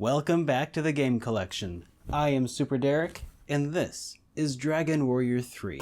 Welcome back to the Game Collection. I am SuperDerek, and this is Dragon Warrior 3.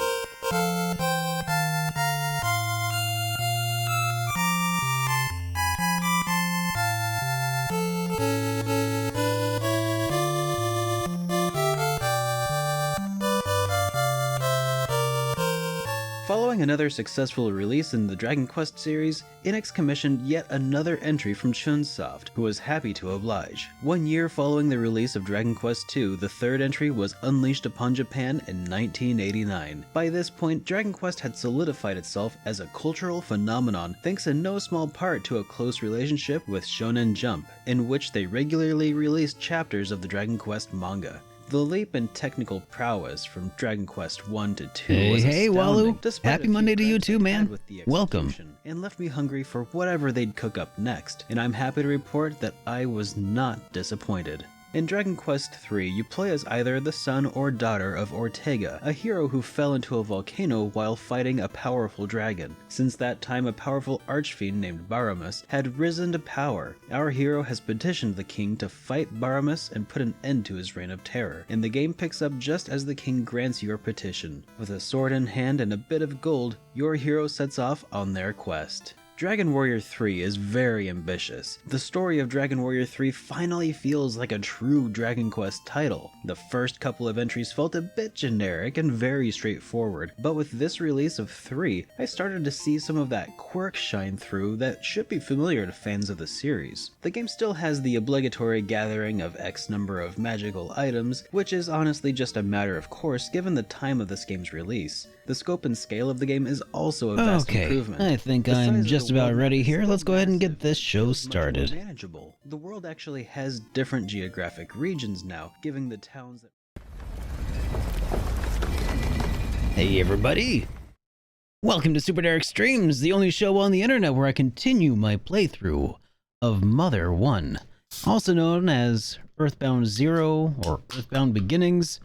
Following another successful release in the Dragon Quest series, Enix commissioned yet another entry from Chunsoft, who was happy to oblige. 1 year following the release of Dragon Quest II, the third entry was unleashed upon Japan in 1989. By this point, Dragon Quest had solidified itself as a cultural phenomenon, thanks in no small part to a close relationship with Shonen Jump, in which they regularly released chapters of the Dragon Quest manga. The leap in technical prowess from Dragon Quest 1 to 2 was Hey, astounding, Walu. despite Happy a few Monday to you gripes too, I had man. with the Welcome. execution, and left me hungry for whatever they'd cook up next, and I'm happy to report that I was not disappointed. In Dragon Quest III, you play as either the son or daughter of Ortega, a hero who fell into a volcano while fighting a powerful dragon. Since that time, a powerful archfiend named Baramus had risen to power. Our hero has petitioned the king to fight Baramus and put an end to his reign of terror, and the game picks up just as the king grants your petition. With a sword in hand and a bit of gold, your hero sets off on their quest. Dragon Warrior 3 is very ambitious. The story of Dragon Warrior 3 finally feels like a true Dragon Quest title. The first couple of entries felt a bit generic and very straightforward, but with this release of 3, I started to see some of that quirk shine through that should be familiar to fans of the series. The game still has the obligatory gathering of X number of magical items, which is honestly just a matter of course given the time of this game's release. The scope and scale of the game is also a vast improvement. I think The size I'm of just the about world ready is here. still Let's go ahead and get massive, this show but it's much more started. manageable. The world actually has different geographic regions now, giving the towns that... Hey everybody! Welcome to SuperDerek Streams, the only show on the internet where I continue my playthrough of Mother 1, also known as EarthBound 0 or EarthBound Beginnings.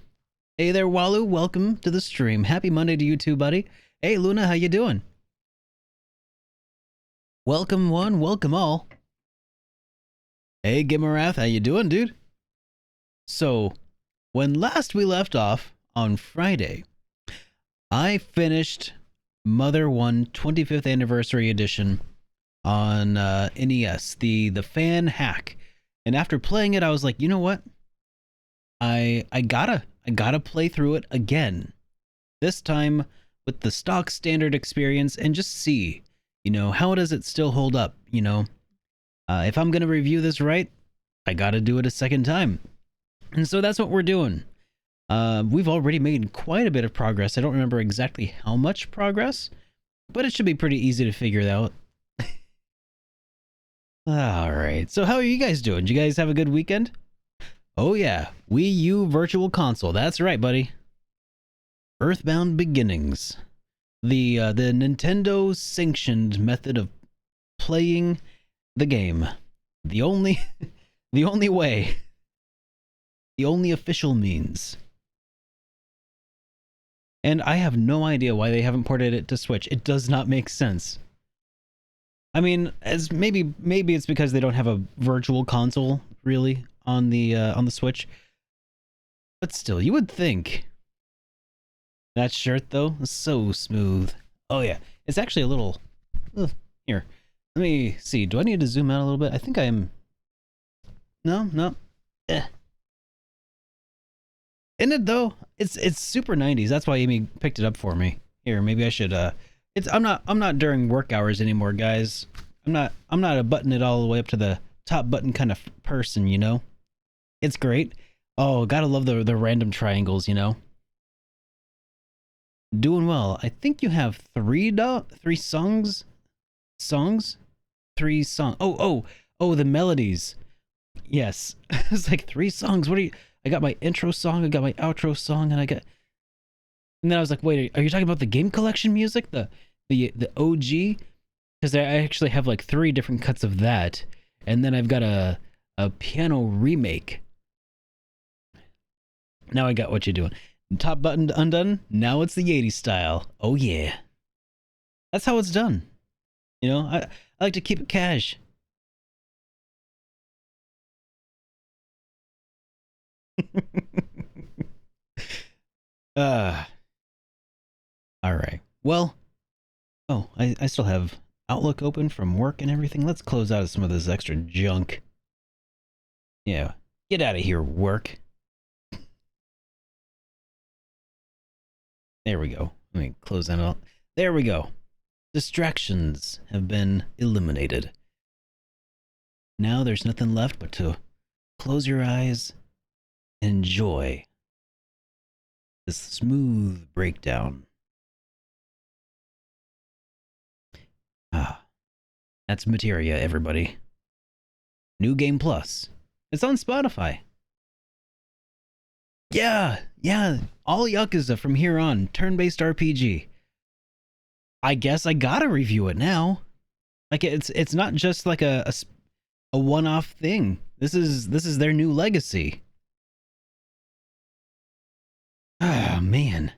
Hey there, Walu, welcome to the stream. Happy Monday to you too, buddy. Hey Luna, how you doing? Welcome one, welcome all. Hey Gimarath, how you doing, dude? So, when last we left off on Friday, I finished Mother 1 25th Anniversary Edition on NES, the fan hack. And after playing it, I was like, you know what? I gotta play through it again. This time with the stock standard experience and just see, you know, how does it still hold up, you know? If I'm gonna review this right, I gotta do it a second time. And so that's what we're doing. We've already made quite a bit of progress. I don't remember exactly how much progress, but it should be pretty easy to figure out. Alright, so how are you guys doing? Did you guys have a good weekend? Oh yeah, Wii U Virtual Console. That's right, buddy. EarthBound Beginnings. The Nintendo sanctioned method of playing the game. The only way. The only official means. And I have no idea why they haven't ported it to Switch. It does not make sense. I mean, as maybe it's because they don't have a virtual console really on the Switch. But still, you would think. That shirt though is so smooth. Oh yeah, it's actually a little. Here, let me see. Do I need to zoom out a little bit? I think I'm. No. Isn't it though? It's super 90s. That's why Amy picked it up for me. Here, maybe I should I'm not during work hours anymore, guys. I'm not a button it all the way up to the top button kind of person, you know? It's great. Oh, gotta love the random triangles, you know? Doing well. I think you have three songs? Three songs. Oh, the melodies. Yes. It's like 3 songs. What are you? I got my intro song, I got my outro song, and then I was like, wait, are you talking about the game collection music? The OG? Because I actually have like 3 different cuts of that. And then I've got a piano remake. Now I got what you're doing. Top button undone. Now it's the 80s style. Oh yeah. That's how it's done. You know, I like to keep it cash. uh, all right. Well, oh, I still have Outlook open from work and everything. Let's close out some of this extra junk. Yeah, get out of here, work. There we go. Let me close that out. There we go. Distractions have been eliminated. Now there's nothing left but to close your eyes and enjoy this smooth breakdown. Ah, that's Materia, everybody. New Game Plus. It's on Spotify. Yeah, all Yakuza from here on, turn-based RPG. I guess I gotta review it now. Like it's not just like a one-off thing. This is their new legacy. Ah, man.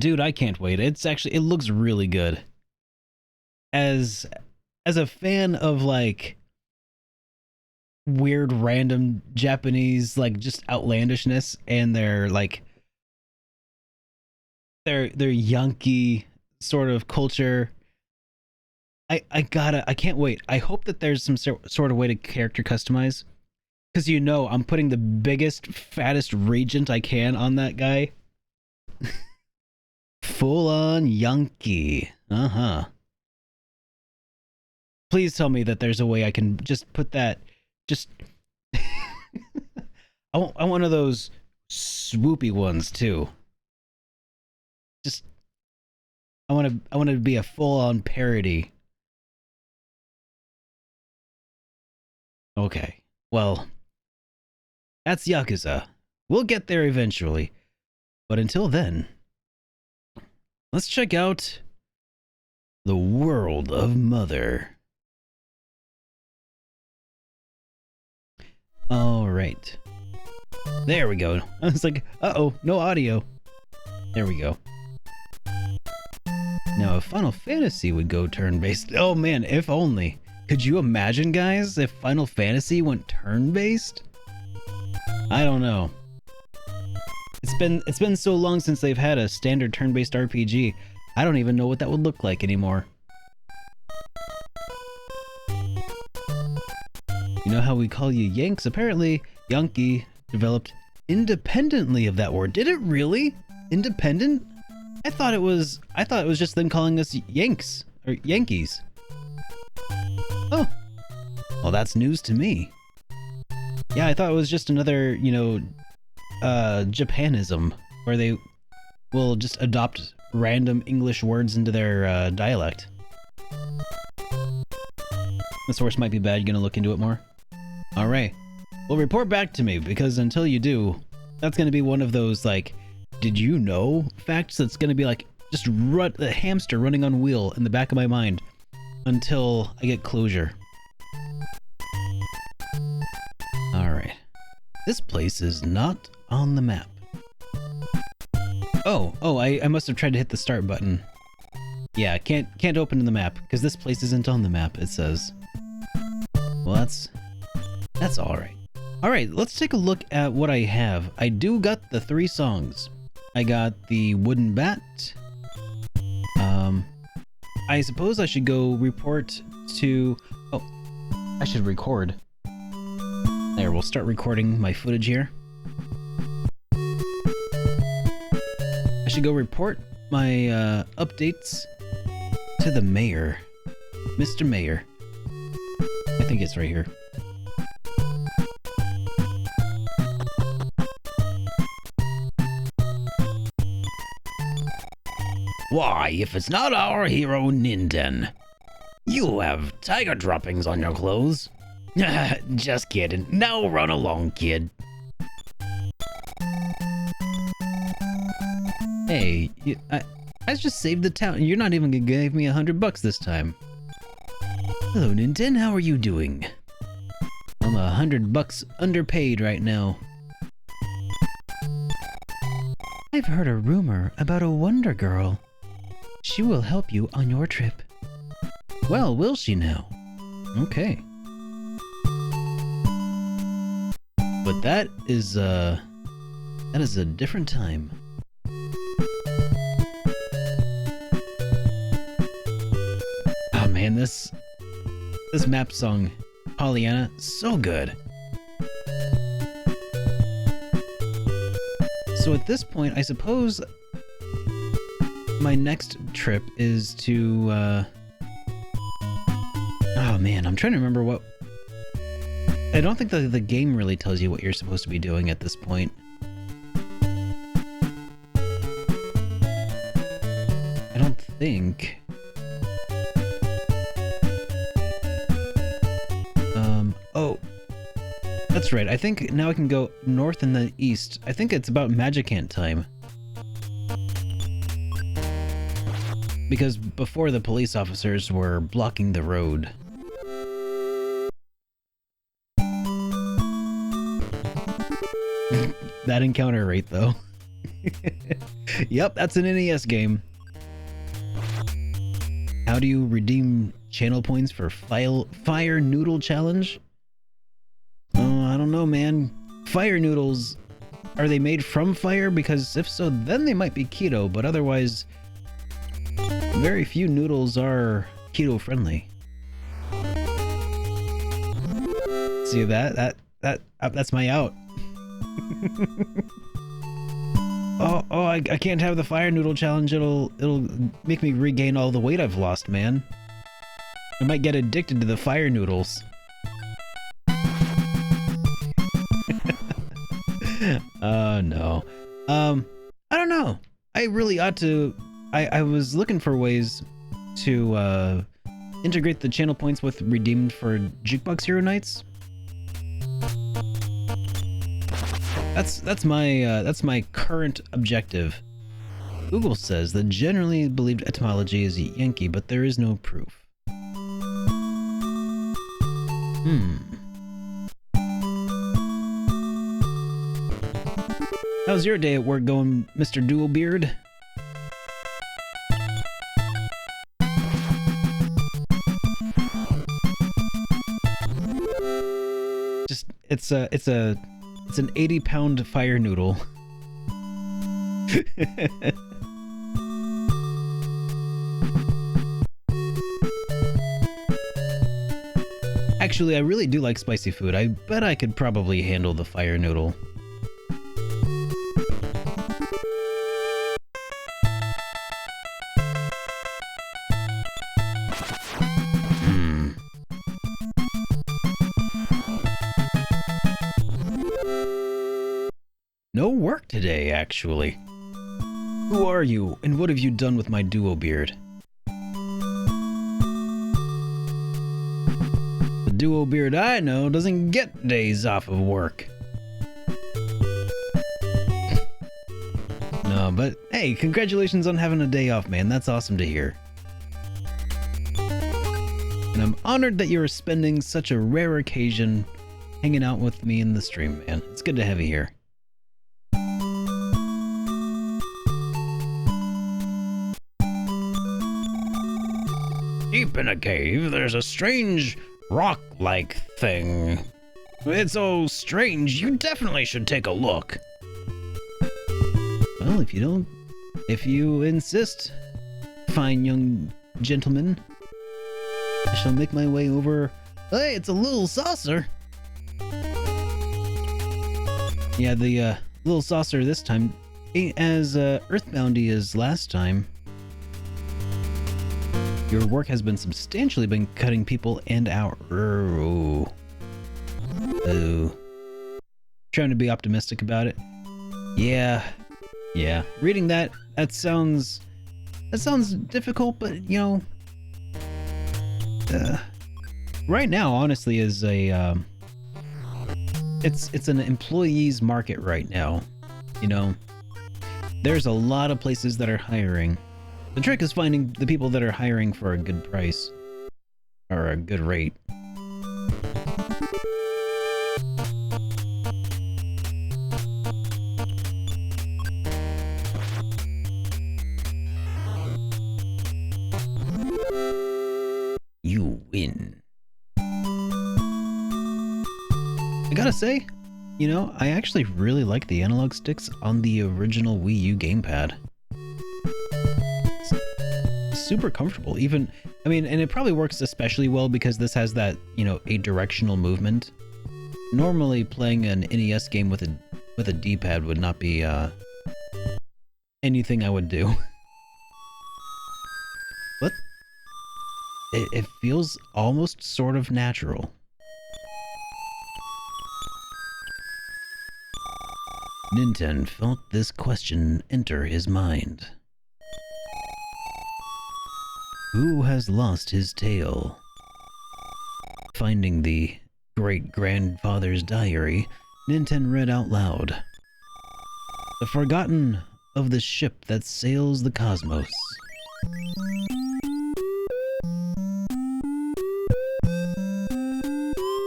Dude, I can't wait. It looks really good. As a fan of like weird random Japanese like just outlandishness and their Yankee sort of culture, I can't wait. I hope that there's some sort of way to character customize, because I'm putting the biggest fattest regent I can on that guy. Full on Yankee. Please tell me that there's a way I can just put that. Just I want one of those swoopy ones too. Just I want to be a full on parody. Okay. Well, that's Yakuza. We'll get there eventually. But until then, let's check out the world of Mother. All right. There we go. I was like, uh-oh, no audio. There we go. Now, if Final Fantasy would go turn-based... Oh, man, if only. Could you imagine, guys, if Final Fantasy went turn-based? I don't know. It's been so long since they've had a standard turn-based RPG. I don't even know what that would look like anymore. You know how we call you Yanks? Apparently, Yankee developed independently of that word. Did it really? Independent? I thought it was just them calling us Yanks or Yankees. Oh. Well, that's news to me. Yeah, I thought it was just another, Japanism where they will just adopt random English words into their dialect. The source might be bad. You gonna look into it more? All right. Well, report back to me, because until you do, that's gonna be one of those like, did you know facts that's gonna be like just a hamster running on wheel in the back of my mind until I get closure. All right. This place is not on the map. Oh, I must have tried to hit the start button. Yeah, can't open the map because this place isn't on the map, it says. Well, that's all right. All right, let's take a look at what I have. I do got the 3 songs. I got the Wooden Bat. I suppose I should go report to... Oh, I should record. There, we'll start recording my footage here. I should go report my updates to the mayor. Mr. Mayor. I think it's right here. Why, if it's not our hero Ninden, you have tiger droppings on your clothes. Just kidding. Now run along, kid. Hey, I just saved the town. You're not even gonna give me $100 this time. Hello, Ninden. How are you doing? I'm $100 underpaid right now. I've heard a rumor about a Wonder Girl. She will help you on your trip. Well, will she now? Okay. But that is a different time. Oh man, this map song, Pollyanna, so good. So at this point, I suppose my next trip is to, oh man, I'm trying to remember what... I don't think the game really tells you what you're supposed to be doing at this point. I don't think. Oh. That's right, I think now I can go north and the east. I think it's about Magicant time. Because before the police officers were blocking the road. That encounter rate, though. Yep, that's an NES game. How do you redeem channel points for Fire Noodle Challenge? Oh, I don't know, man. Fire noodles, are they made from fire? Because if so, then they might be keto, but otherwise, very few noodles are keto friendly. See that's my out. I can't have the fire noodle challenge. It'll make me regain all the weight I've lost, man. I might get addicted to the fire noodles. No. I don't know. I really ought to. I was looking for ways to integrate the channel points with redeemed for Jukebox Hero Nights. That's my current objective. Google says the generally believed etymology is Yankee, but there is no proof. How's your day at work going, Mr. Dual Beard? Just it's an 80-pound fire noodle. Actually, I really do like spicy food. I bet I could probably handle the fire noodle. No work today, actually. Who are you, and what have you done with my duo beard? The duo beard I know doesn't get days off of work. No, but hey, congratulations on having a day off, man. That's awesome to hear. And I'm honored that you're spending such a rare occasion hanging out with me in the stream, man. It's good to have you here. Deep in a cave, there's a strange rock-like thing. It's so strange, you definitely should take a look. Well, if you insist, fine young gentleman, I shall make my way over. Hey, it's a little saucer. Yeah, the little saucer this time ain't as earthboundy as last time. Your work has been substantially cutting people and our... Oh. Trying to be optimistic about it. Yeah. Reading that sounds difficult, but you know, right now, honestly, is a it's an employee's market right now. You know, there's a lot of places that are hiring. The trick is finding the people that are hiring for a good price or a good rate. You win. I gotta say, You know, I actually really like the analog sticks on the original Wii U gamepad. It's super comfortable. Even, I mean, and it probably works especially well because this has that, you know, a-directional movement. Normally playing an NES game with a D-pad would not be anything I would do. But it feels almost sort of natural. Ninten felt this question enter his mind. Who has lost his tail? Finding the great-grandfather's diary, Ninten read out loud. The forgotten of the ship that sails the cosmos.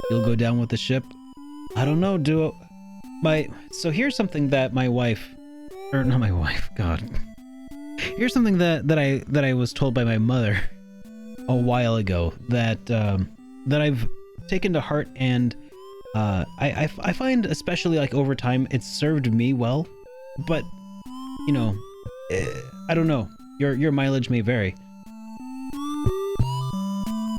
You'll go down with the ship? I don't know, Duo. So here's something that my wife, or not my wife, God. Here's something that I was told by my mother a while ago that I've taken to heart, and I find, especially like over time, it's served me well. But you know, I don't know. Your mileage may vary.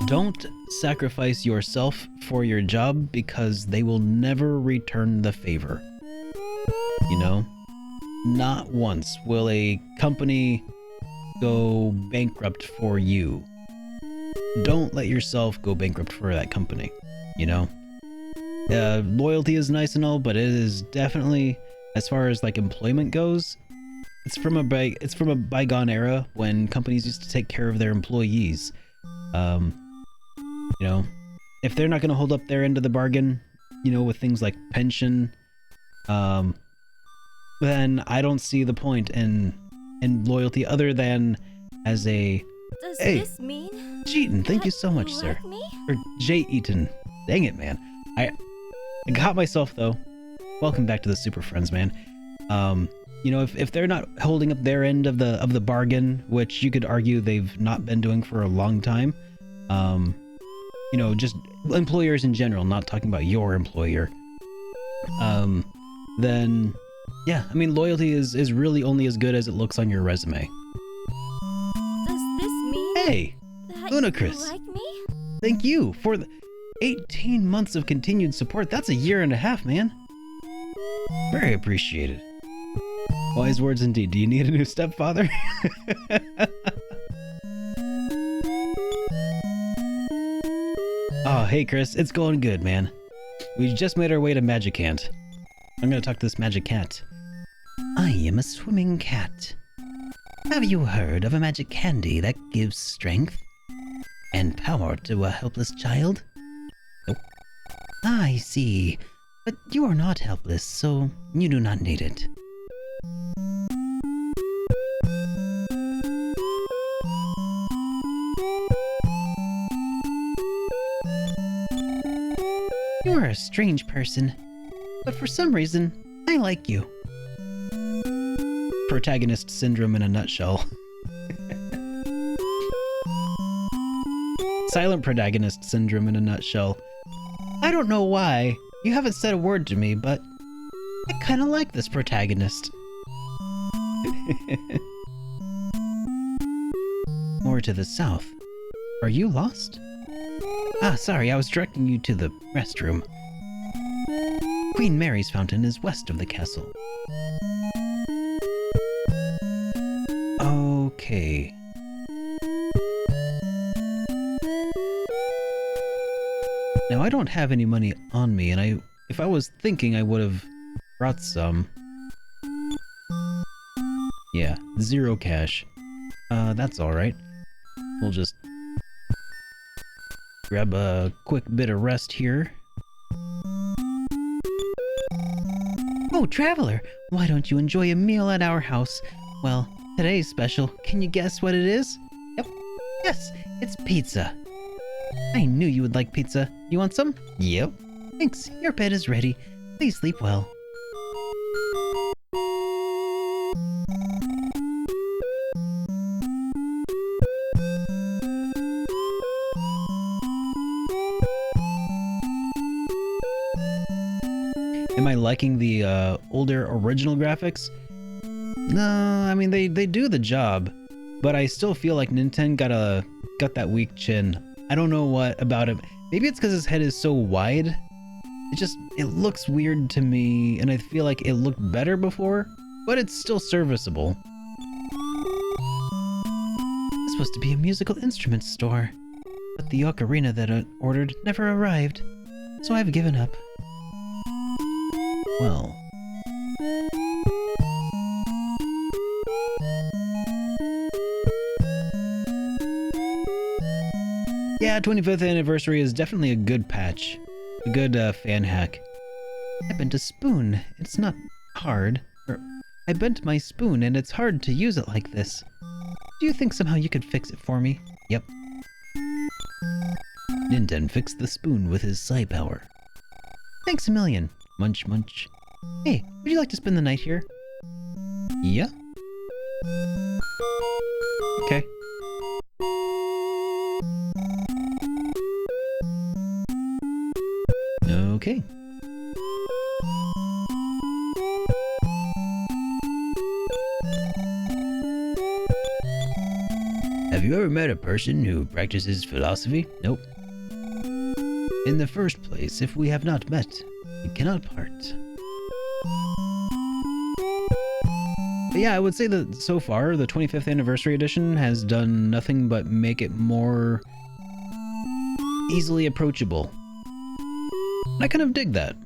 Don't sacrifice yourself for your job because they will never return the favor. You know? Not once will a company go bankrupt for you. Don't let yourself go bankrupt for that company, you know? Loyalty is nice and all, but it is definitely, as far as like employment goes, it's from a bygone era when companies used to take care of their employees. You know, if they're not going to hold up their end of the bargain, you know, with things like pension, then I don't see the point in loyalty other than as a... Does hey, this mean... Jeaton, thank you so much, you sir. like me? Or J. Eaton. Dang it, man. I got myself, though. Welcome back to the Super Friends, man. You know, if they're not holding up their end of the bargain, which you could argue they've not been doing for a long time, you know, just employers in general, not talking about your employer, then, yeah, I mean, loyalty is really only as good as it looks on your resume. Does this mean... Hey, that Lunacris. you like me? Thank you for the 18 months of continued support. That's a year and a half, man. Very appreciated. Wise words indeed. Do you need a new stepfather? Oh, hey Chris, it's going good, man. We just made our way to Magicant. I'm gonna talk to this magic cat. I am a swimming cat. Have you heard of a magic candy that gives strength and power to a helpless child? Nope. I see, but you are not helpless, so you do not need it. You are a strange person, but for some reason, I like you. Protagonist syndrome in a nutshell. Silent protagonist syndrome in a nutshell. I don't know why. You haven't said a word to me, but I kind of like this protagonist. More to the south. Are you lost? Ah, sorry, I was directing you to the restroom. Queen Mary's fountain is west of the castle. Okay. Now, I don't have any money on me, and if I was thinking, I would have brought some. Yeah, 0 cash. That's alright. We'll just grab a quick bit of rest here. Oh, traveler, why don't you enjoy a meal at our house? Well, today's special. Can you guess what it is? Yep. Yes, it's pizza. I knew you would like pizza. You want some? Yep. Thanks. Your bed is ready. Please sleep well. Am I liking the older original graphics? No, I mean they do the job, but I still feel like Nintendo got that weak chin. I don't know what about it. Maybe it's because his head is so wide. It looks weird to me, and I feel like it looked better before, but it's still serviceable. It's supposed to be a musical instruments store, but the ocarina that I ordered never arrived, so I've given up. Well. Yeah, 25th anniversary is definitely a good patch. A good fan hack. I bent a spoon. It's not hard. I bent my spoon and it's hard to use it like this. Do you think somehow you could fix it for me? Yep. Nintendo fixed the spoon with his psi power. Thanks a million. Munch munch. Hey, would you like to spend the night here? Yeah. Okay. Okay. Have you ever met a person who practices philosophy? Nope. In the first place, if we have not met, we cannot part. But yeah, I would say that so far, the 25th anniversary edition has done nothing but make it more easily approachable. I kind of dig that.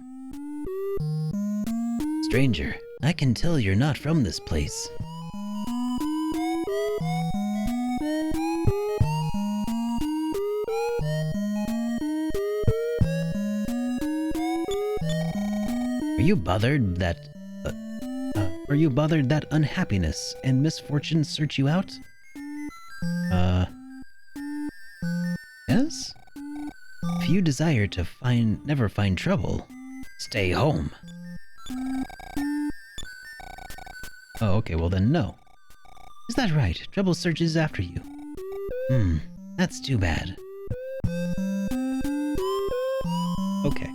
Stranger, I can tell you're not from this place. Are you bothered that unhappiness and misfortune search you out? Yes? If you desire to never find trouble, stay home. Oh, okay, well then no. Is that right? Trouble searches after you. That's too bad. Okay.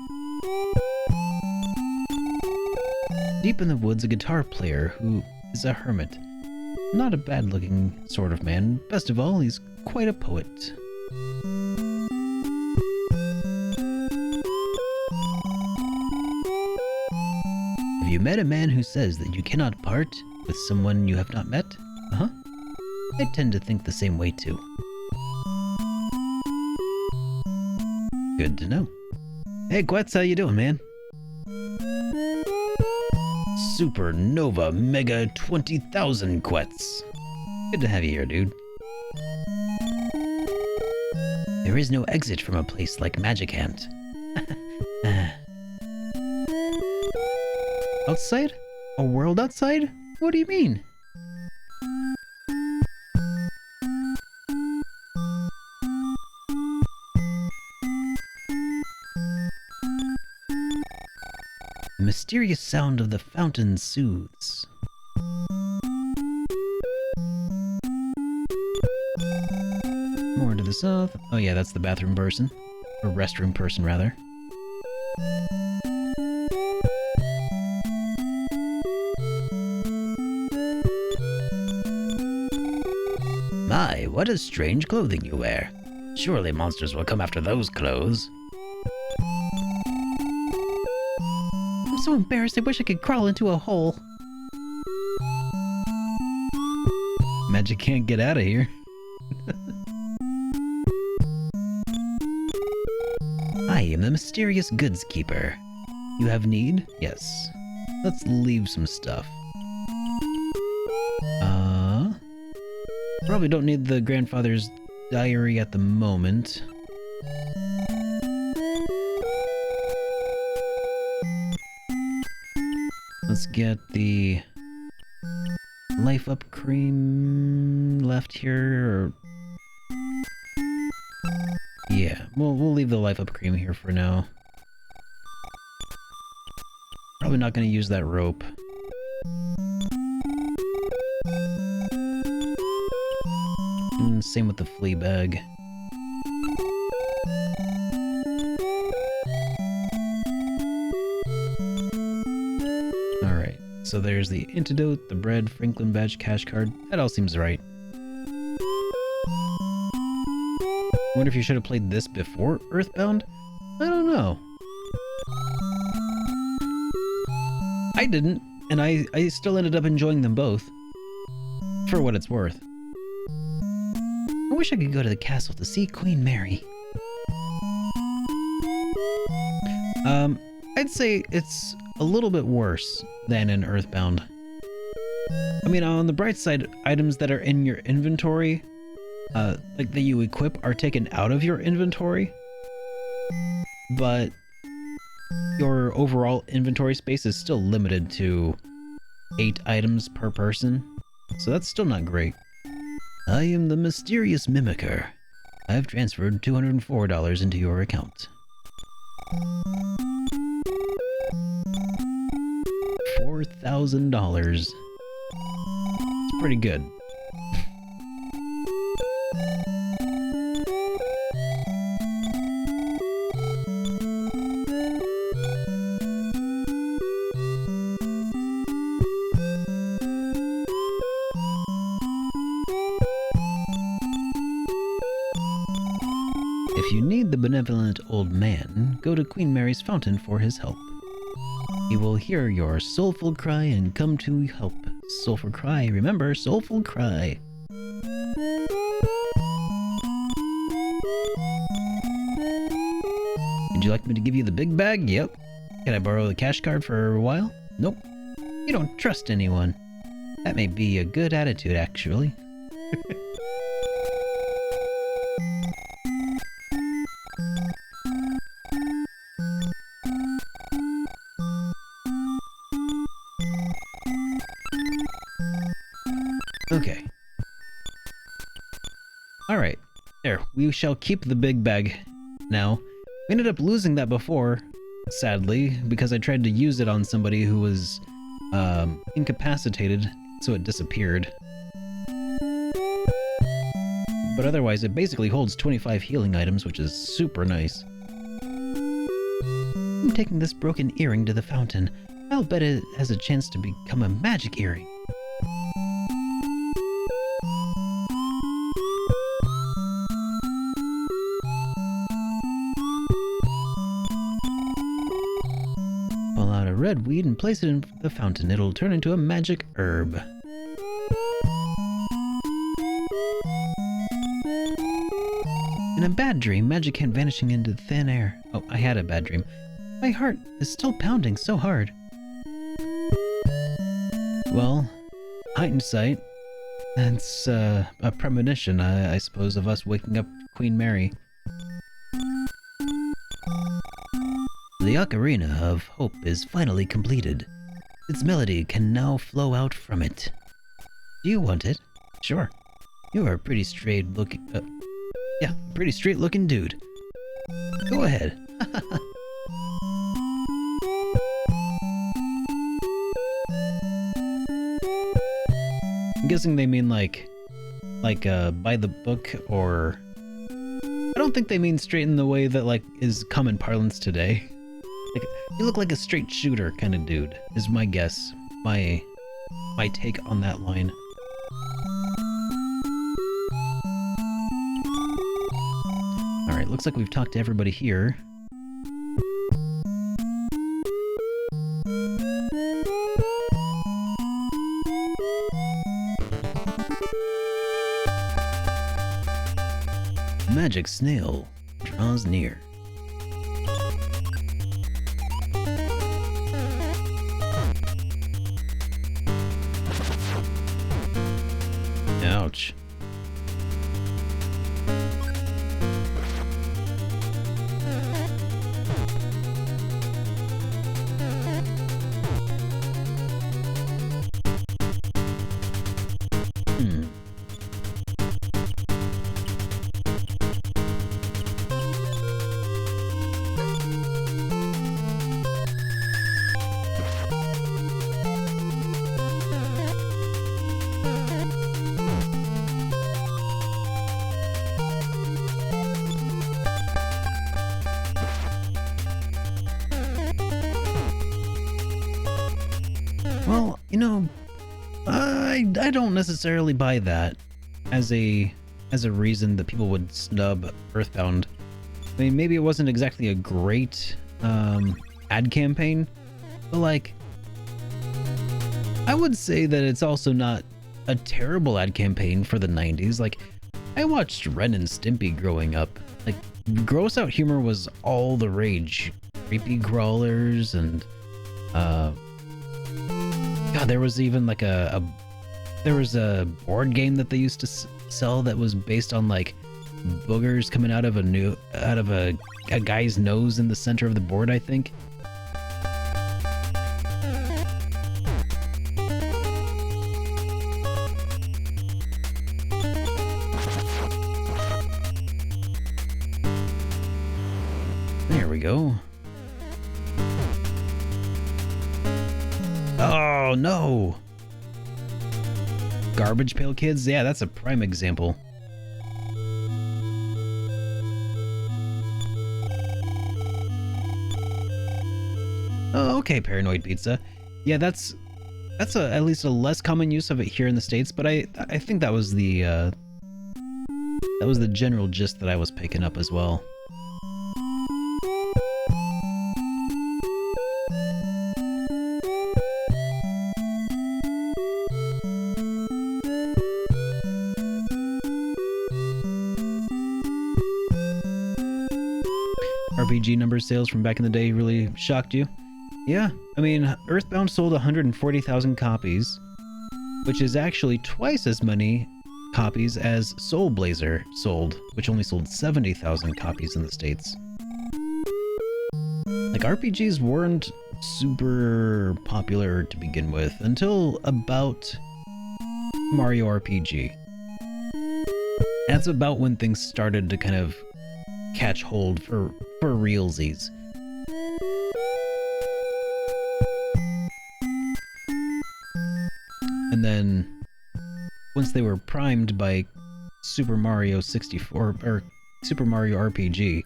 Deep in the woods, a guitar player who is a hermit. Not a bad-looking sort of man. Best of all, he's quite a poet. Have you met a man who says that you cannot part with someone you have not met? Uh-huh. I tend to think the same way too. Good to know. Hey, Quetz, how you doing, man? Supernova Mega 20,000 Quetz. Good to have you here, dude. There is no exit from a place like Magic Hand. Outside? A world outside? What do you mean? The mysterious sound of the fountain soothes. More to the south. Oh yeah, that's the bathroom person. Or restroom person, rather. My, what a strange clothing you wear. Surely monsters will come after those clothes. I'm so embarrassed, I wish I could crawl into a hole. Magic can't get out of here. I am the mysterious goods keeper. You have need? Yes. Let's leave some stuff. Probably don't need the grandfather's diary at the moment. Let's get the life up cream left here. Yeah, we'll leave the life up cream here for now. Probably not going to use that rope. Same with the flea bag. So there's the antidote, the bread, Franklin badge, cash card. That all seems right. I wonder if you should have played this before Earthbound? I don't know. I didn't, and I still ended up enjoying them both. For what it's worth. I wish I could go to the castle to see Queen Mary. I'd say it's a little bit worse than in Earthbound. I mean, on the bright side, items that are in your inventory, like that you equip, are taken out of your inventory. But your overall inventory space is still limited to 8 items per person. So that's still not great. I am the mysterious mimicker. I've transferred $204 into your account. $4,000. It's pretty good. If you need the benevolent old man, go to Queen Mary's fountain for his help. He will hear your soulful cry and come to help. Soulful cry, remember, soulful cry. Would you like me to give you the big bag? Yep. Can I borrow the cash card for a while? Nope. You don't trust anyone. That may be a good attitude, actually. Okay. Alright. There. We shall keep the big bag now. We ended up losing that before, sadly, because I tried to use it on somebody who was incapacitated, so it disappeared. But otherwise, it basically holds 25 healing items, which is super nice. I'm taking this broken earring to the fountain. I'll bet it has a chance to become a magic earring. Pull out a red weed and place it in the fountain. It'll turn into a magic herb. In a bad dream, magic came vanishing into thin air. Oh, I had a bad dream. My heart is still pounding so hard. Well, hindsight, that's a premonition, I suppose, of us waking up Queen Mary. The Ocarina of Hope is finally completed. Its melody can now flow out from it. Do you want it? Sure. You are a pretty straight looking... pretty straight looking dude. Go ahead. I'm guessing they mean like by the book, or... I don't think they mean straight in the way that like is common parlance today. Like, you look like a straight shooter kind of dude, is my guess. My take on that line. Alright, looks like we've talked to everybody here. Magic snail draws near. Ouch. Well, you know, I don't necessarily buy that as a reason that people would snub EarthBound. I mean, maybe it wasn't exactly a great ad campaign, but like, I would say that it's also not a terrible ad campaign for the 90s. Like, I watched Ren and Stimpy growing up. Like, gross out humor was all the rage. Creepy crawlers and God, there was even like there was a board game that they used to sell that was based on like boogers coming out of a guy's nose in the center of the board, I think. There we go. Oh no! Garbage Pail Kids? Yeah, that's a prime example. Oh, okay, Paranoid Pizza. Yeah, that's at least a less common use of it here in the States, but I think that was the general gist that I was picking up as well. RPG number sales from back in the day really shocked you? Yeah, I mean, EarthBound sold 140,000 copies, which is actually twice as many copies as Soul Blazer sold, which only sold 70,000 copies in the States. Like, RPGs weren't super popular to begin with until about Mario RPG. That's about when things started to kind of catch hold for realsies. And then once they were primed by Super Mario 64 or Super Mario RPG,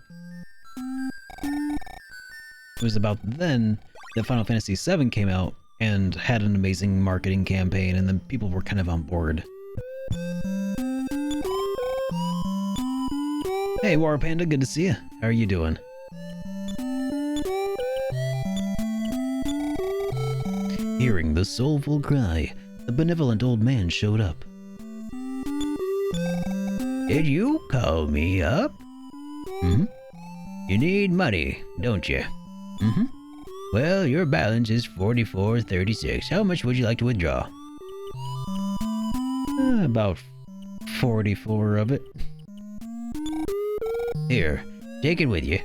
it was about then that Final Fantasy VII came out and had an amazing marketing campaign, and then people were kind of on board. Hey, War Panda, good to see you. How are you doing? Hearing the soulful cry, the benevolent old man showed up. Did you call me up? Hmm? You need money, don't you? Mm-hmm. Well, your balance is 44.36. How much would you like to withdraw? About 44 of it. Here, take it with you.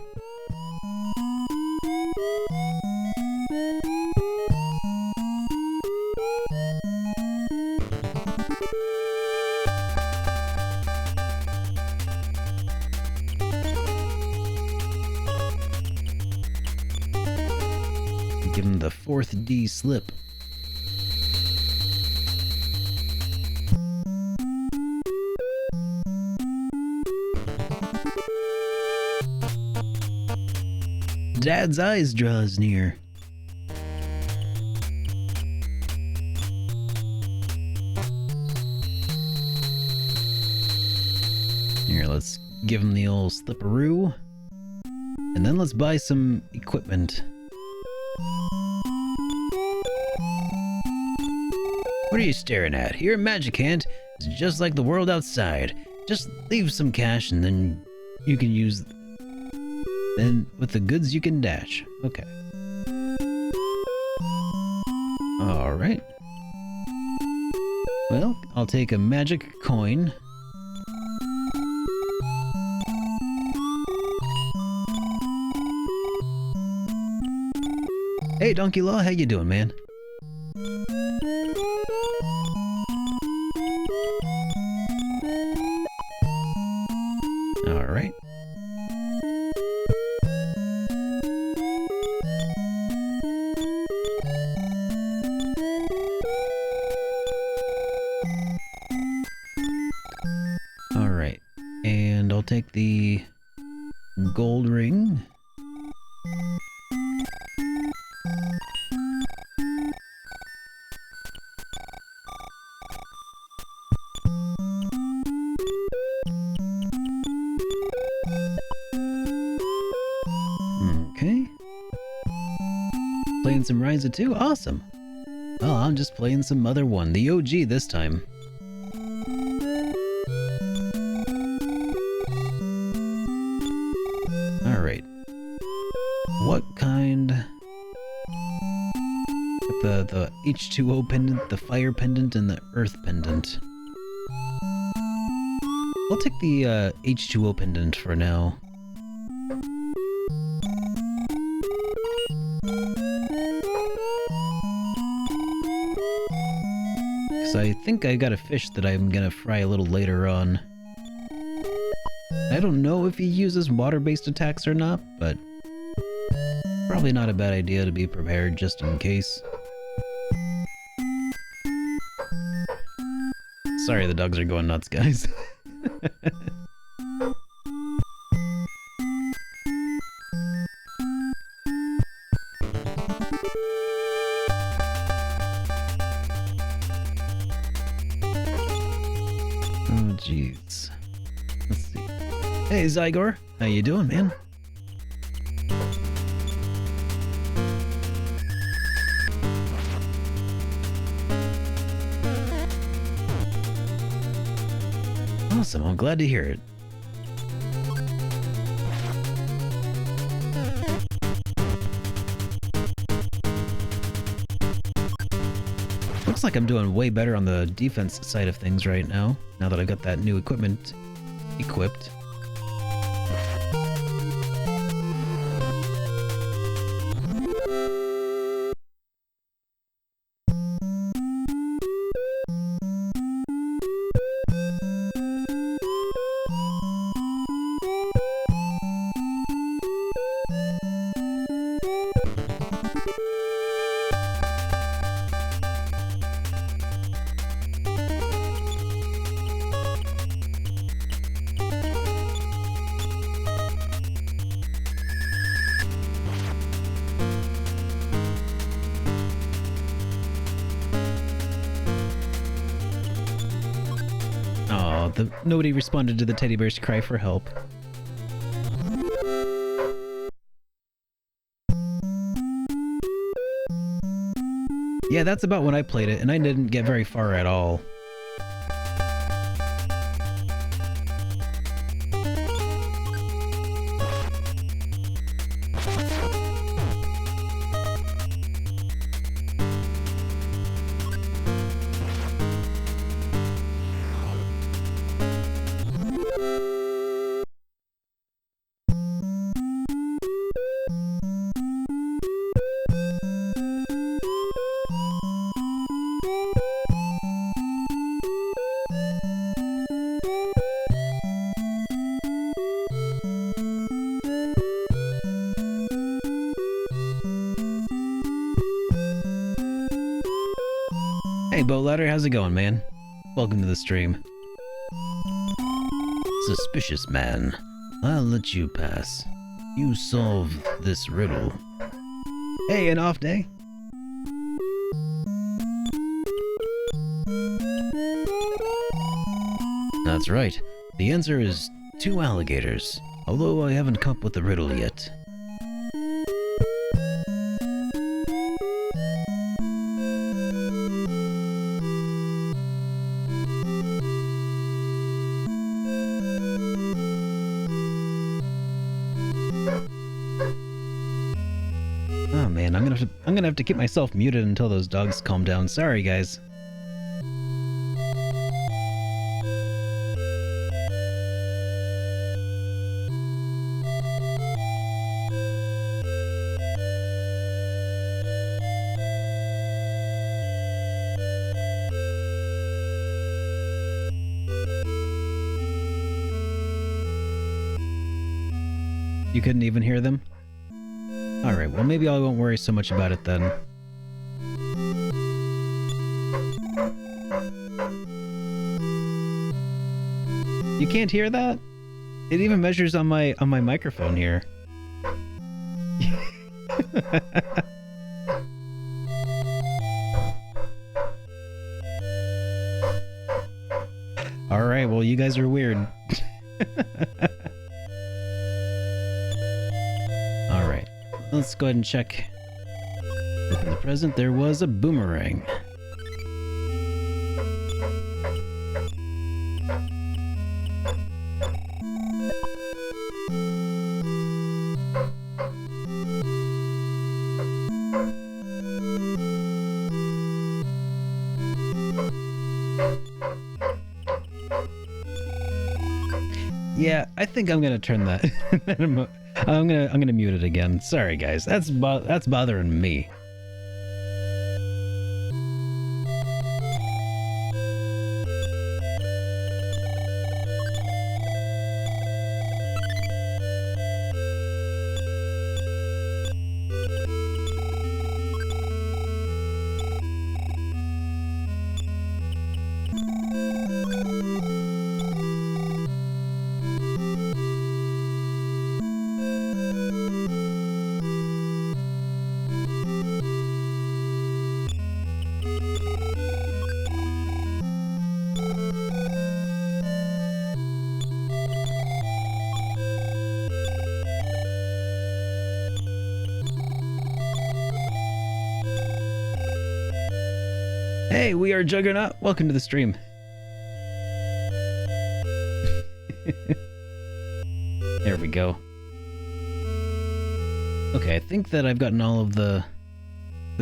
Give him the 4th D slip. Dad's eyes draws near. Here, let's give him the old slipperoo. And then let's buy some equipment. What are you staring at? Your magic hand is just like the world outside. Just leave some cash and then you can use... Then with the goods you can dash. Okay. Alright. Well, I'll take a magic coin. Hey, Donkey Law, how you doing, man? Alright. Alright. And I'll take the gold ring. Playing some Ryza 2? Awesome. Well, I'm just playing some Mother 1, the OG this time. Alright. What kind... The H2O pendant, the fire pendant, and the earth pendant. I'll take the H2O pendant for now. Because I think I got a fish that I'm gonna fry a little later on. I don't know if he uses water-based attacks or not, but probably not a bad idea to be prepared just in case. Sorry, the dogs are going nuts, guys. Oh, jeez. Let's see. Hey, Zygor. How you doing, man? Awesome, I'm glad to hear it. Looks like I'm doing way better on the defense side of things right now that I got that new equipment equipped. Nobody responded to the teddy bear's cry for help. Yeah, that's about when I played it, and I didn't get very far at all. Hey, Bowladder, how's it going, man? Welcome to the stream. Suspicious man. I'll let you pass. You solve this riddle. Hey, an off day? That's right. The answer is 2 alligators, although I haven't come up with the riddle yet. Oh man, I'm gonna have to keep myself muted until those dogs calm down. Sorry, guys. You couldn't even hear them? Alright, well maybe I won't worry so much about it then. You can't hear that? It even measures on my microphone here. Alright, well you guys are weird. Alright, let's go ahead and check Open the present, there was a boomerang. Yeah, I think I'm gonna turn that. I'm gonna mute it again. Sorry, guys. That's bothering me. Hey, we are Juggernaut. Welcome to the stream. There we go. Okay, I think that I've gotten all of the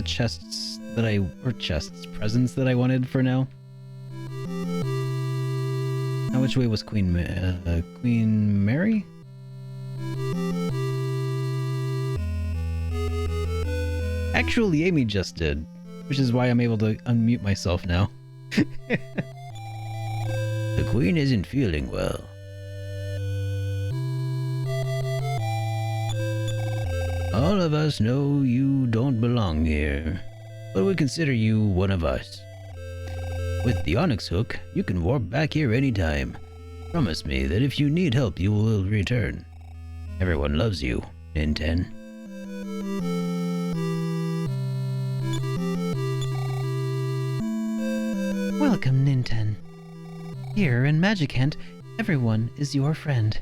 chests that presents that I wanted for now. Now, which way was Queen Mary? Actually, Amy just did. Which is why I'm able to unmute myself now. The queen isn't feeling well. All of us know you don't belong here, but we consider you one of us. With the Onyx hook, you can warp back here anytime. Promise me that if you need help, you will return. Everyone loves you, Ninten. Welcome, Ninten. Here in Magicant, everyone is your friend.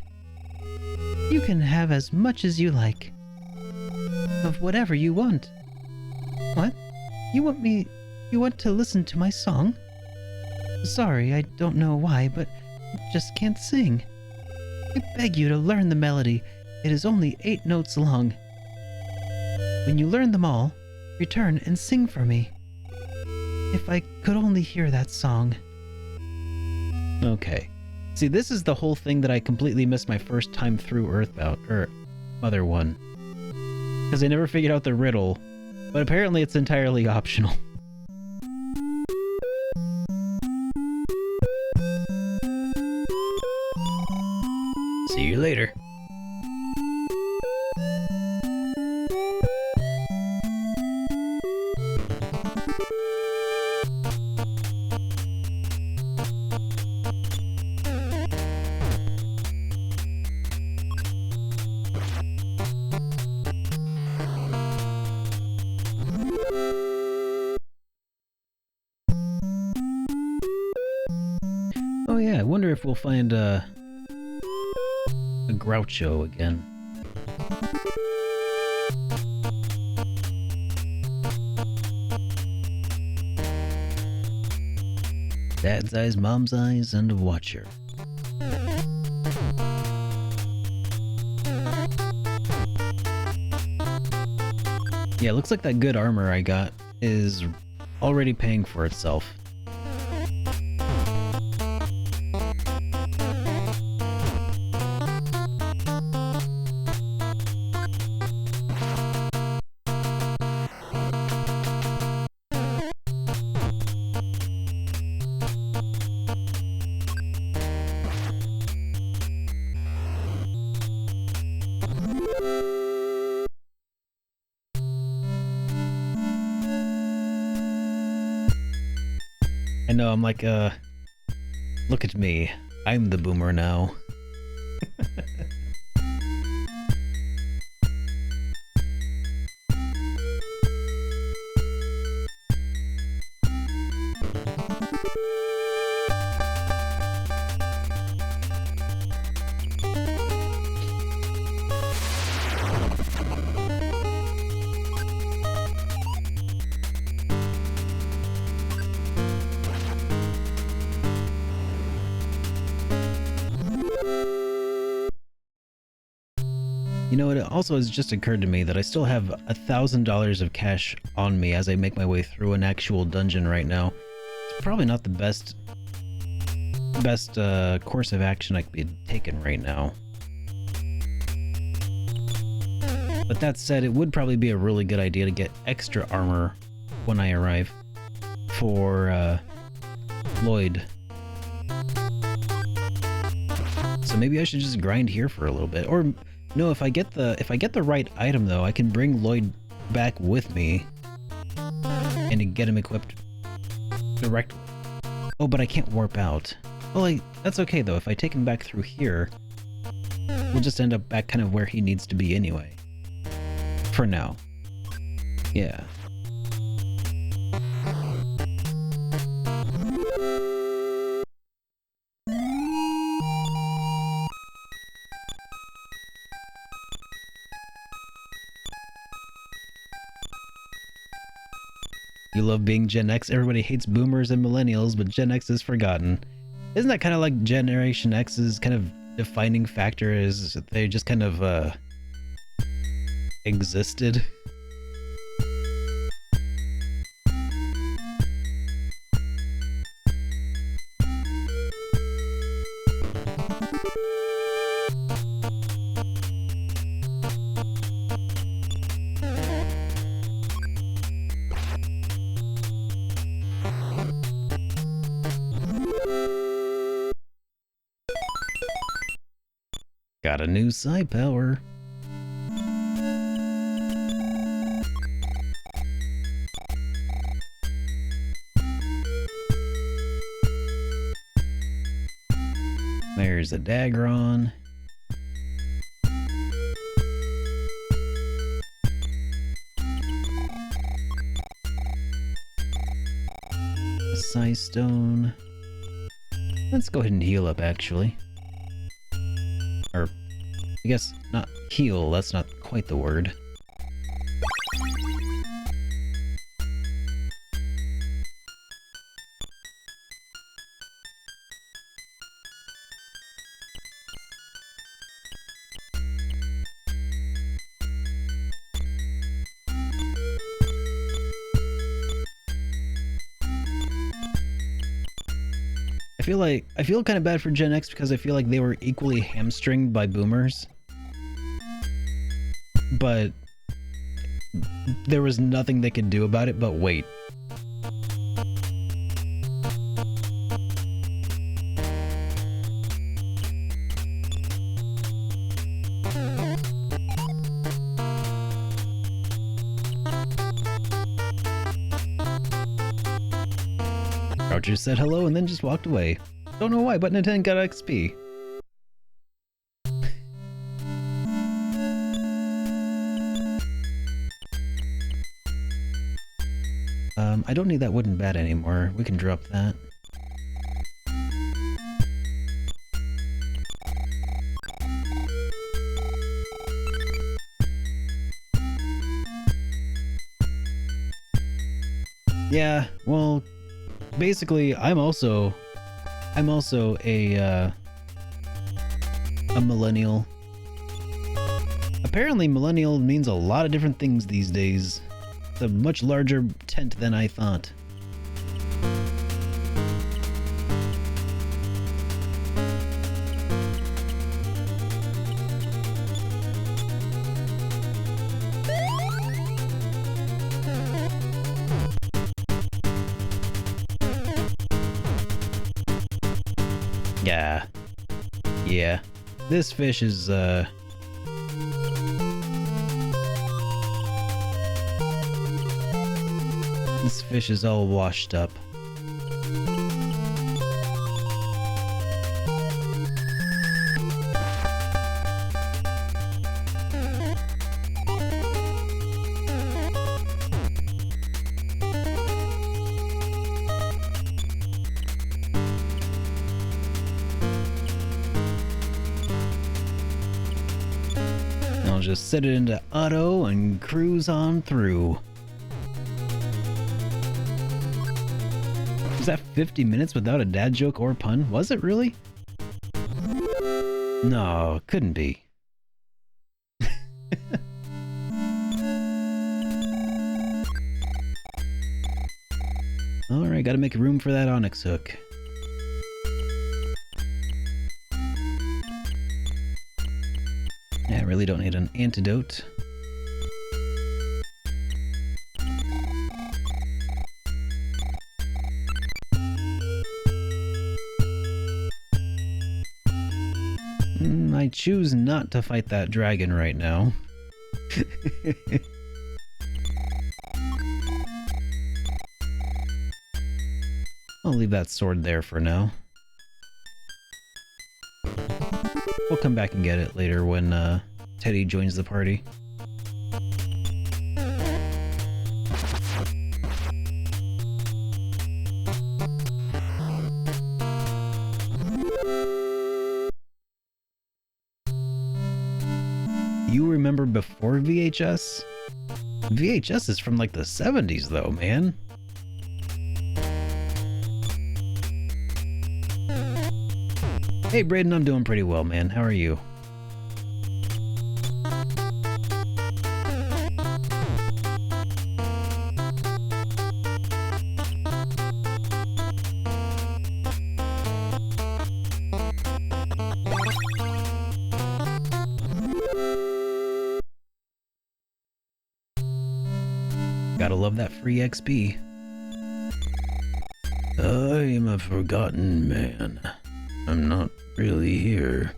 You can have as much as you like. Of whatever you want. What? You want to listen to my song? Sorry, I don't know why, but I just can't sing. I beg you to learn the melody. It is only 8 notes long. When you learn them all, return and sing for me. If I could only hear that song. Okay. See, this is the whole thing that I completely missed my first time through EarthBound, or Mother 1. Because I never figured out the riddle, but apparently it's entirely optional. See you later. Oh yeah, I wonder if we'll find a Groucho again. Dad's eyes, mom's eyes, and a watcher. Yeah, looks like that good armor I got is already paying for itself. I know, I'm like, look at me. I'm the boomer now. You know, it also has just occurred to me that I still have $1,000 of cash on me as I make my way through an actual dungeon right now. It's probably not the best course of action I could be taking right now. But that said, it would probably be a really good idea to get extra armor when I arrive for Lloyd. So maybe I should just grind here for a little bit. Or no, if I get the right item though, I can bring Lloyd back with me and get him equipped directly. Oh, but I can't warp out. Well, that's okay though. If I take him back through here, we'll just end up back kind of where he needs to be anyway. For now. Yeah. You love being Gen X. Everybody hates boomers and millennials, but Gen X is forgotten. Isn't that kind of like Generation X's kind of defining factor is they just kind of existed? Got a new side power. There's a Dagron. A Size Stone. Let's go ahead and heal up, actually. Or, I guess, not heal, that's not quite the word. I feel kind of bad for Gen X because I feel like they were equally hamstringed by boomers. But there was nothing they could do about it but wait. Roger said hello and then just walked away. Don't know why, but Nintendo got XP. I don't need that wooden bat anymore. We can drop that. Yeah, well, basically, I'm also a millennial. Apparently, millennial means a lot of different things these days. It's a much larger tent than I thought. Yeah. This fish is, this fish is all washed up. I'll just set it into auto and cruise on through. Was that 50 minutes without a dad joke or pun? Was it really? No, couldn't be. Alright, gotta make room for that onyx hook. Yeah, I really don't need an antidote. I choose not to fight that dragon right now. I'll leave that sword there for now. We'll come back and get it later when Teddy joins the party. You remember before VHS? VHS is from like the 70s though, man. Hey Braden, I'm doing pretty well, man. How are you? Gotta love that free XP. I am a forgotten man. I'm not really here.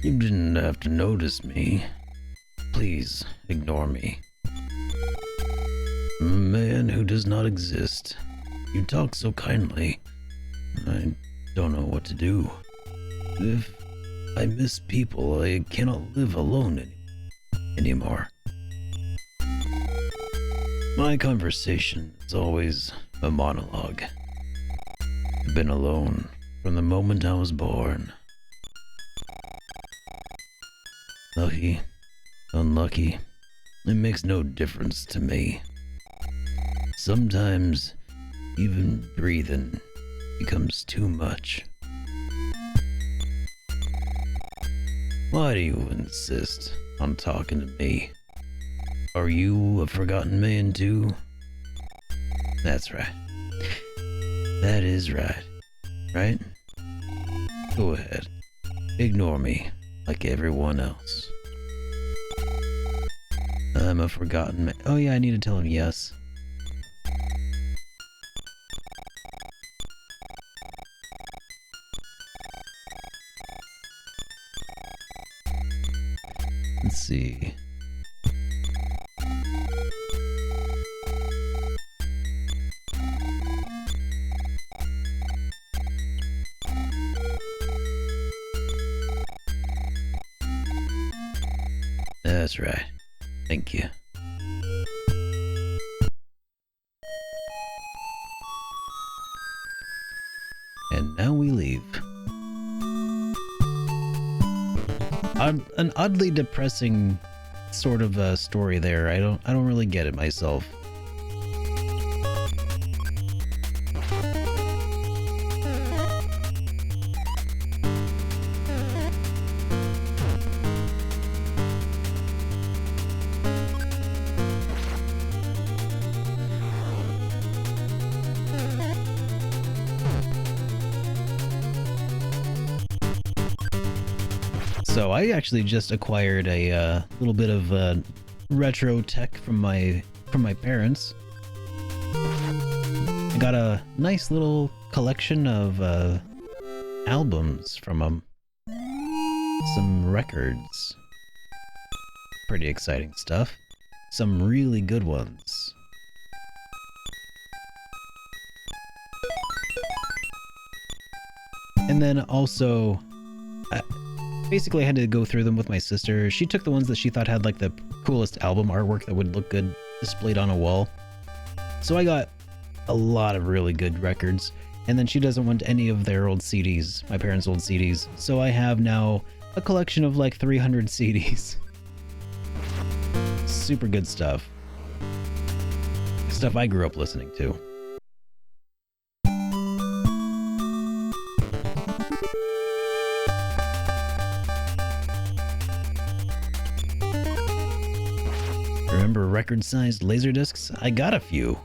You didn't have to notice me. Please ignore me. I'm a man who does not exist. You talk so kindly. I don't know what to do. If I miss people, I cannot live alone anymore. My conversation is always a monologue. I've been alone from the moment I was born. Lucky, unlucky, it makes no difference to me. Sometimes even breathing becomes too much. Why do you insist on talking to me? Are you a forgotten man too? That's right. That is right. Right? Go ahead. Ignore me like everyone else. I'm a forgotten man. Oh yeah, I need to tell him yes. Let's see. That's right. Thank you. And now we leave. An oddly depressing sort of story there. I don't really get it myself. So I actually just acquired a little bit of retro tech from my parents. I got a nice little collection of albums from them. Some records. Pretty exciting stuff. Some really good ones. And then also, basically I had to go through them with my sister. She took the ones that she thought had like the coolest album artwork that would look good displayed on a wall. So I got a lot of really good records. And then she doesn't want any of their old CDs, my parents' old CDs. So I have now a collection of like 300 CDs. Super good stuff. Stuff I grew up listening to. Remember record-sized laser discs? I got a few.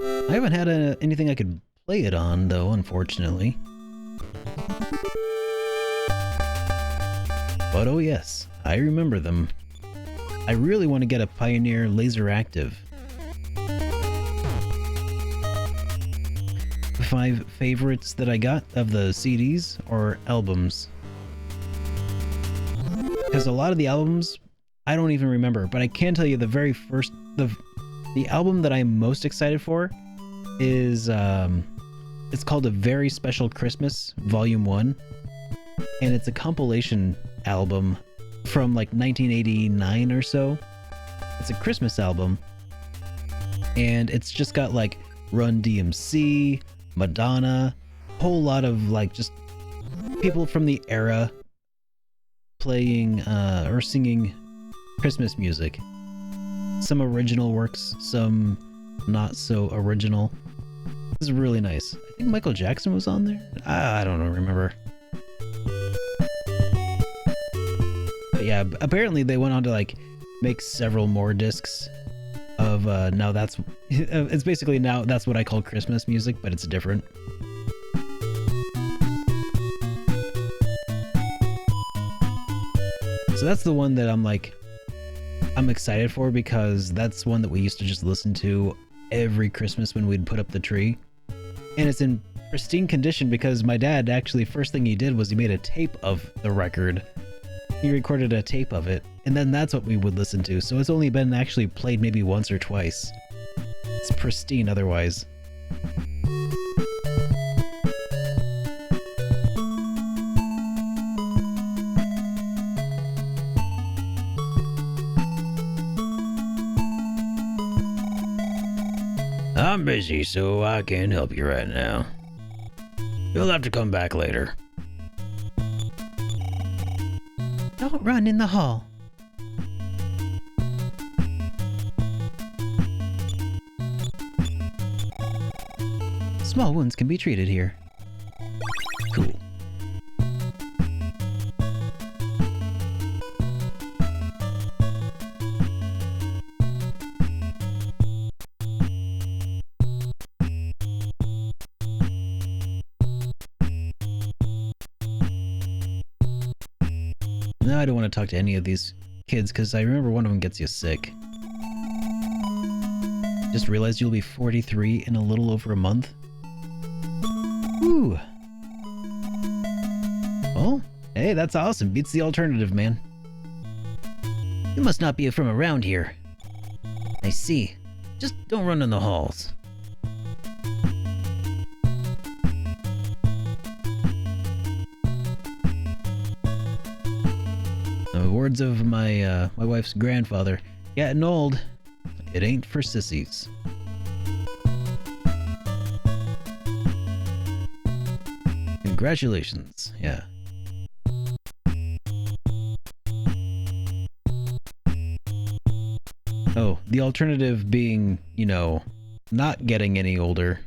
I haven't had anything I could play it on, though, unfortunately. But oh yes, I remember them. I really want to get a Pioneer Laser Active. 5 favorites that I got of the CDs or albums. Because a lot of the albums, I don't even remember, but I can tell you the very first, the album that I'm most excited for is, it's called A Very Special Christmas, Volume 1. And it's a compilation album from like 1989 or so. It's a Christmas album. And it's just got like Run DMC, Madonna, a whole lot of like just people from the era playing or singing Christmas music. Some original works, some not so original. This is really nice. I think Michael Jackson was on there. I don't remember. But yeah, apparently they went on to like make several more discs of now that's it's basically now that's what I call Christmas music, but it's different. So that's the one that I'm excited for, because that's one that we used to just listen to every Christmas when we'd put up the tree. And it's in pristine condition because my dad actually, first thing he did was he made a tape of the record. He recorded a tape of it, and then that's what we would listen to. So it's only been actually played maybe once or twice. It's pristine otherwise. I'm busy, so I can't help you right now. You'll have to come back later. Don't run in the hall. Small wounds can be treated here. Cool. No, I don't want to talk to any of these kids because I remember one of them gets you sick. Just realized you'll be 43 in a little over a month. Ooh. Well, hey, that's awesome. Beats the alternative, man. You must not be from around here. I see. Just don't run in the halls. Words of my wife's grandfather. Getting old. It ain't for sissies. Congratulations. Yeah. Oh, the alternative being, you know, not getting any older.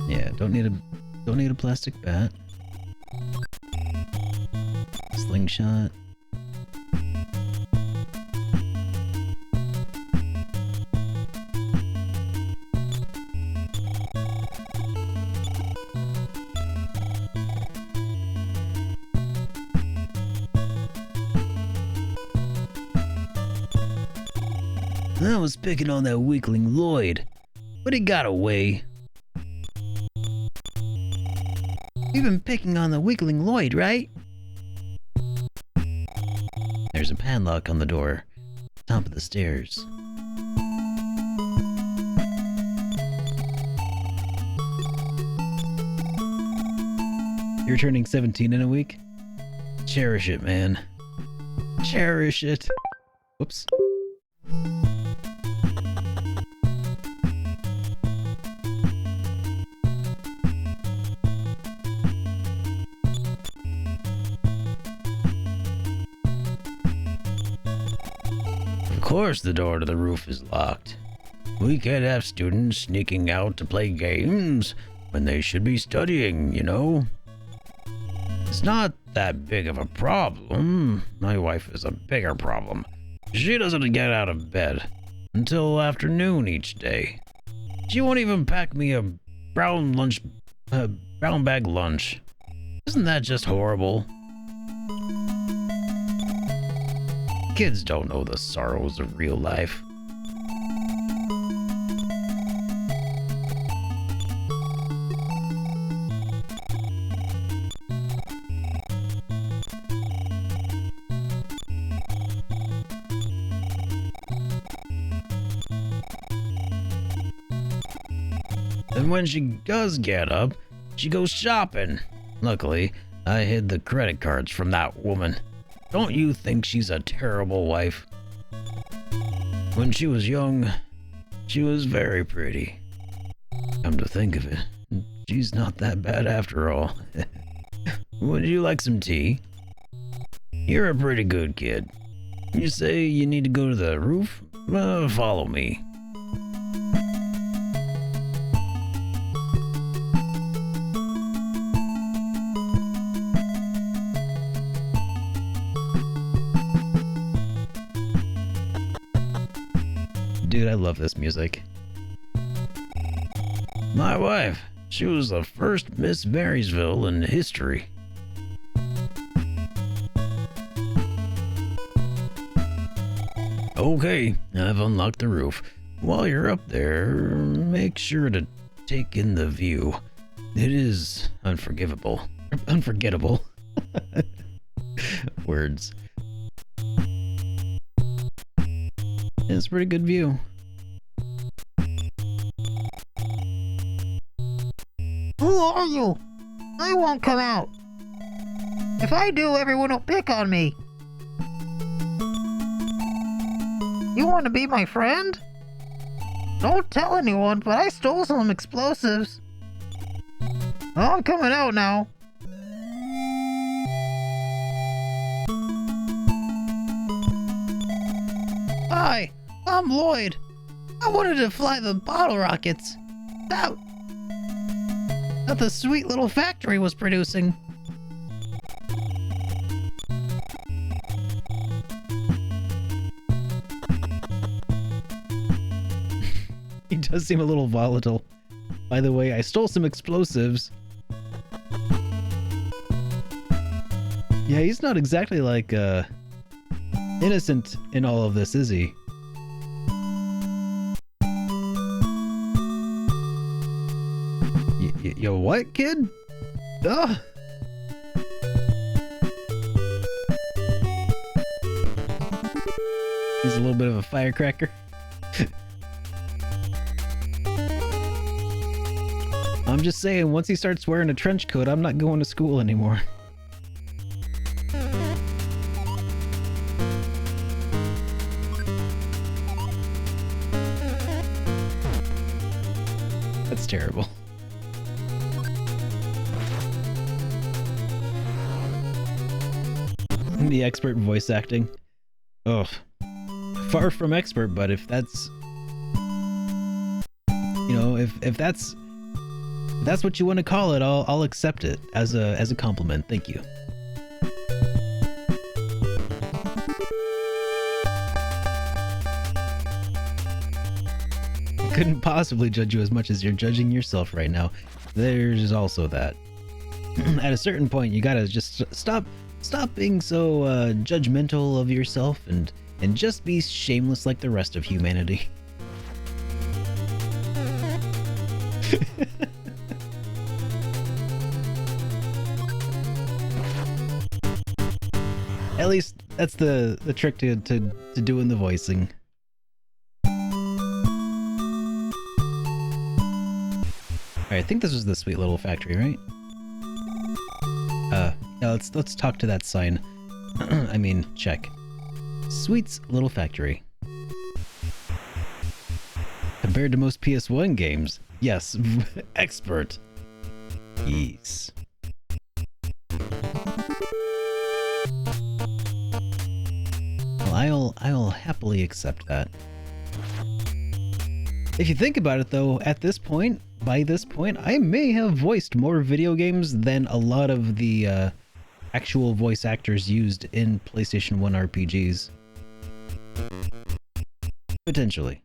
Yeah, don't need a plastic bat. Slingshot. I was picking on that weakling Lloyd, but he got away. You've been picking on the weakling Lloyd, right? There's a padlock on the door. Top of the stairs. You're turning 17 in a week? Cherish it, man. Cherish it. Whoops. Of course the door to the roof is locked. We can't have students sneaking out to play games when they should be studying, you know? It's not that big of a problem. My wife is a bigger problem. She doesn't get out of bed until afternoon each day. She won't even pack me a brown bag lunch. Isn't that just horrible? Kids don't know the sorrows of real life. And when she does get up, she goes shopping. Luckily, I hid the credit cards from that woman. Don't you think she's a terrible wife? When she was young, she was very pretty. Come to think of it, she's not that bad after all. Would you like some tea? You're a pretty good kid. You say you need to go to the roof? Follow me. Dude, I love this music. My wife, she was the first Miss Marysville in history. Okay, I've unlocked the roof. While you're up there, make sure to take in the view. It is unforgivable. Unforgettable. Words. It's a pretty good view. Who are you? I won't come out. If I do, everyone will pick on me. You want to be my friend? Don't tell anyone, but I stole some explosives. I'm coming out now. Hi, I'm Lloyd. I wanted to fly the bottle rockets that the sweet little factory was producing. He does seem a little volatile. By the way, I stole some explosives. Yeah, he's not exactly like innocent in all of this, is he? Yo, what, kid? Ugh. He's a little bit of a firecracker. I'm just saying, once he starts wearing a trench coat, I'm not going to school anymore. That's terrible. The expert in voice acting. Ugh. Far from expert, but if that's... You know, if that's what you want to call it, I'll accept it as a compliment. Thank you. Couldn't possibly judge you as much as you're judging yourself right now. There's also that. At a certain point, you gotta just stop being so judgmental of yourself and just be shameless like the rest of humanity. At least that's the trick to doing the voicing. Alright, I think this was the sweet little factory, right? Yeah, let's talk to that sign. I mean, check. Sweet's little factory. Compared to most PS1 games, yes, expert. Yes. Well, I'll happily accept that. If you think about it, though, at this point, by this point, I may have voiced more video games than a lot of the actual voice actors used in PlayStation 1 RPGs. Potentially.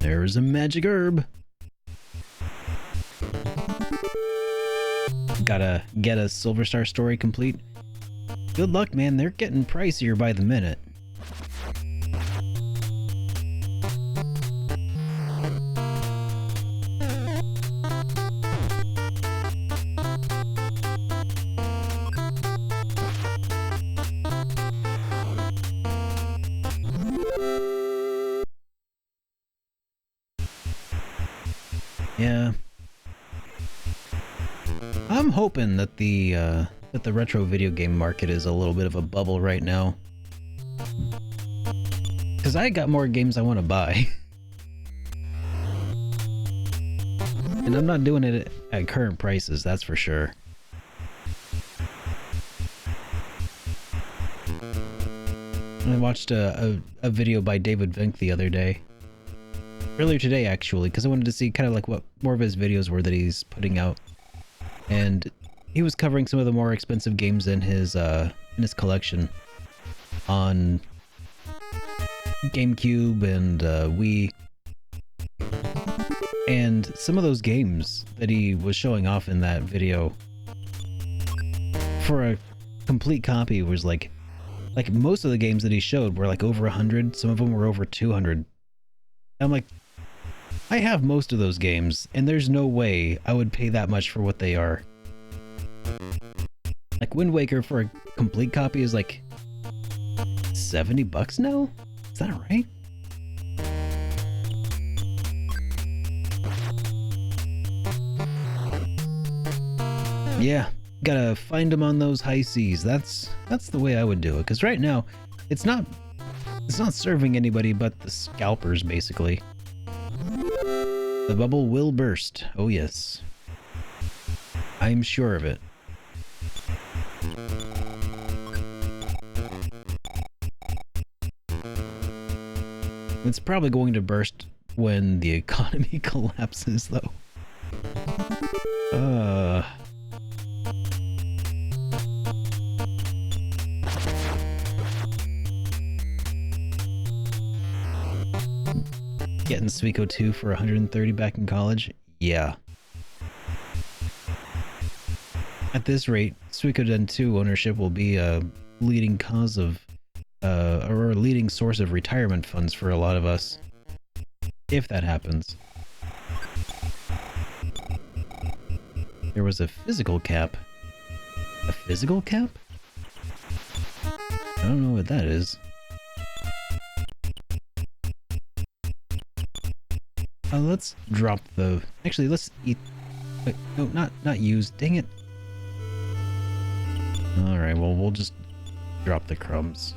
There's a magic herb. Gotta get a Silver Star story complete. Good luck, man. They're getting pricier by the minute. Yeah. I'm hoping that the retro video game market is a little bit of a bubble right now. Cause I got more games I want to buy. And I'm not doing it at current prices, that's for sure. I watched a video by David Vink the other day. Earlier today, actually, because I wanted to see kind of like what more of his videos were that he's putting out. And he was covering some of the more expensive games in his collection on GameCube and Wii. And some of those games that he was showing off in that video for a complete copy was like most of the games that he showed were like over 100. Some of them were over 200. I'm like, I have most of those games, and there's no way I would pay that much for what they are. Like Wind Waker for a complete copy is like $70 now? Is that right? Yeah, gotta find them on those high seas. That's the way I would do it. Because right now, it's not serving anybody but the scalpers, basically. The bubble will burst. Oh yes. I'm sure of it. It's probably going to burst when the economy collapses, though. Getting Suiko 2 for 130 back in college? Yeah. At this rate, Suikoden 2 ownership will be a leading cause of, or a leading source of retirement funds for a lot of us. If that happens. There was a physical cap. A physical cap? I don't know what that is. Let's drop the... Actually, let's eat... Wait, no, not use. Dang it. Alright, well, we'll just drop the crumbs.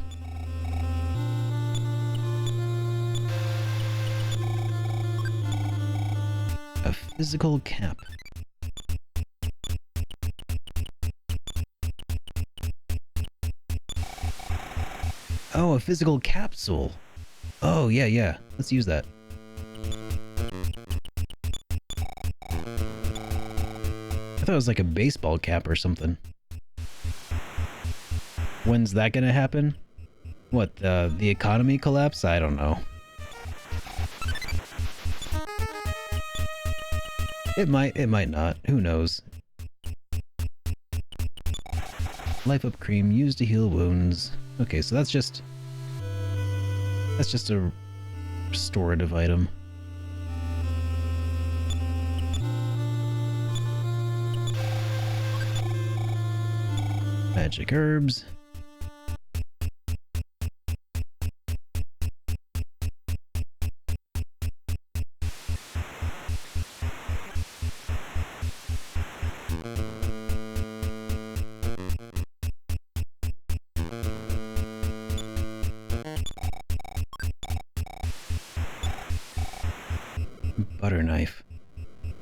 A physical cap. Oh, a physical capsule. Oh, yeah. Let's use that. I thought it was like a baseball cap or something. When's that gonna happen? What, the economy collapse? I don't know. It might not. Who knows? Life Up Cream used to heal wounds. Okay, so that's just a restorative item. Magic herbs. Butter knife.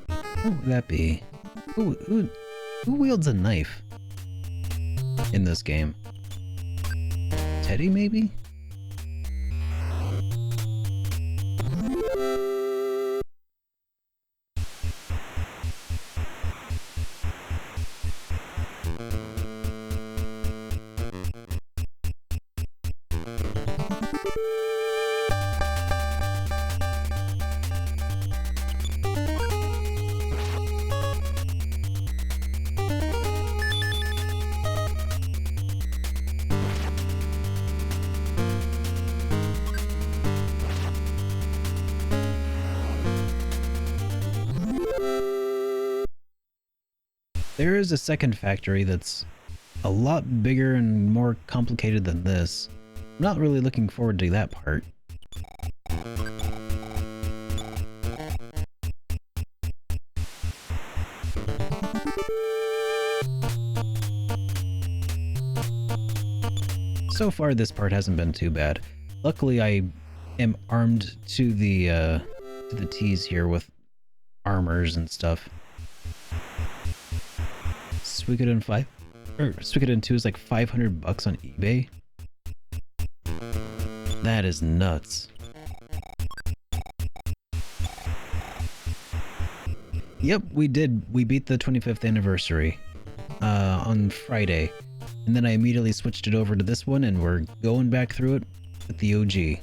What would that be? Who wields a knife in this game? Teddy, maybe? There is a second factory that's a lot bigger and more complicated than this. I'm not really looking forward to that part. So far, this part hasn't been too bad. Luckily, I am armed to the T's here with armors and stuff. Suikoden 5 or Suikoden 2 is like $500 on eBay. That is nuts. Yep, we did. We beat the 25th anniversary on Friday. And then I immediately switched it over to this one, and we're going back through it with the OG.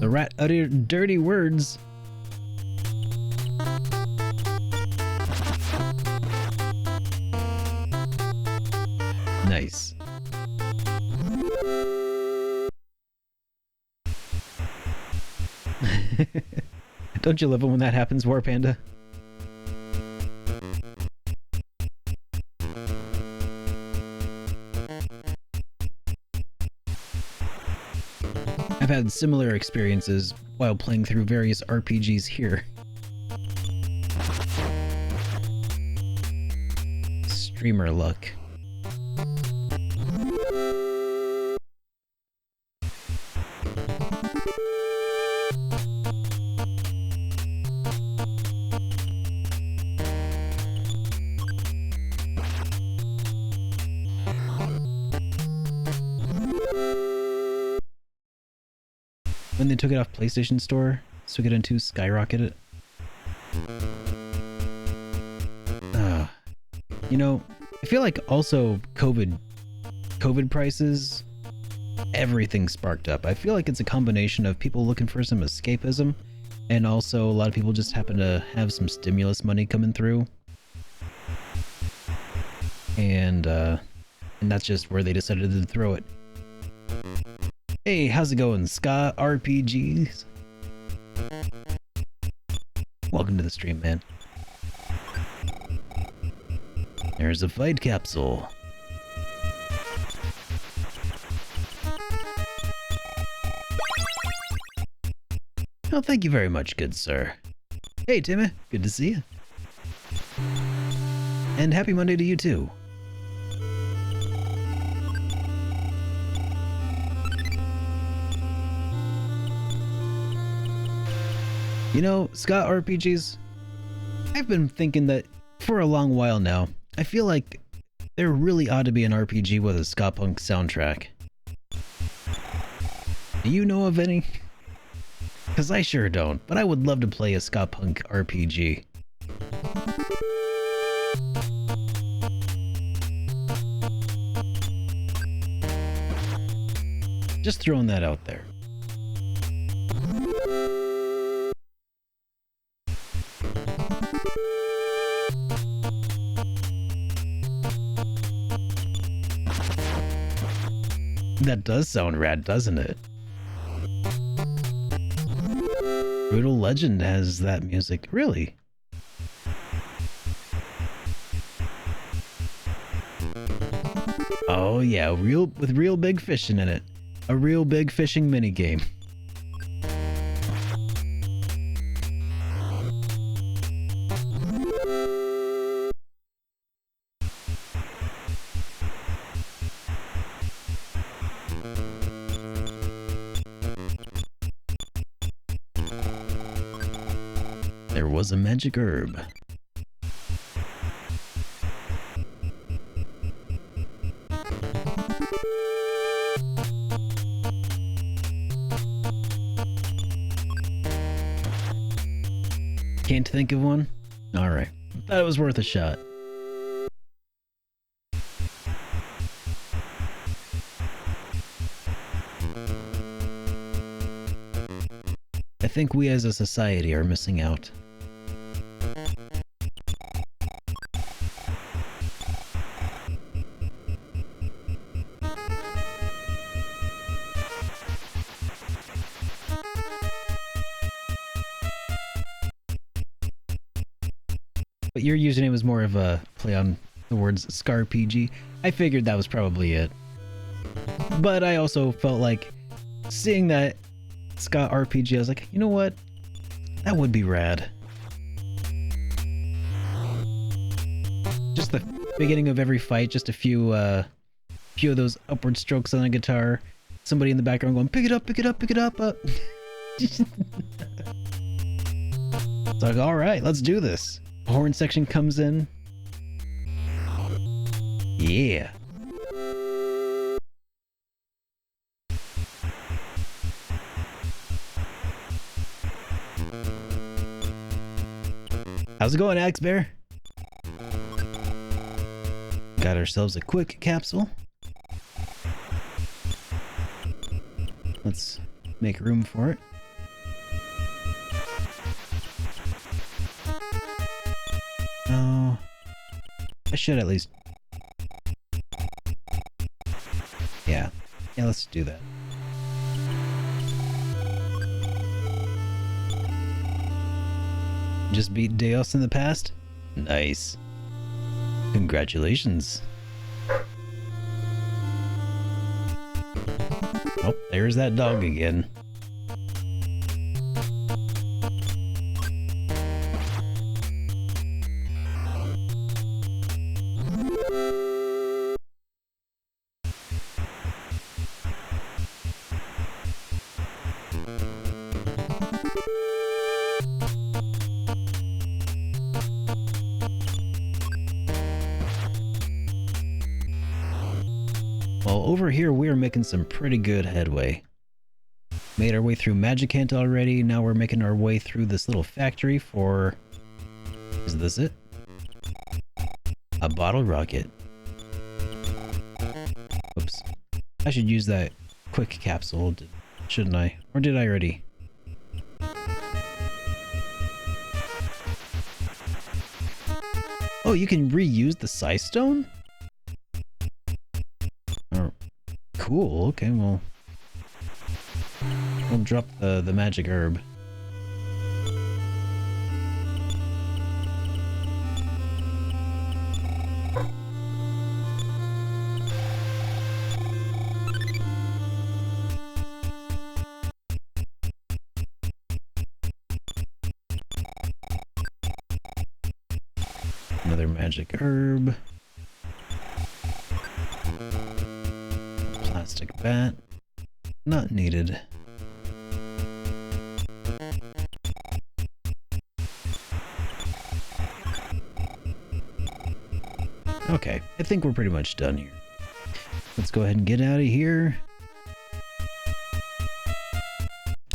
The rat uttered dirty words. Nice. Don't you love it when that happens, War Panda? I've had similar experiences while playing through various RPGs here. Streamer luck. When they took it off PlayStation Store, Suikoden 2 skyrocketed. You know, I feel like also COVID prices, everything sparked up. I feel like it's a combination of people looking for some escapism, and also a lot of people just happen to have some stimulus money coming through. And that's just where they decided to throw it. Hey, how's it going, Ska RPGs? Welcome to the stream, man. There's a fight capsule. Oh, thank you very much, good sir. Hey, Timmy, good to see you. And happy Monday to you, too. You know, Scott RPGs, I've been thinking that for a long while now. I feel like there really ought to be an RPG with a ska punk soundtrack. Do you know of any? Because I sure don't, but I would love to play a ska punk RPG. Just throwing that out there. That does sound rad, doesn't it? Brutal Legend has that music. Really? Oh yeah, with real big fishing in it. A real big fishing minigame. There was a magic herb. Can't think of one? Alright. Thought it was worth a shot. I think we as a society are missing out. but your username was more of a play on the words ScarPG. I figured that was probably it. But I also felt like seeing that Ska RPG, I was like, you know what? That would be rad. Just the beginning of every fight, just a few of those upward strokes on the guitar. Somebody in the background going, pick it up, pick it up, pick it up. It's like, all right, let's do this. The horn section comes in. Yeah. How's it going, Axe Bear? Got ourselves a quick capsule. Let's make room for it. Oh, I should at least. Yeah, let's do that. Just beat Deos in the past? Nice. Congratulations. Oh, there's that dog again. Well, over here we are making some pretty good headway. Made our way through Magicant already, now we're making our way through this little factory for... Is this it? A bottle rocket. Oops. I should use that quick capsule, shouldn't I? Or did I already? Oh, you can reuse the Psy Stone? Cool, okay, well... We'll drop the magic herb. Another magic herb. Plastic bat. Not needed. Okay, I think we're pretty much done here. Let's go ahead and get out of here.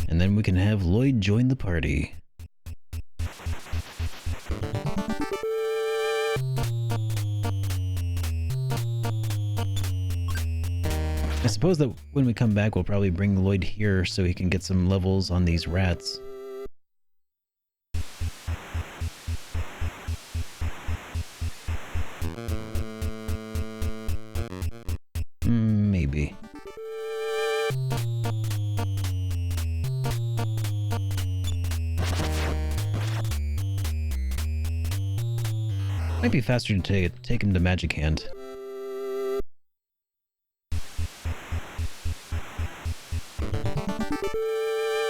And then we can have Lloyd join the party. I suppose that when we come back, we'll probably bring Lloyd here so he can get some levels on these rats. Maybe. Might be faster to take him to Magic Hand.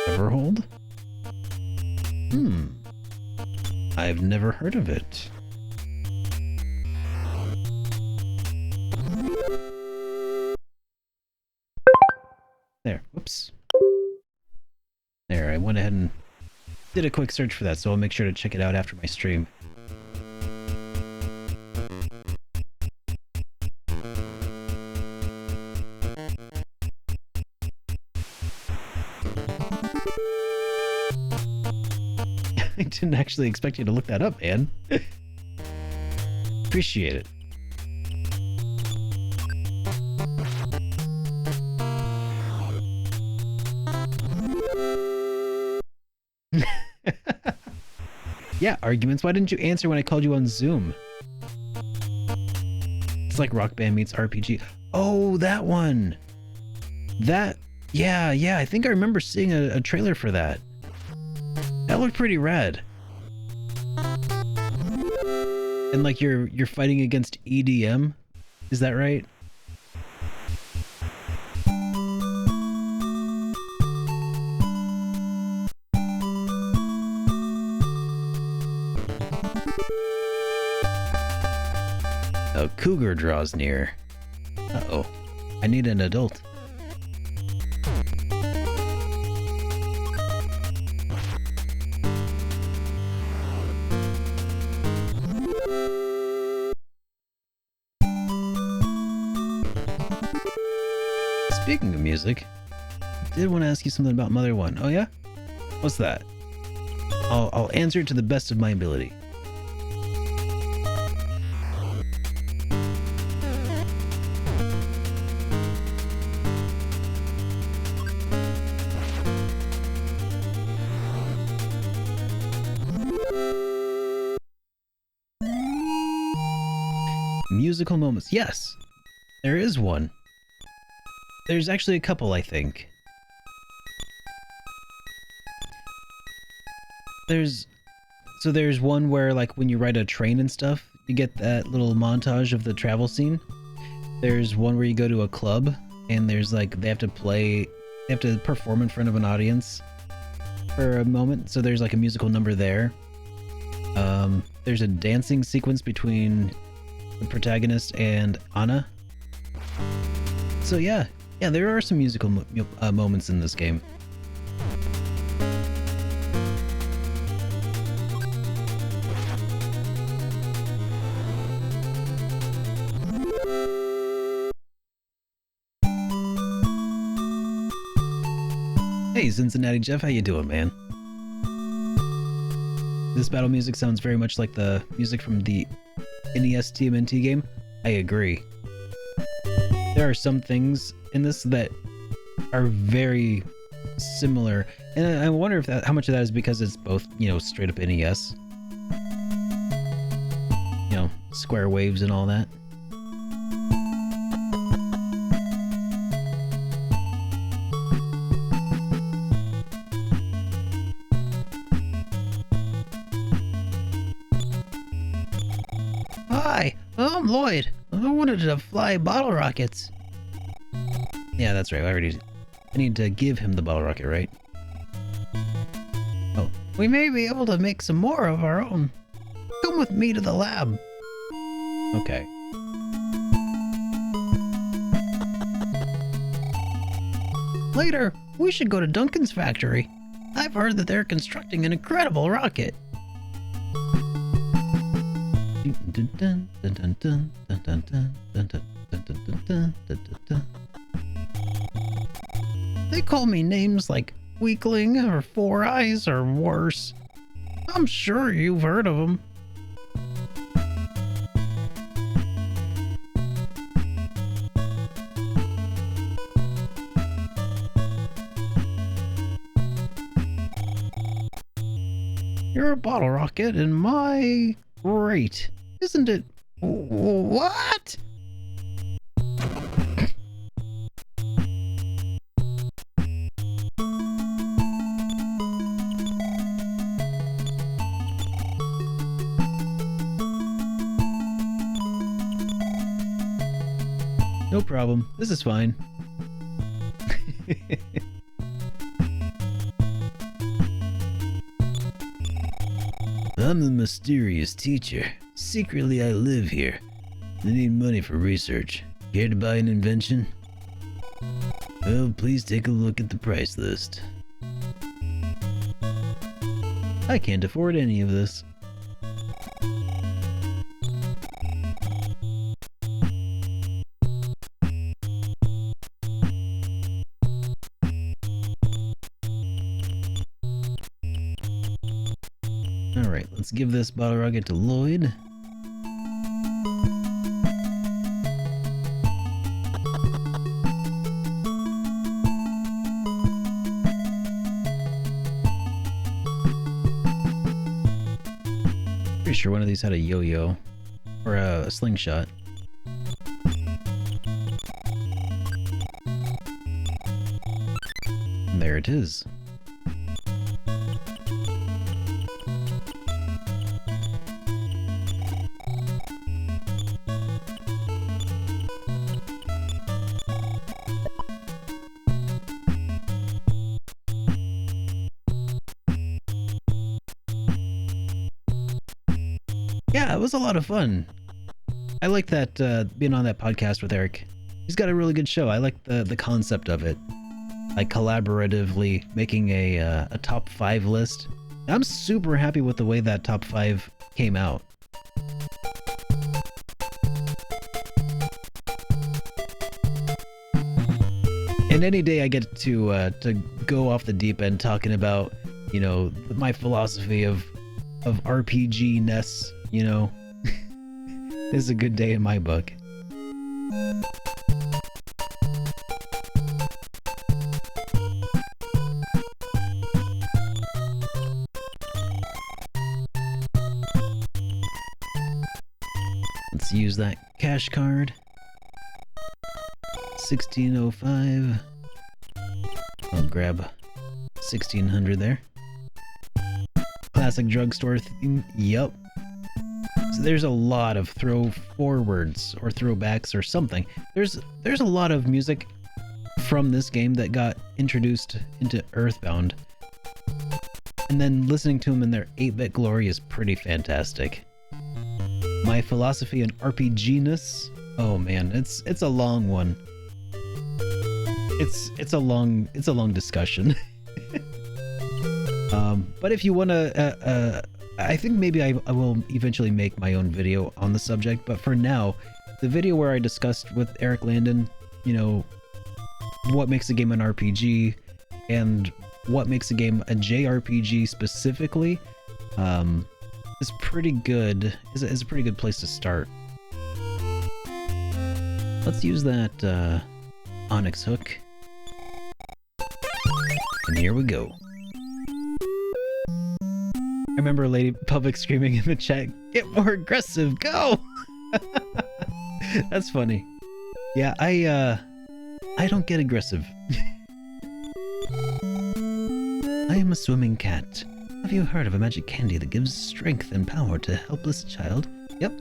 Everhold? I've never heard of it. There, whoops. There, I went ahead and did a quick search for that, so I'll make sure to check it out after my stream. I didn't actually expect you to look that up, man. Appreciate it. Yeah, arguments. Why didn't you answer when I called you on Zoom? It's like Rock Band meets RPG. Oh, that one. That, yeah, I think I remember seeing a trailer for that. That looked pretty rad. And like you're fighting against EDM, is that right? A cougar draws near. Uh-oh. I need an adult. Speaking of music, I did want to ask you something about Mother 1. Oh yeah? What's that? I'll answer it to the best of my ability. Musical moments. Yes, there is one. There's actually a couple, I think. There's one where, like, when you ride a train and stuff, you get that little montage of the travel scene. There's one where you go to a club and there's like they have to perform in front of an audience for a moment. So there's like a musical number there. There's a dancing sequence between the protagonist and Anna. So yeah, there are some musical moments in this game. Hey, Cincinnati Jeff, how you doing, man? This battle music sounds very much like the music from the NES TMNT game. I agree. There are some things in this that are very similar, and I wonder if how much of that is because it's both, straight up NES. Square waves and all that. Hi, I'm Lloyd. I wanted to fly bottle rockets. Yeah, that's right. I need to give him the bottle rocket, right? Oh. We may be able to make some more of our own. Come with me to the lab. Okay. Later, we should go to Duncan's factory. I've heard that they're constructing an incredible rocket. They call me names like Weakling or Four Eyes or worse. I'm sure you've heard of them. You're a bottle rocket and my... Great. Isn't it? What? No problem. This is fine. I'm the mysterious teacher. Secretly, I live here. I need money for research. Care to buy an invention? Well, please take a look at the price list. I can't afford any of this. Alright, let's give this bottle rocket to Lloyd. Pretty sure one of these had a yo-yo or a slingshot. And there it is. Yeah, it was a lot of fun. I like that being on that podcast with Eric. He's got a really good show. I like the concept of it, like collaboratively making a top 5 list. I'm super happy with the way that top 5 came out. And any day I get to go off the deep end talking about, you know, my philosophy of RPG-ness, you know, this is a good day in my book. Let's use that cash card. 1605. I'll grab 1600 there. Classic drugstore theme. Yup. So there's a lot of throw forwards or throwbacks or something. There's a lot of music from this game that got introduced into EarthBound. And then listening to them in their 8-bit glory is pretty fantastic. My philosophy in RPG-ness, oh man, it's a long one. It's a long discussion. But if you wanna, I think maybe I will eventually make my own video on the subject. But for now, the video where I discussed with Eric Landon, you know, what makes a game an RPG and what makes a game a JRPG specifically, is pretty good. Is a pretty good place to start. Let's use that onyx hook. And here we go. I remember Lady Public screaming in the chat, "Get more aggressive, go!" That's funny. Yeah, I don't get aggressive. I am a swimming cat. Have you heard of a magic candy that gives strength and power to a helpless child? Yep.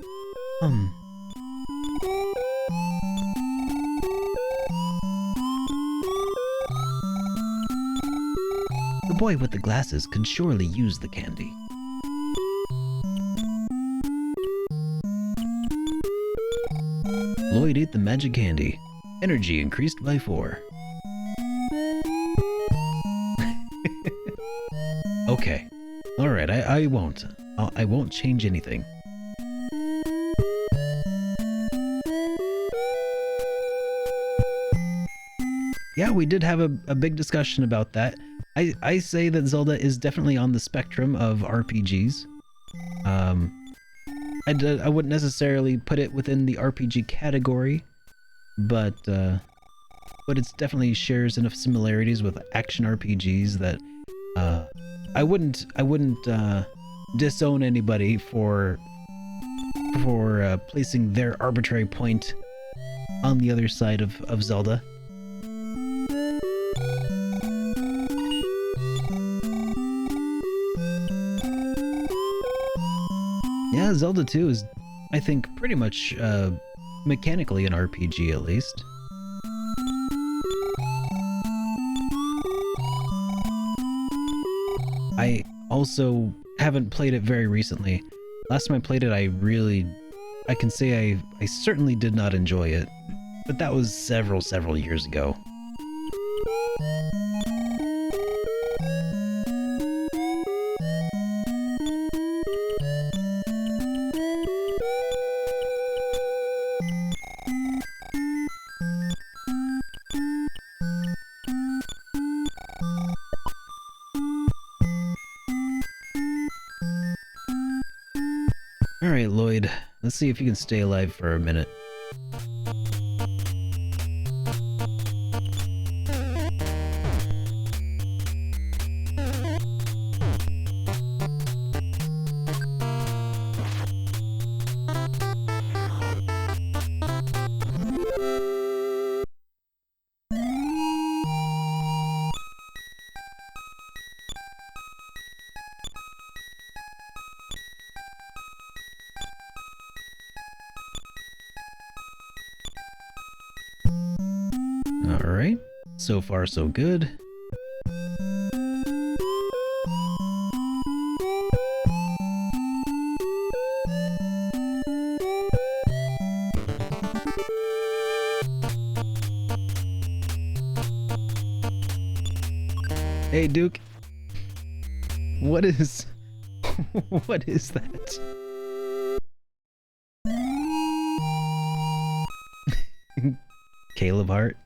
The boy with the glasses could surely use the candy. Lloyd ate the magic candy. Energy increased by 4. Okay. Alright, I won't. I won't change anything. Yeah, we did have a big discussion about that. I say that Zelda is definitely on the spectrum of RPGs. I wouldn't necessarily put it within the RPG category, but it definitely shares enough similarities with action RPGs that I wouldn't disown anybody for placing their arbitrary point on the other side of Zelda. Yeah, Zelda 2 is, I think, pretty much mechanically an RPG at least. I also haven't played it very recently. Last time I played it, I can say I certainly did not enjoy it, but that was several years ago. Alright, Lloyd, let's see if you can stay alive for a minute. Alright, so far so good. Hey, Duke. What is... what is that? Caleb Hart?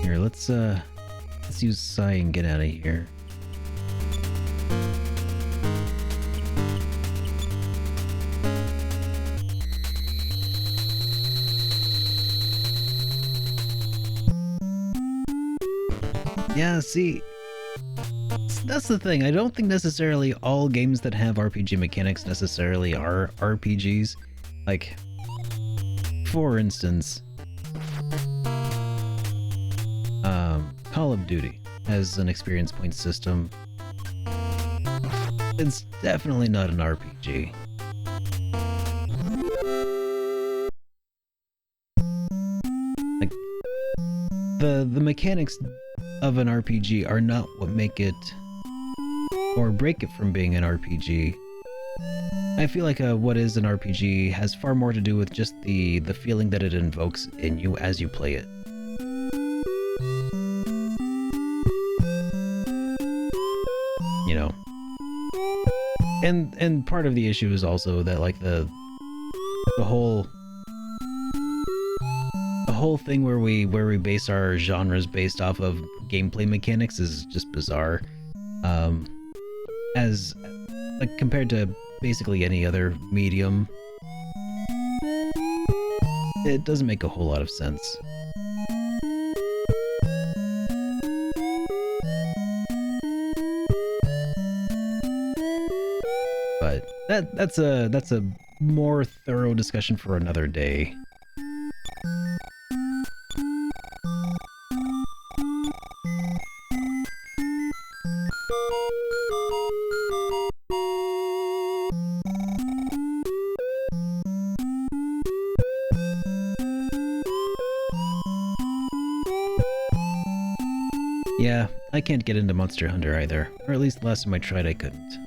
Here, let's use Psy and get out of here. Yeah, see, that's the thing. I don't think necessarily all games that have RPG mechanics necessarily are RPGs. Like, for instance, Call of Duty has an experience point system. It's definitely not an RPG. Like, the mechanics of an RPG are not what make it or break it from being an RPG. I feel like what is an RPG has far more to do with just the feeling that it invokes in you as you play it. You know. And part of the issue is also that like the whole thing where we base our genres based off of gameplay mechanics is just bizarre. As like compared to basically any other medium, it doesn't make a whole lot of sense. But that's a more thorough discussion for another day. Yeah, I can't get into Monster Hunter either, or at least the last time I tried I couldn't.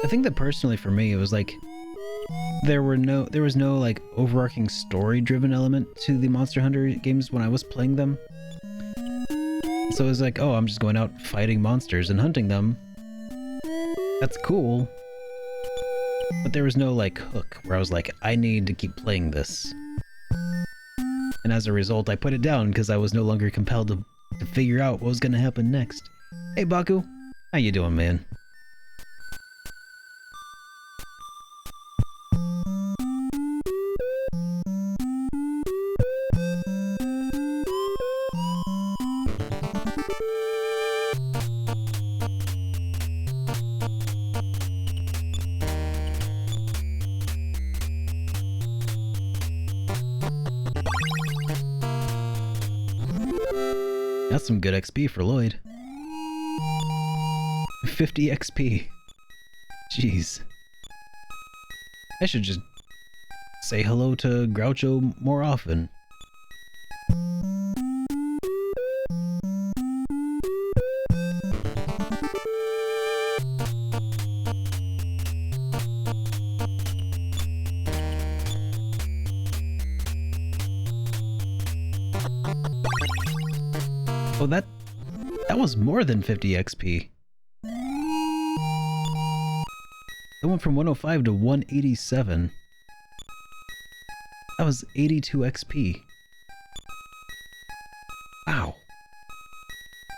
I think that personally for me, it was like there was no like overarching story-driven element to the Monster Hunter games when I was playing them. So it was like, oh, I'm just going out fighting monsters and hunting them. That's cool. But there was no like hook where I was like, I need to keep playing this. And as a result, I put it down because I was no longer compelled to figure out what was going to happen next. Hey, Baku. How you doing, man? That's some good XP for Lloyd. 50 XP. Jeez. I should just say hello to Groucho more often. Oh, that was more than 50 XP. It went from 105 to 187. That was 82 XP. Wow.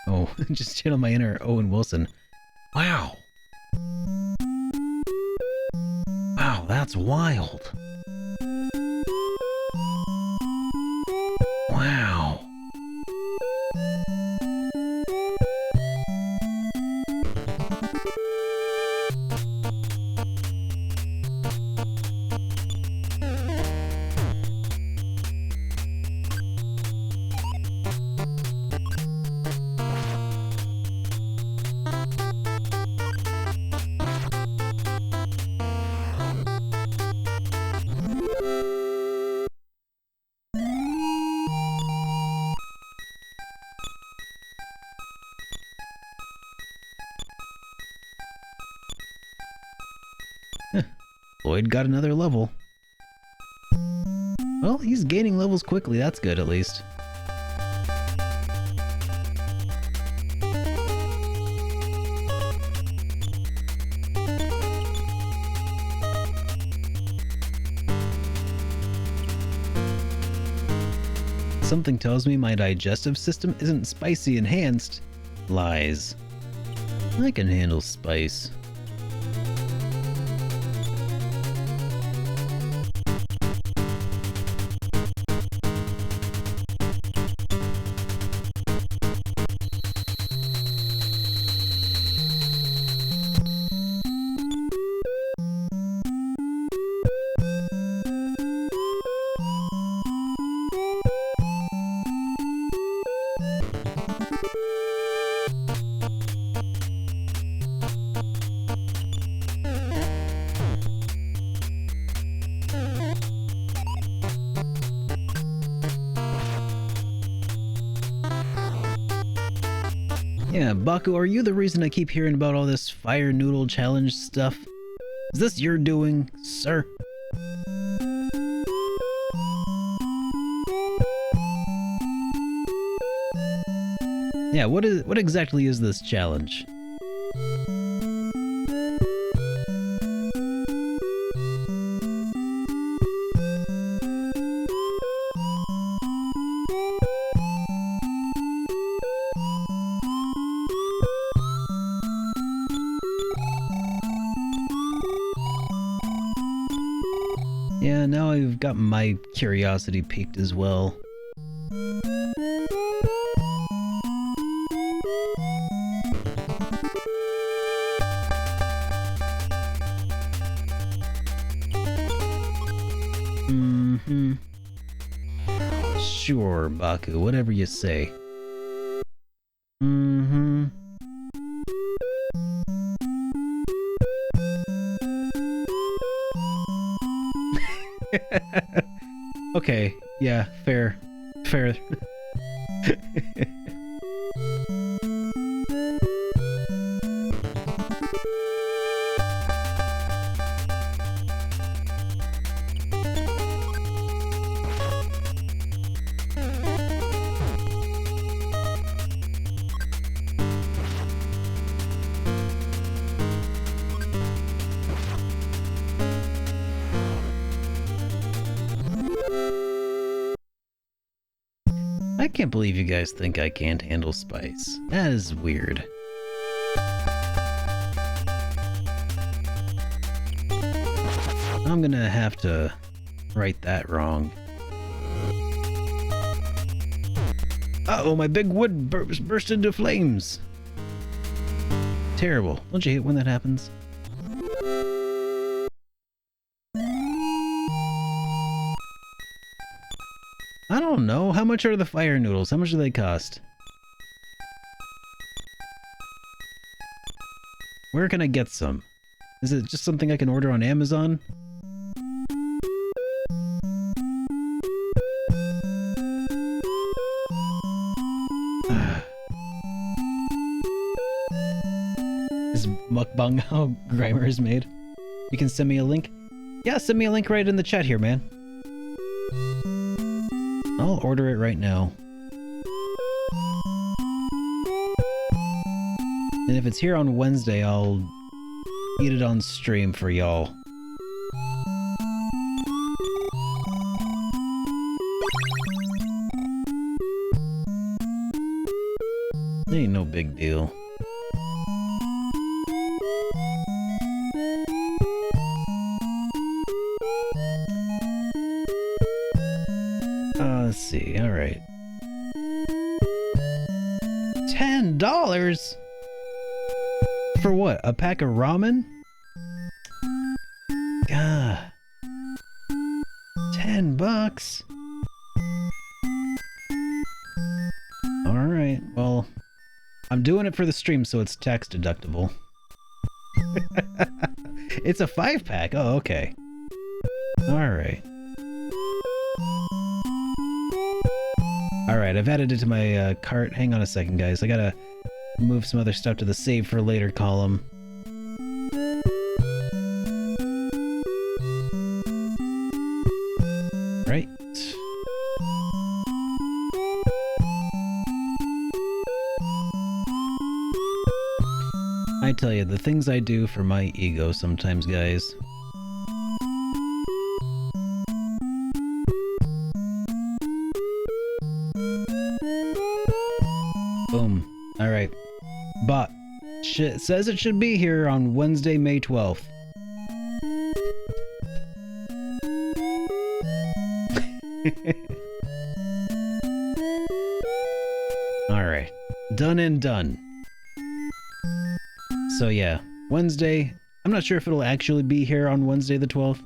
Oh, Just channel my inner Owen Wilson. Wow. Wow, that's wild. Wow. Lloyd got another level. Well, he's gaining levels quickly, that's good at least. Something tells me my digestive system isn't spicy enhanced. Lies. I can handle spice. Yeah, Baku, are you the reason I keep hearing about all this fire noodle challenge stuff? Is this your doing, sir? Yeah, what exactly is this challenge? Yeah, now I've got my curiosity piqued as well. Mm-hmm. Sure, Baku, whatever you say. Mm-hmm. Okay, yeah, fair. I can't believe you guys think I can't handle spice. That is weird. I'm gonna have to write that wrong. Uh-oh, my big wood burst into flames. Terrible. Don't you hate when that happens? I don't know. How much are the fire noodles? How much do they cost? Where can I get some? Is it just something I can order on Amazon? Is mukbang how Grimer is made? You can send me a link? Yeah, send me a link right in the chat here, man. I'll order it right now. And if it's here on Wednesday, I'll eat it on stream for y'all. There ain't no big deal. Let's see, alright. $10? For what? A pack of ramen? Gah. $10? Alright, well, I'm doing it for the stream, so it's tax deductible. It's a 5-pack. Oh, okay. Alright. Alright, I've added it to my cart. Hang on a second, guys. I gotta move some other stuff to the save for later column. Right. I tell you, the things I do for my ego sometimes, guys. Boom. Alright. Bot. Says it should be here on Wednesday, May 12th. Alright. Done and done. So yeah, Wednesday. I'm not sure if it'll actually be here on Wednesday the 12th.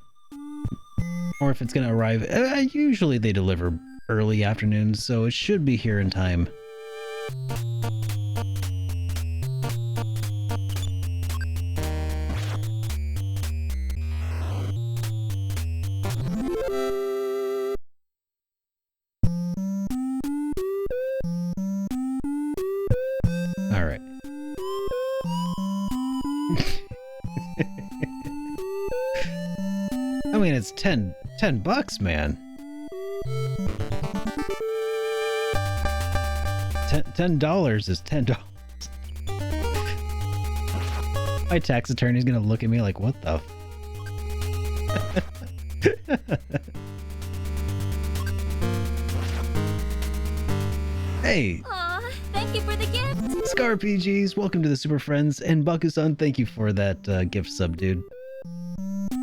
Or if it's gonna arrive. Usually they deliver early afternoons, so it should be here in time. Alright. I mean, it's $10 man. $10 is $10. My tax attorney's gonna look at me like, what the? Hey! Aw, thank you for the gift. Scar PGs, welcome to the Super Friends, and Baku-san, thank you for that gift sub, dude.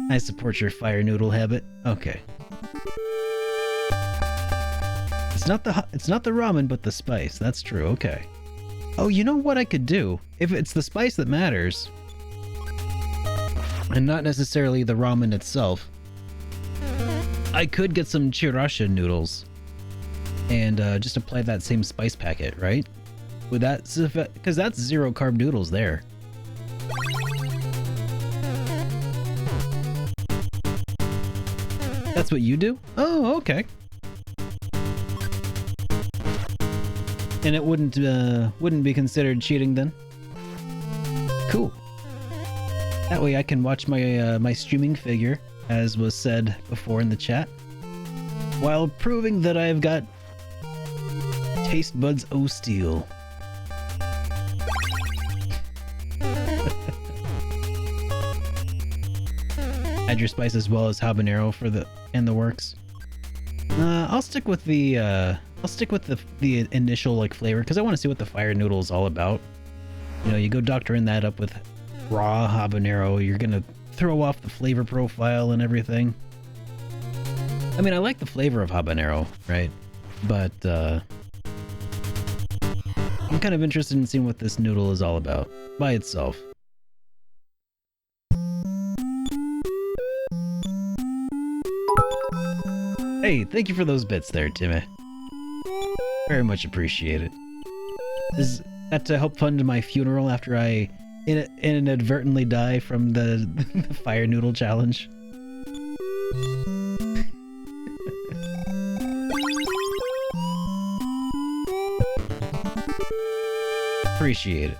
I support your fire noodle habit. Okay. It's not the ramen, but the spice. That's true. Okay. Oh, you know what I could do? If it's the spice that matters, and not necessarily the ramen itself, I could get some chirashi noodles and just apply that same spice packet, right? Would that, because that's 0 carb noodles there. That's what you do? Oh, okay. And it wouldn't be considered cheating then? Cool. That way I can watch my my streaming figure, as was said before in the chat, while proving that I've got taste buds o' steel. Add your spice as well as habanero for the works. I'll stick with the initial like flavor because I want to see what the fire noodle is all about. You know, you go doctoring that up with raw habanero, you're gonna throw off the flavor profile and everything. I mean, I like the flavor of habanero, right? But I'm kind of interested in seeing what this noodle is all about by itself. Hey, thank you for those bits there, Timmy. Very much appreciate it. Is that to help fund my funeral after I inadvertently die from the fire noodle challenge? Appreciate it.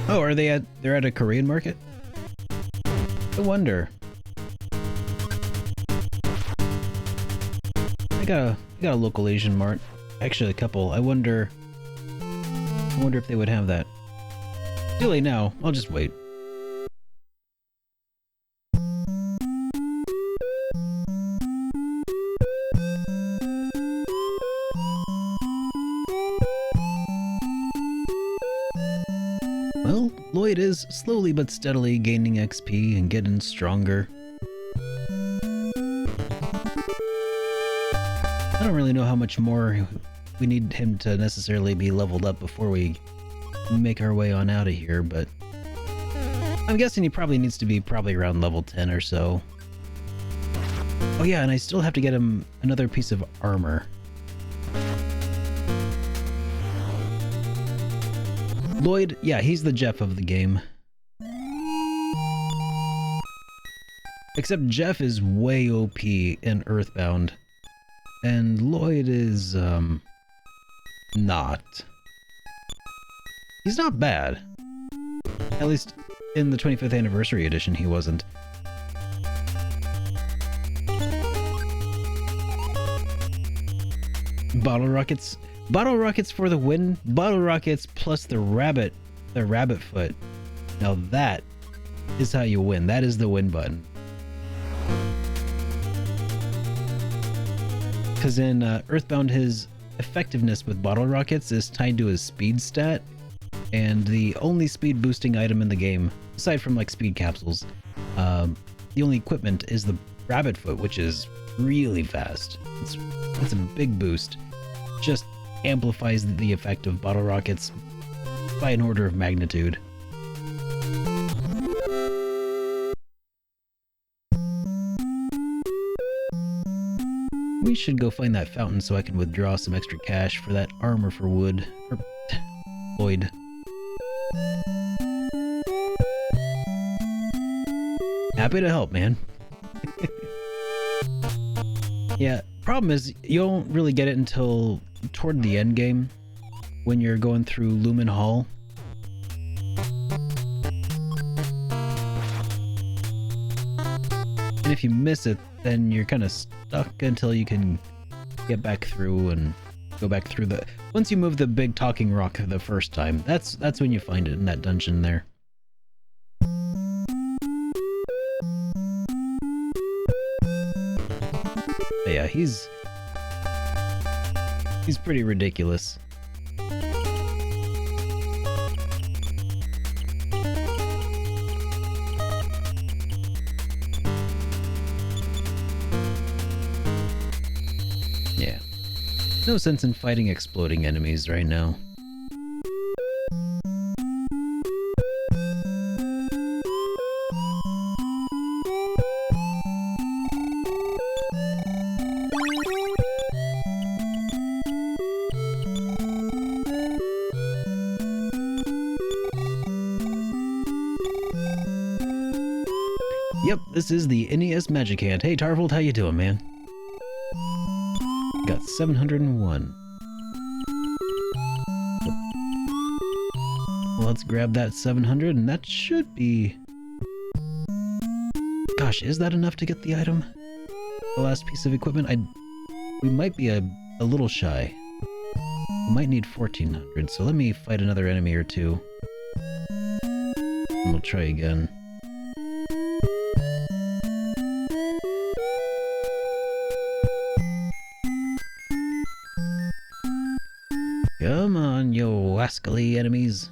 Oh, are they they're at a Korean market? I wonder. I got a local Asian mart. Actually, a couple. I wonder if they would have that. Too late now. I'll just wait. Well, Lloyd is slowly but steadily gaining XP and getting stronger. I don't really know how much more we need him to necessarily be leveled up before we make our way on out of here, but I'm guessing he probably needs to be around level 10 or so. Oh yeah, and I still have to get him another piece of armor. Lloyd, yeah, he's the Jeff of the game. Except Jeff is way OP in EarthBound. And Lloyd is, not. He's not bad. At least in the 25th anniversary edition, he wasn't. Bottle rockets. Bottle rockets for the win. Bottle rockets plus the rabbit foot. Now that is how you win. That is the win button. Because in EarthBound, his effectiveness with bottle rockets is tied to his speed stat, and the only speed boosting item in the game, aside from like speed capsules, the only equipment is the rabbit foot, which is really fast. It's a big boost. Just amplifies the effect of bottle rockets by an order of magnitude. We should go find that fountain so I can withdraw some extra cash for that armor for Wood. Or Lloyd. Happy to help, man. Yeah, problem is you don't really get it until toward the end game when you're going through Lumen Hall. And if you miss it, then you're kind of stuck until you can get back through and go back through the... Once you move the big talking rock the first time, that's when you find it in that dungeon there. But yeah, he's pretty ridiculous. Yeah. No sense in fighting exploding enemies right now. Yep, this is the NES Magic Hand. Hey Tarvold, how you doing, man? Got 701. Well, let's grab that 700, and that should be... Gosh, is that enough to get the item? The last piece of equipment? We might be a little shy. We might need 1400, so let me fight another enemy or two. And we'll try again. Come on, you wascally enemies.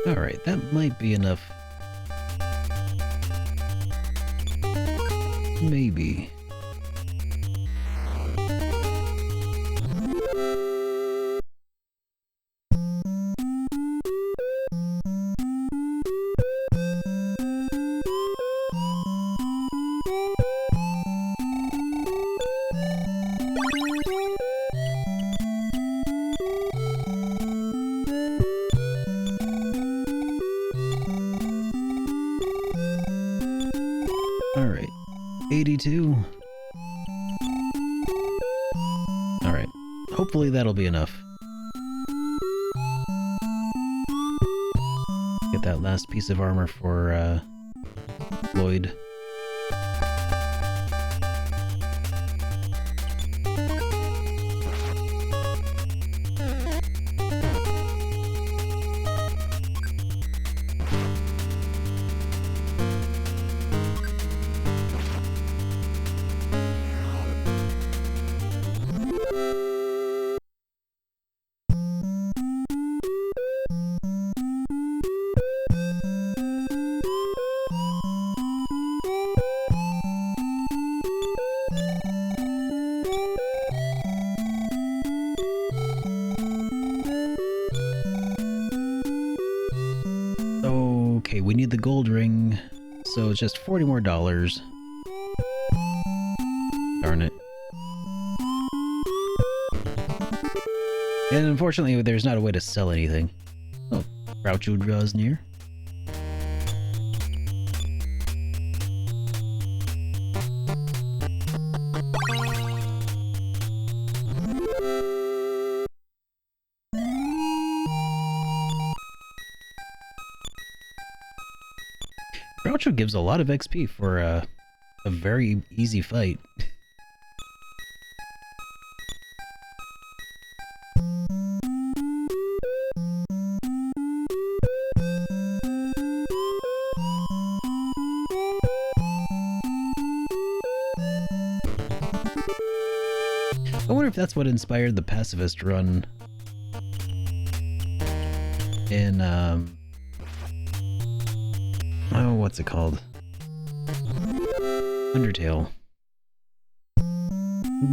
Alright, that might be enough. Maybe. Alright. 82. Alright. Hopefully that'll be enough. Get that last piece of armor for Lloyd. Okay, we need the gold ring, so it's just $40 more. Darn it. And unfortunately, there's not a way to sell anything. Oh, Groucho draws near. Groucho gives a lot of XP for a very easy fight. I wonder if that's what inspired the pacifist run in, oh, what's it called? Undertale.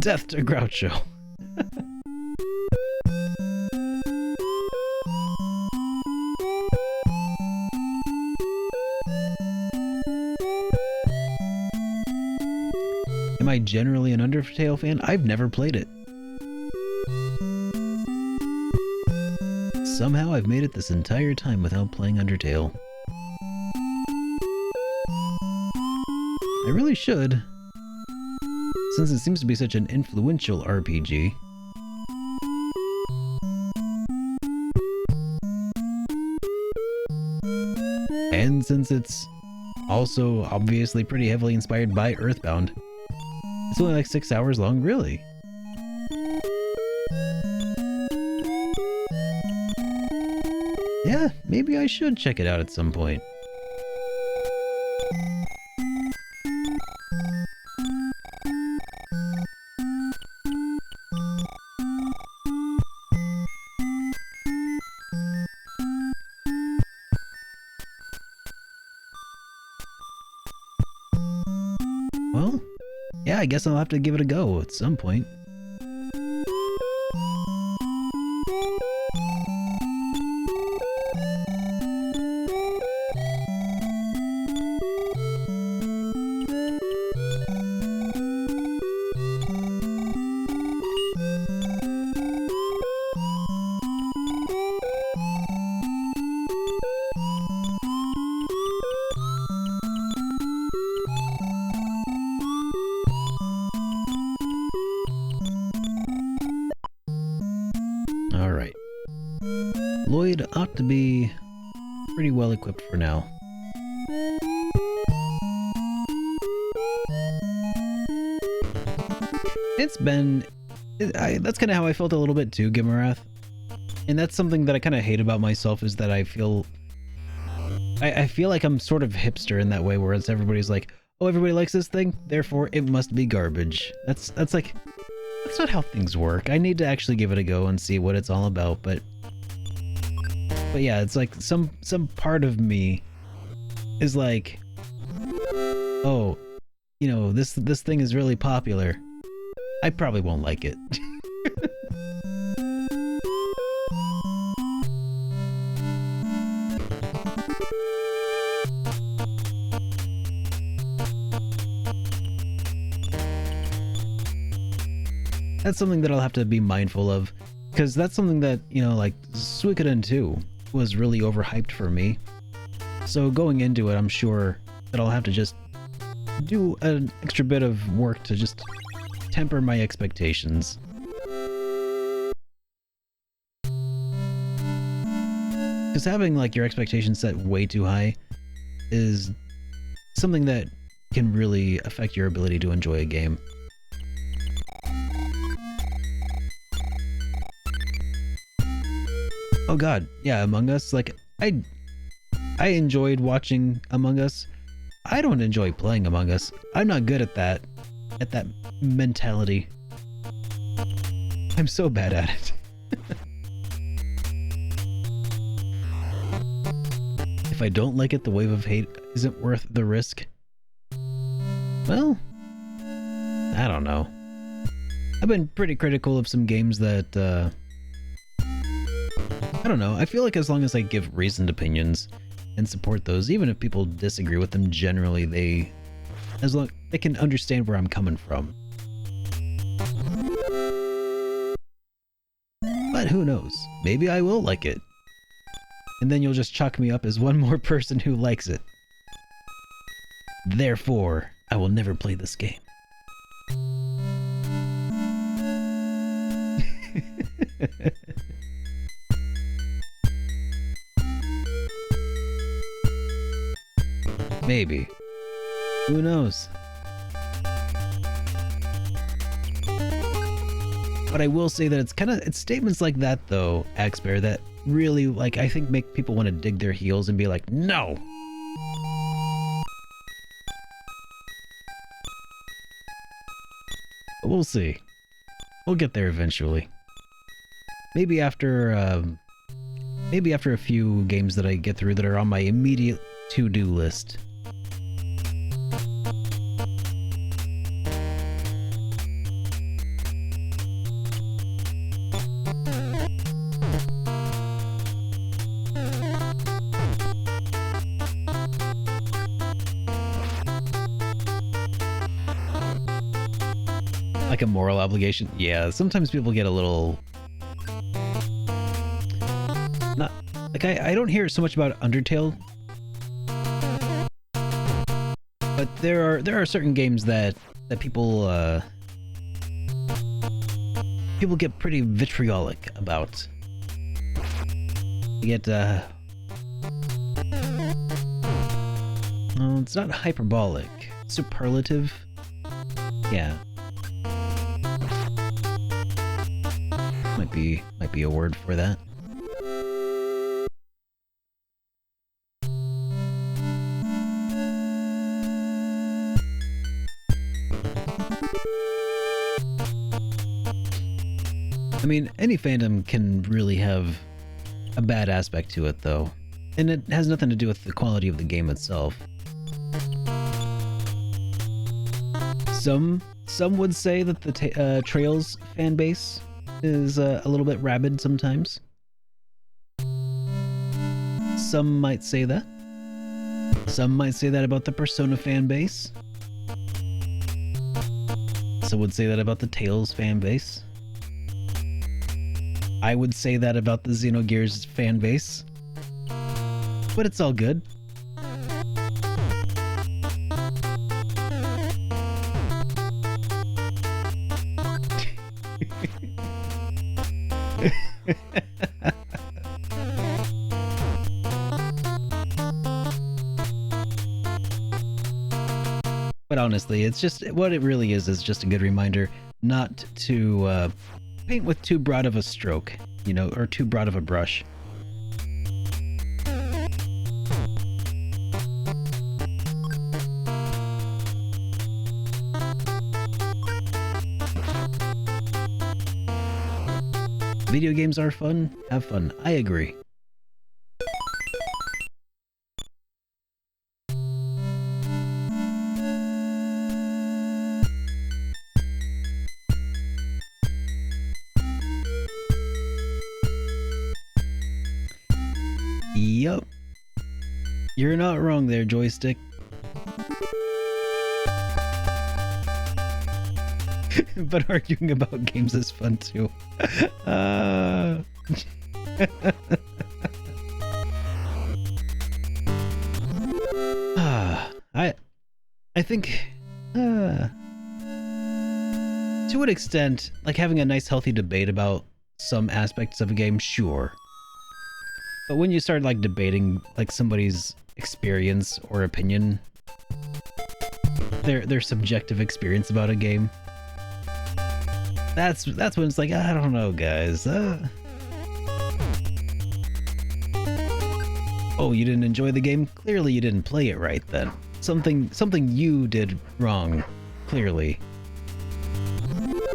Death to Groucho. Am I generally an Undertale fan? I've never played it. Somehow I've made it this entire time without playing Undertale. I really should, since it seems to be such an influential RPG. And since it's also obviously pretty heavily inspired by EarthBound. It's only like 6 hours long, really. Yeah, maybe I should check it out at some point. Well, yeah, I guess I'll have to give it a go at some point. Alright. Lloyd ought to be pretty well equipped for now. It's been... that's kind of how I felt a little bit too, Gimarath. And that's something that I kind of hate about myself, is that I feel... I feel like I'm sort of hipster in that way, where it's everybody's like, oh, everybody likes this thing, therefore it must be garbage. That's like... That's not how things work. I need to actually give it a go and see what it's all about, but yeah, it's like some part of me is like, oh, you know, this thing is really popular. I probably won't like it. That's something that I'll have to be mindful of, because that's something that, you know, like Suikoden 2 was really overhyped for me. So going into it, I'm sure that I'll have to just do an extra bit of work to just temper my expectations. Because having like your expectations set way too high is something that can really affect your ability to enjoy a game. Oh god, yeah, Among Us, like, I enjoyed watching Among Us. I don't enjoy playing Among Us. I'm not good at that mentality. I'm so bad at it. If I don't like it, the wave of hate isn't worth the risk. Well, I don't know. I've been pretty critical of some games that, I don't know. I feel like as long as I give reasoned opinions and support those, even if people disagree with them, generally they can understand where I'm coming from. But who knows? Maybe I will like it. And then you'll just chalk me up as one more person who likes it. Therefore, I will never play this game. Maybe. Who knows? But I will say that it's statements like that though, Axbear, that really, like, I think make people want to dig their heels and be like, no! But we'll see. We'll get there eventually. Maybe after a few games that I get through that are on my immediate to-do list. Like a moral obligation? Yeah, sometimes people get a little... Not... Like, I don't hear so much about Undertale. But there are certain games that people people get pretty vitriolic about. You get oh, it's not hyperbolic. Superlative? Yeah. Might be a word for that. I mean, any fandom can really have a bad aspect to it, though. And it has nothing to do with the quality of the game itself. Some would say that the Trails fan base is a little bit rabid sometimes. Some might say that. Some might say that about the Persona fan base. Some would say that about the Tales fan base. I would say that about the Xenogears fan base. But it's all good. But honestly, it's just, what it really is just a good reminder not to paint with too broad of a stroke, you know, or too broad of a brush. Video games are fun. Have fun. I agree. Yup. You're not wrong there, joystick. But arguing about games is fun too. I think, to an extent, like having a nice healthy debate about some aspects of a game, sure. But when you start like debating like somebody's experience or opinion, their subjective experience about a game, that's when it's like, I don't know, guys. Oh, you didn't enjoy the game? Clearly you didn't play it right then. Something you did wrong, clearly.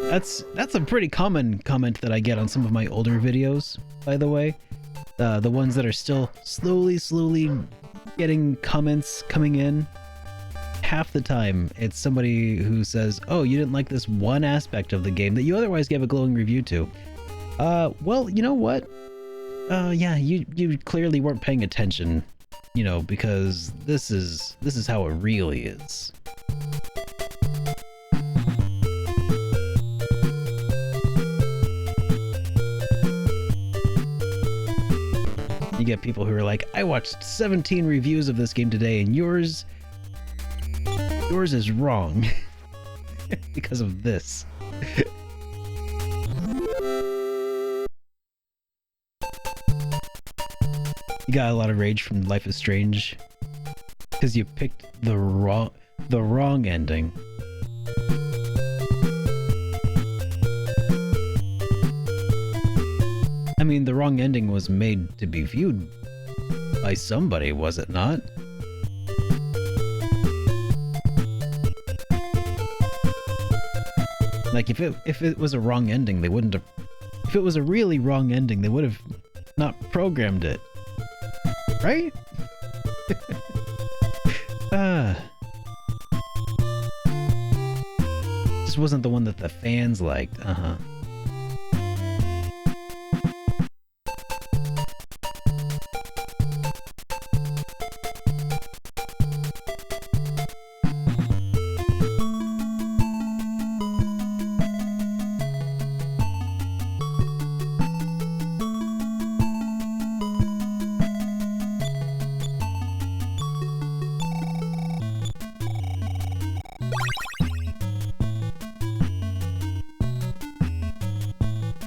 That's a pretty common comment that I get on some of my older videos, by the way. The ones that are still slowly getting comments coming in. Half the time, it's somebody who says, oh, you didn't like this one aspect of the game that you otherwise gave a glowing review to. Well, you know what? Yeah, you clearly weren't paying attention, you know, because this is how it really is. You get people who are like, I watched 17 reviews of this game today and yours is wrong because of this. You got a lot of rage from Life is Strange because you picked the wrong ending. I mean, the wrong ending was made to be viewed by somebody, was it not? Like, if it was a wrong ending, they wouldn't have... If it was a really wrong ending, they would have not programmed it. Right? Just wasn't the one that the fans liked. Uh-huh.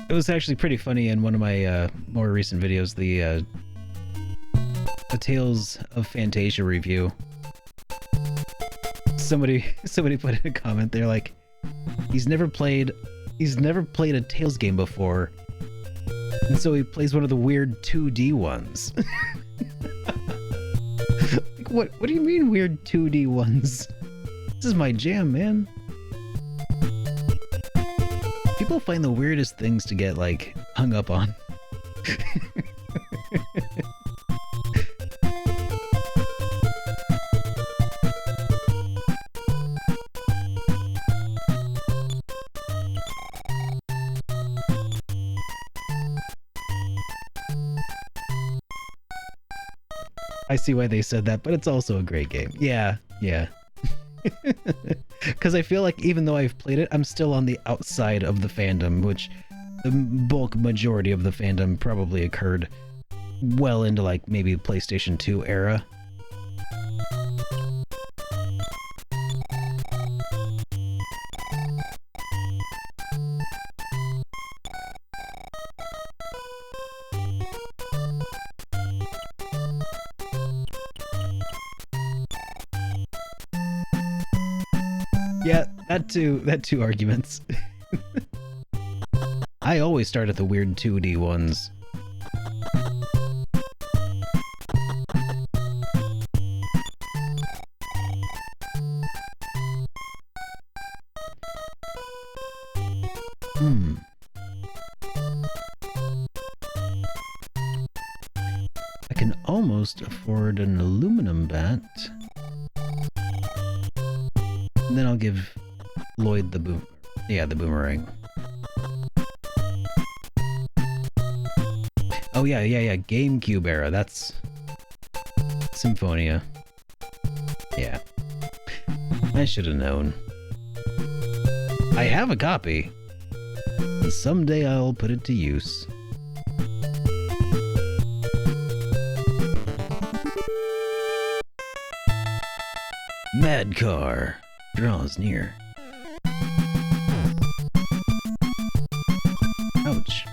It was actually pretty funny in one of my more recent videos, the Tales of Fantasia review. Somebody put in a comment, they're like, he's never played a Tales game before, and so he plays one of the weird 2D ones. Like, what do you mean weird 2D ones? This is my jam, man. People find the weirdest things to get, like, hung up on. I see why they said that, but it's also a great game. Yeah. Because I feel like even though I've played it, I'm still on the outside of the fandom, which the bulk majority of the fandom probably occurred well into like maybe PlayStation 2 era. Yeah, that too arguments. I always start at the weird 2D ones. I can almost afford an aluminum bat. And then I'll give Lloyd the boomerang. Oh yeah, GameCube era, that's Symphonia. Yeah. I should have known. I have a copy. And someday I'll put it to use. Mad car draws near. Ouch.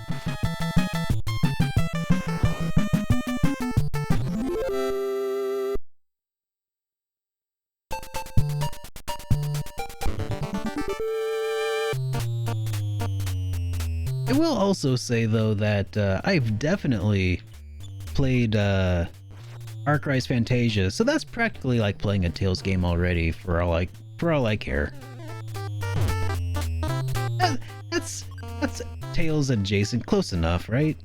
I will also say though that I've definitely played Arc-Rise Fantasia, so that's practically like playing a Tales game already for all I care. That's Tales adjacent, close enough, right?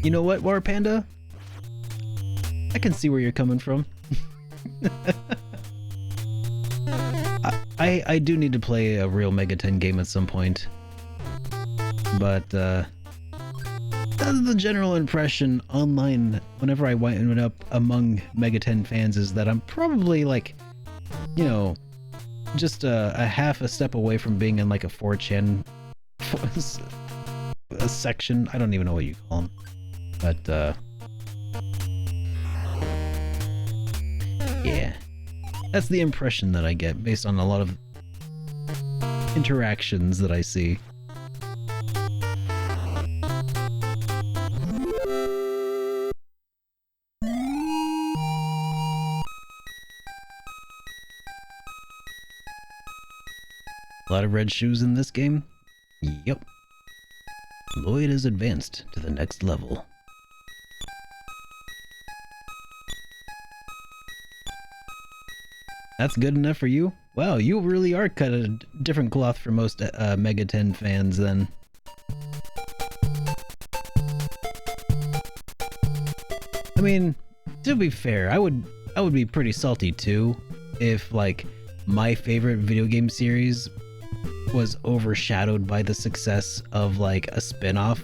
You know what, War Panda? I can see where you're coming from. I do need to play a real Mega 10 game at some point. But that's the general impression online whenever I wind up among Mega 10 fans is that I'm probably like, you know, just a half a step away from being in like a 4chan a section. I don't even know what you call them. But, yeah, that's the impression that I get based on a lot of interactions that I see. A lot of red shoes in this game? Yep. Lloyd has advanced to the next level. That's good enough for you? Wow, you really are cut a different cloth for most Mega 10 fans then. I mean, to be fair, I would be pretty salty too if like my favorite video game series was overshadowed by the success of like a spin-off.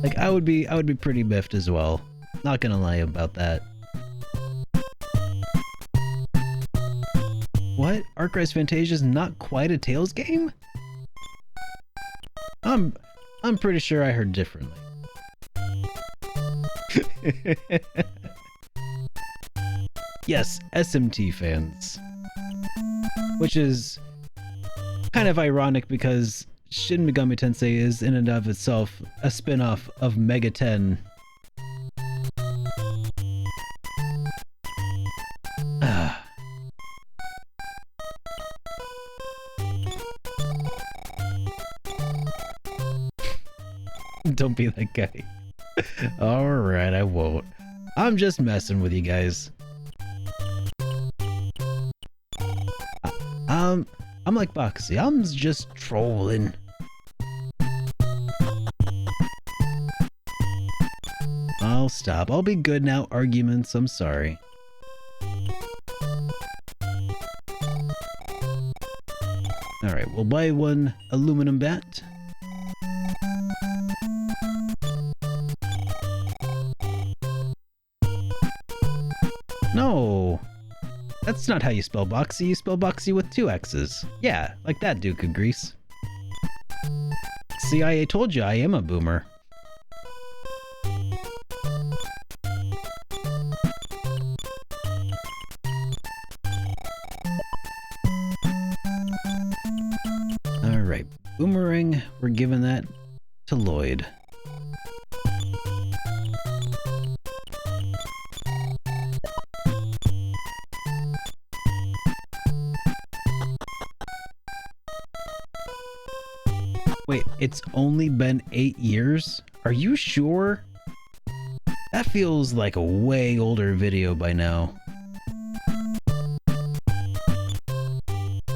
Like I would be pretty miffed as well. Not gonna lie about that. What? Arc-Rise Fantasia is not quite a Tales game? I'm pretty sure I heard differently. Yes, SMT fans. Which is kind of ironic because Shin Megami Tensei is in and of itself a spin-off of Mega 10. Don't be that guy. Alright, I won't. I'm just messing with you guys. I'm like Boxy, I'm just trolling. I'll stop. I'll be good now, arguments. I'm sorry. Alright, we'll buy one aluminum bat. No! That's not how you spell Boxy. You spell Boxy with 2 X's. Yeah, like that, Duke of Grease. See, I told you I am a boomer. Alright, boomerang, we're giving that to Lloyd. Wait, it's only been 8 years? Are you sure? That feels like a way older video by now.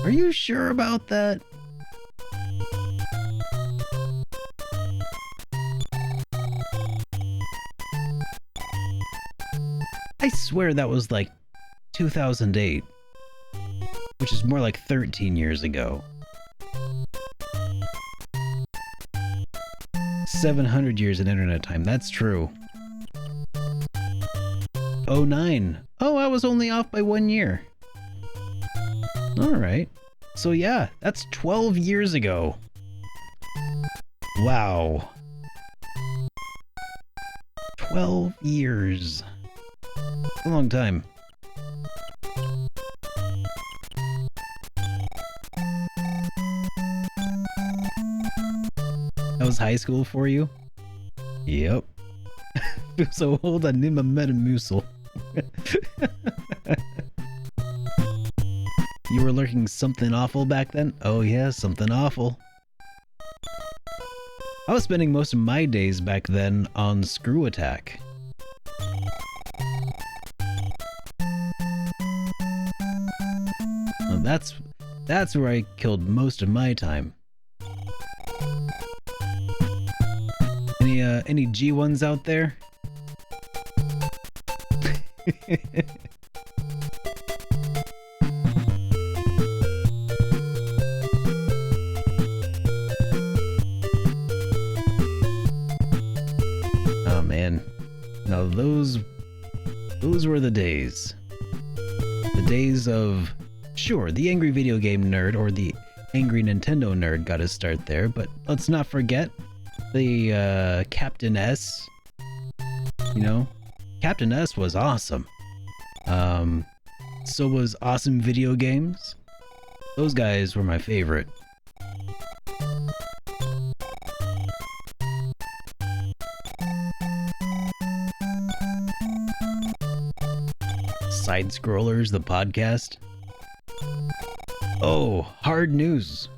Are you sure about that? I swear that was like 2008, which is more like 13 years ago. 700 years in internet time. That's true. 09. Oh, I was only off by 1 year. Alright. So yeah, that's 12 years ago. Wow. 12 years. That's a long time. That was high school for you? Yep. Feel so old I need my Metamucil. You were lurking something awful back then? Oh yeah, something awful. I was spending most of my days back then on Screw Attack. Well, that's where I killed most of my time. Any G1s out there? Oh man. Now those were the days. The days of, sure, the angry video game nerd or the angry Nintendo nerd got his start there, but let's not forget the Captain S. You know, Captain S was awesome. So was Awesome Video Games. Those guys were my favorite. Side Scrollers, the podcast. Oh, Hard News.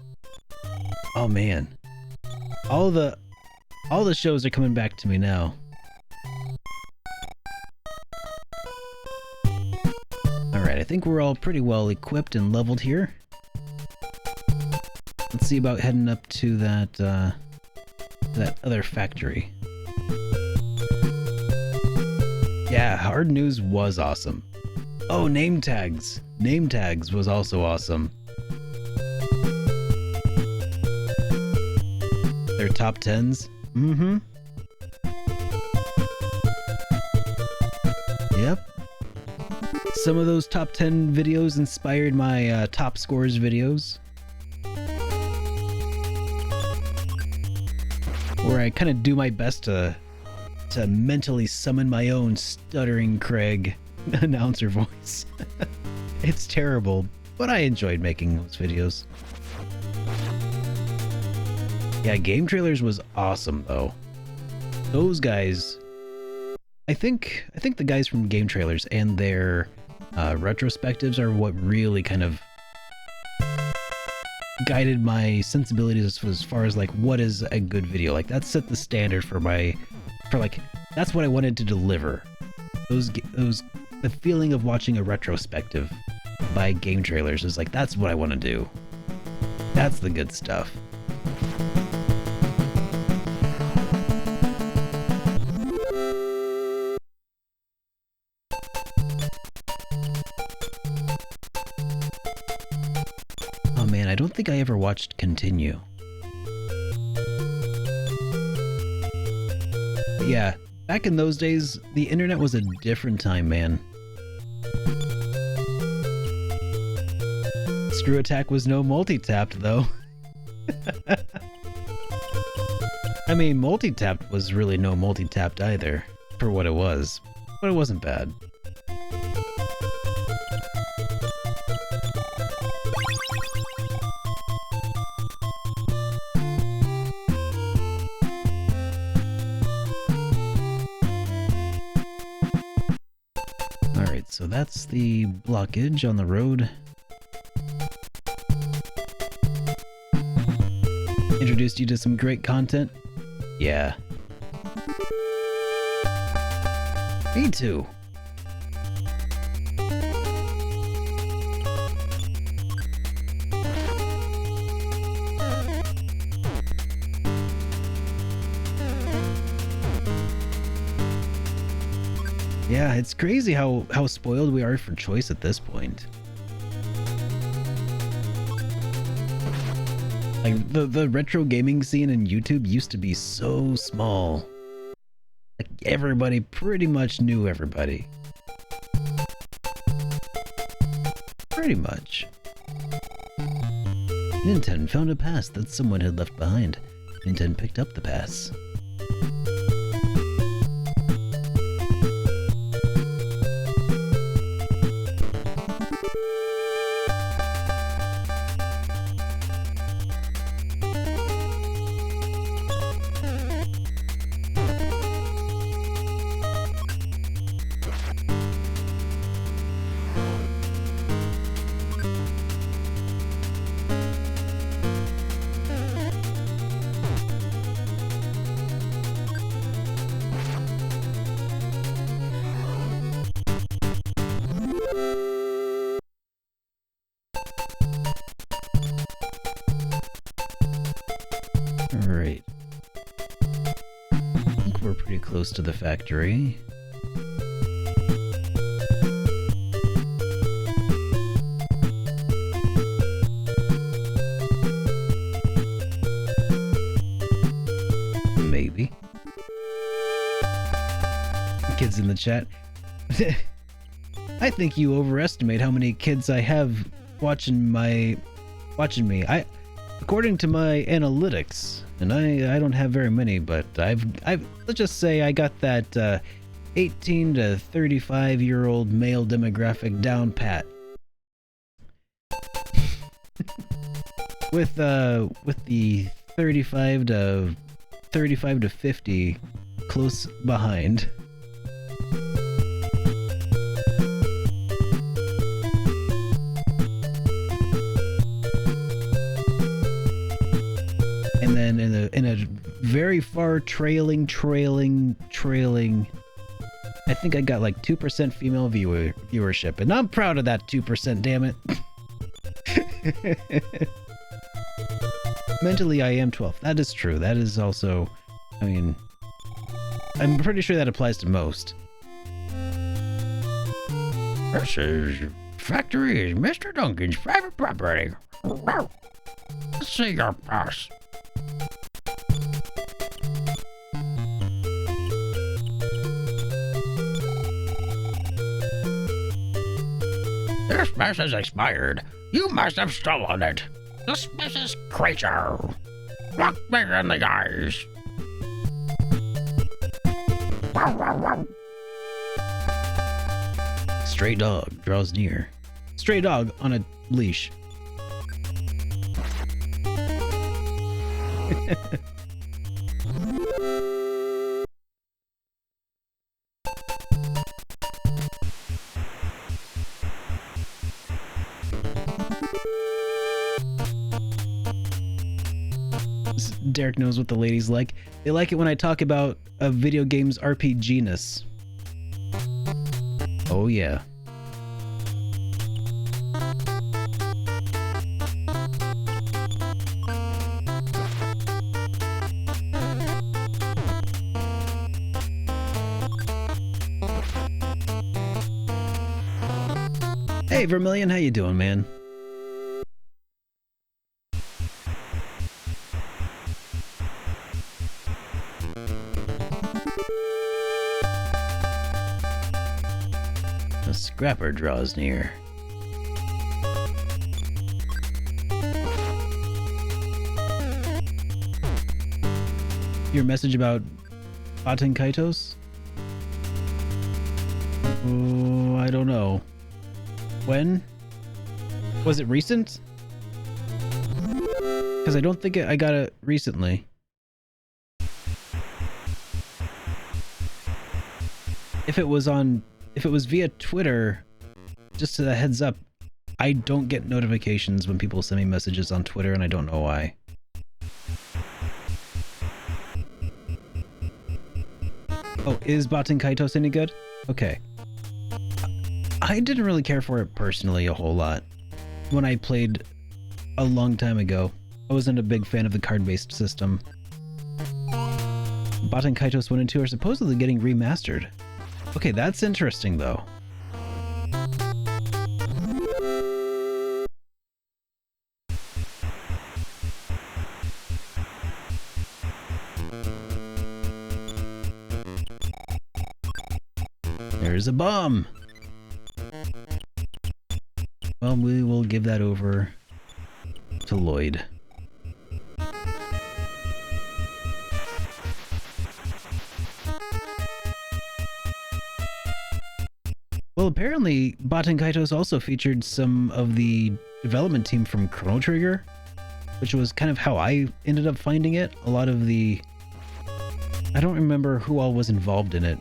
Oh man. All the shows are coming back to me now. Alright, I think we're all pretty well equipped and leveled here. Let's see about heading up to that other factory. Yeah, Hard News was awesome. Oh, name tags. Name tags was also awesome. Their top 10s? Mm-hmm. Yep. Some of those top 10 videos inspired my top scores videos. Where I kind of do my best to mentally summon my own stuttering Craig announcer voice. It's terrible, but I enjoyed making those videos. Yeah, Game Trailers was awesome though. Those guys, I think the guys from Game Trailers and their retrospectives are what really kind of guided my sensibilities as far as like what is a good video. Like that set the standard for that's what I wanted to deliver. The feeling of watching a retrospective by Game Trailers is like, that's what I want to do. That's the good stuff. Oh man, I don't think I ever watched Continue. But yeah, back in those days, the internet was a different time, man. Screw Attack was no multi-tapped, though. I mean, multi-tapped was really no multi-tapped either, for what it was. But it wasn't bad. Alright, so that's the blockage on the road. Introduced you to some great content? Yeah. Me too. Yeah, it's crazy how spoiled we are for choice at this point. Like the retro gaming scene in YouTube used to be so small. Like everybody pretty much knew everybody. Pretty much. Ninten found a pass that someone had left behind. Ninten picked up the pass. Alright. I think we're pretty close to the factory. Maybe. Kids in the chat. I think you overestimate how many kids I have watching me. According to my analytics, and I don't have very many, but I've let's just say I got that 18 to 35-year-old male demographic down pat. with the 35 to 50 close behind. And then in a very far trailing, I think I got like 2% female viewership, and I'm proud of that 2%, damn it. Mentally, I am 12. That is true. That is also, I mean, I'm pretty sure that applies to most. This is factory is Mr. Duncan's private property. Let's see your pass. This pass has expired. You must have stolen it. Suspicious creature. Look me in the eyes. Stray dog draws near. Stray dog on a leash. Derek knows what the ladies like. They like it when I talk about a video game's RPG-ness. Oh yeah. Hey Vermilion, how you doing, man? A scrapper draws near. Your message about Baten Kaitos? Oh, I don't know. When? Was it recent? Because I don't think I got it recently. If it was via Twitter, just a heads up, I don't get notifications when people send me messages on Twitter, and I don't know why. Oh, is Baten Kaitos any good? Okay. I didn't really care for it personally a whole lot. When I played a long time ago, I wasn't a big fan of the card-based system. Baten Kaitos 1 and 2 are supposedly getting remastered. Okay, that's interesting though. There's a bomb! Well, we will give that over to Lloyd. Well, apparently, Baten Kaitos also featured some of the development team from Chrono Trigger, which was kind of how I ended up finding it. A lot of the... I don't remember who all was involved in it,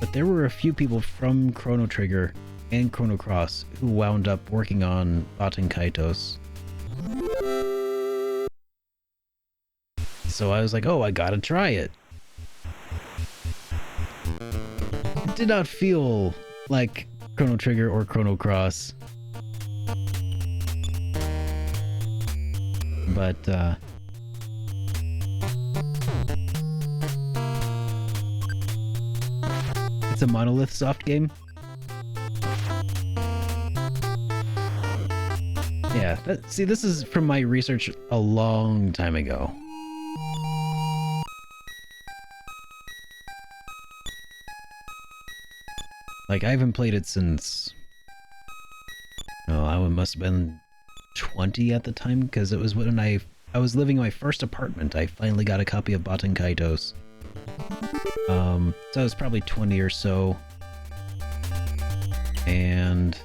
but there were a few people from Chrono Trigger and Chrono Cross who wound up working on Baten Kaitos. So I was like, oh, I gotta try it. It did not feel like Chrono Trigger or Chrono Cross. But, it's a Monolith Soft game. Yeah, see, this is from my research a long time ago. Like, I haven't played it since... Oh, I must have been 20 at the time, because it was when I was living in my first apartment. I finally got a copy of Baten Kaitos. So I was probably 20 or so. And...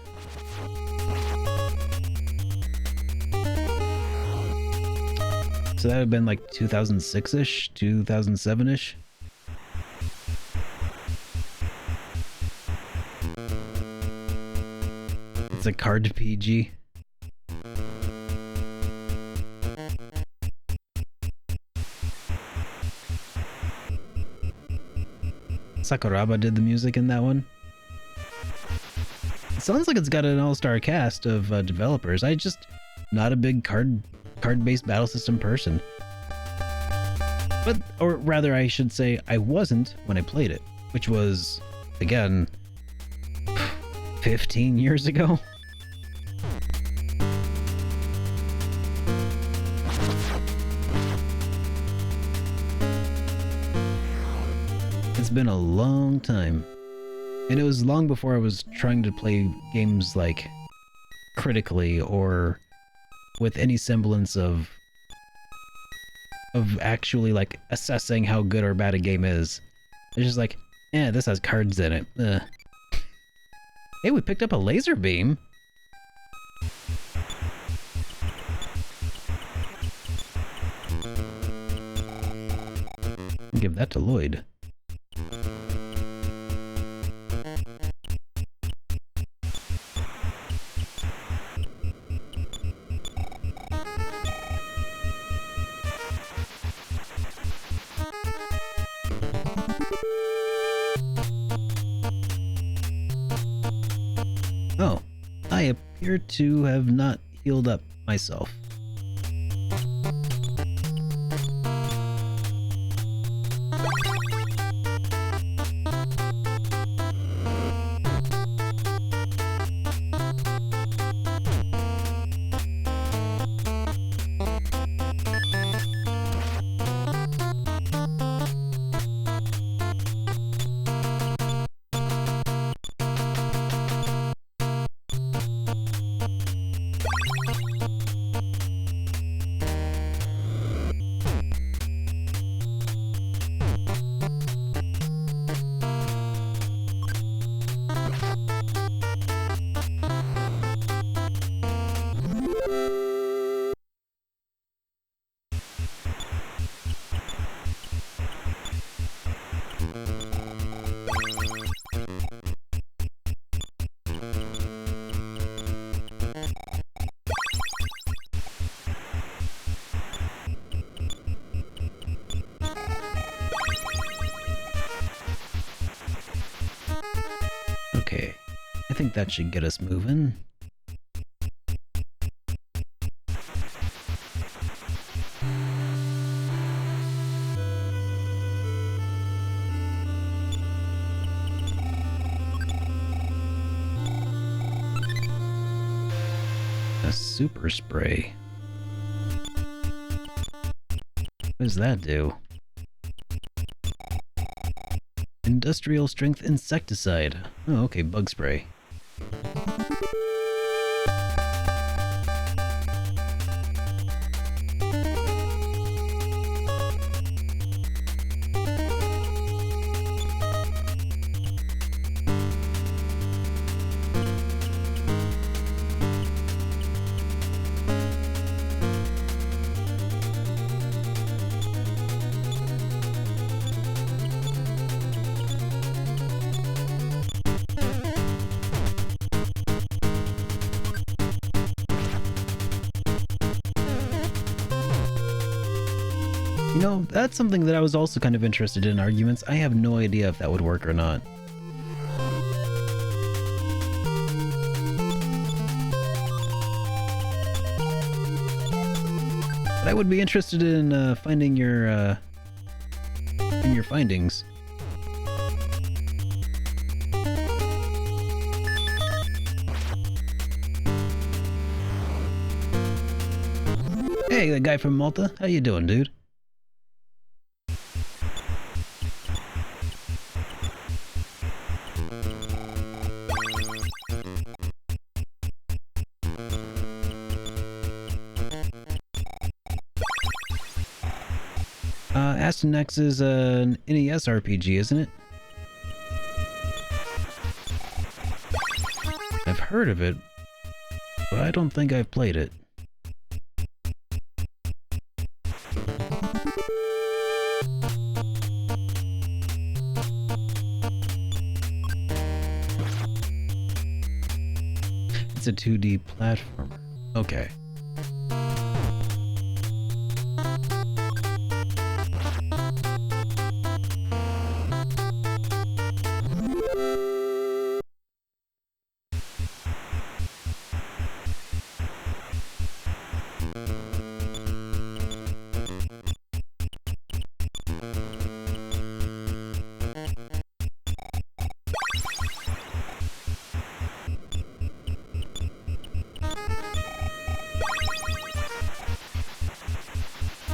so that would have been like 2006-ish, 2007-ish. It's a card PG. Sakuraba did the music in that one. It sounds like it's got an all-star cast of developers. I just not a big card-based battle system person. But, or rather I should say I wasn't when I played it, which was, again, 15 years ago. It's been a long time. And it was long before I was trying to play games like critically or with any semblance of actually like assessing how good or bad a game is. It's just like, eh, this has cards in it. Ugh. Hey, we picked up a laser beam. Give that to Lloyd. Oh, I appear to have not healed up myself. Okay, I think that should get us moving. A super spray. What does that do? Industrial strength insecticide. Oh, okay, bug spray. You know, that's something that I was also kind of interested in arguments. I have no idea if that would work or not. But I would be interested in finding your findings. Hey, the guy from Malta, how you doing, dude? Aston X is an NES RPG, isn't it? I've heard of it, but I don't think I've played it. It's a 2D platformer. Okay.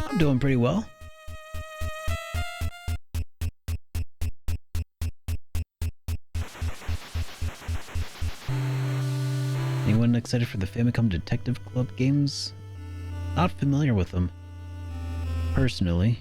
I'm doing pretty well. Anyone excited for the Famicom Detective Club games? Not familiar with them, personally.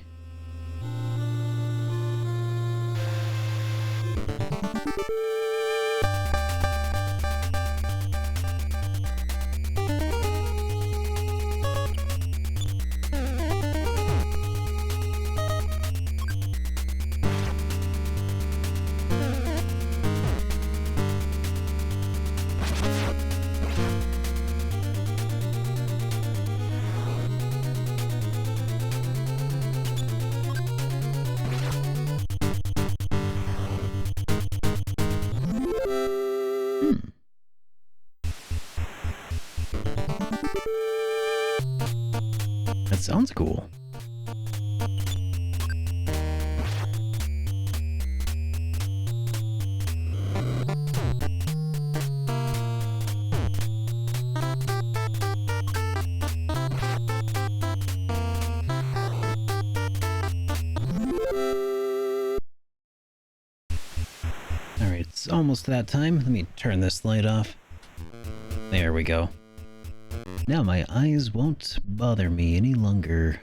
That sounds cool. Alright, it's almost that time. Let me turn this light off. There we go. Now my eyes won't bother me any longer.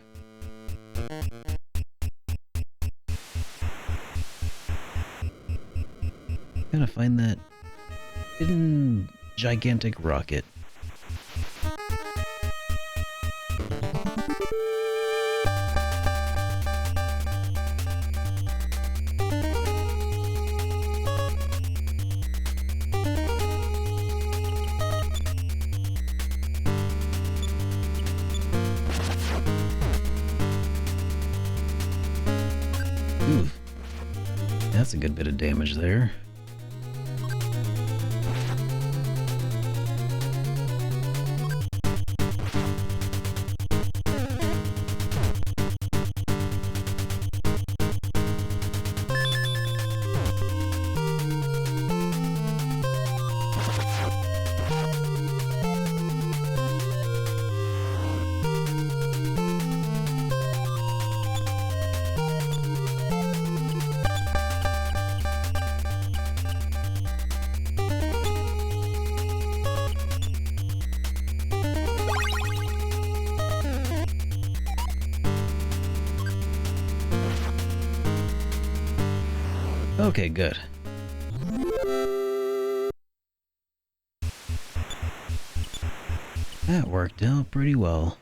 Gotta find that hidden gigantic rocket. Oof. That's a good bit of damage there. Okay, good. That worked out pretty well.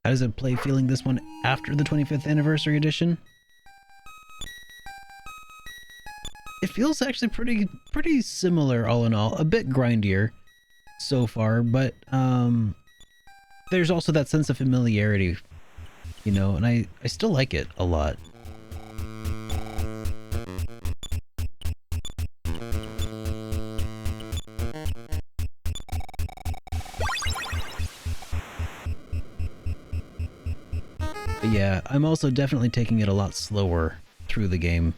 How does it play feeling this one after the 25th anniversary edition? It feels actually pretty similar all in all, a bit grindier so far, but there's also that sense of familiarity, you know, and I still like it a lot. But yeah, I'm also definitely taking it a lot slower through the game.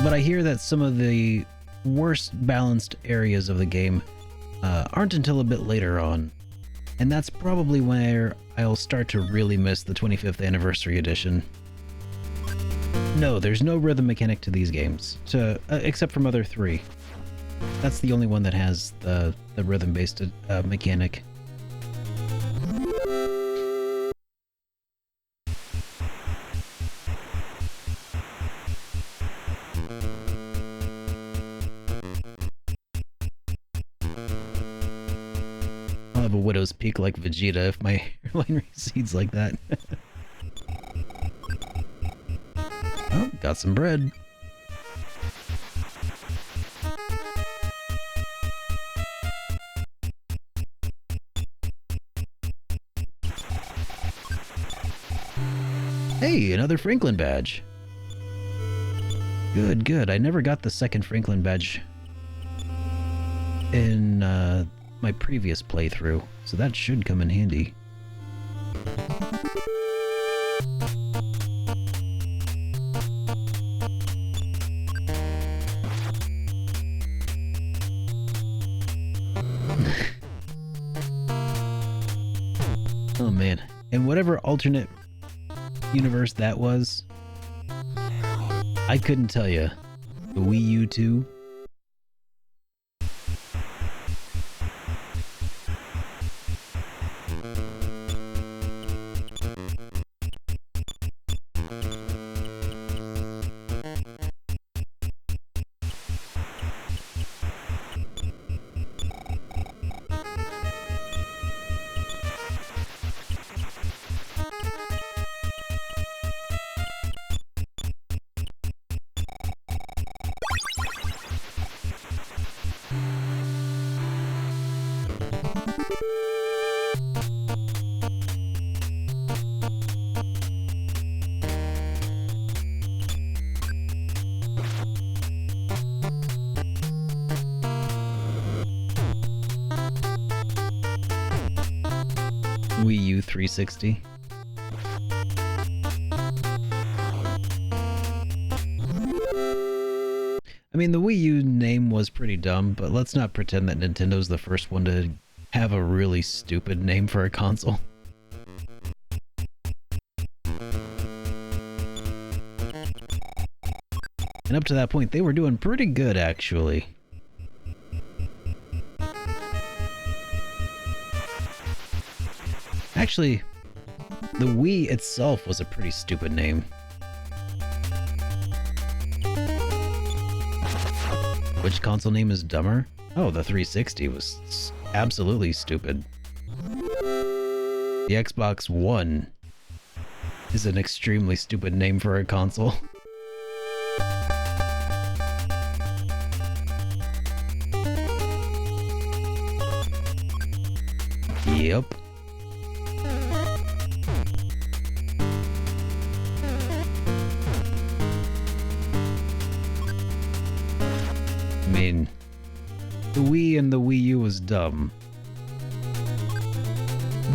But I hear that some of the worst balanced areas of the game aren't until a bit later on. And that's probably where I'll start to really miss the 25th anniversary edition. No, there's no rhythm mechanic to these games, except for Mother 3. That's the only one that has the rhythm-based mechanic. I'll have a widow's peak like Vegeta if my hairline recedes like that. Oh, got some bread. Hey, another Franklin badge. Good, good. I never got the second Franklin badge in my previous playthrough, so that should come in handy. Oh man, and whatever alternate universe that was, I couldn't tell you. The Wii U 2? Wii U 360. I mean, the Wii U name was pretty dumb, but let's not pretend that Nintendo's the first one to have a really stupid name for a console. And up to that point, they were doing pretty good, actually. Actually, the Wii itself was a pretty stupid name. Which console name is dumber? Oh, the 360 was absolutely stupid. The Xbox One is an extremely stupid name for a console. Yep. I mean, the Wii and the Wii U was dumb.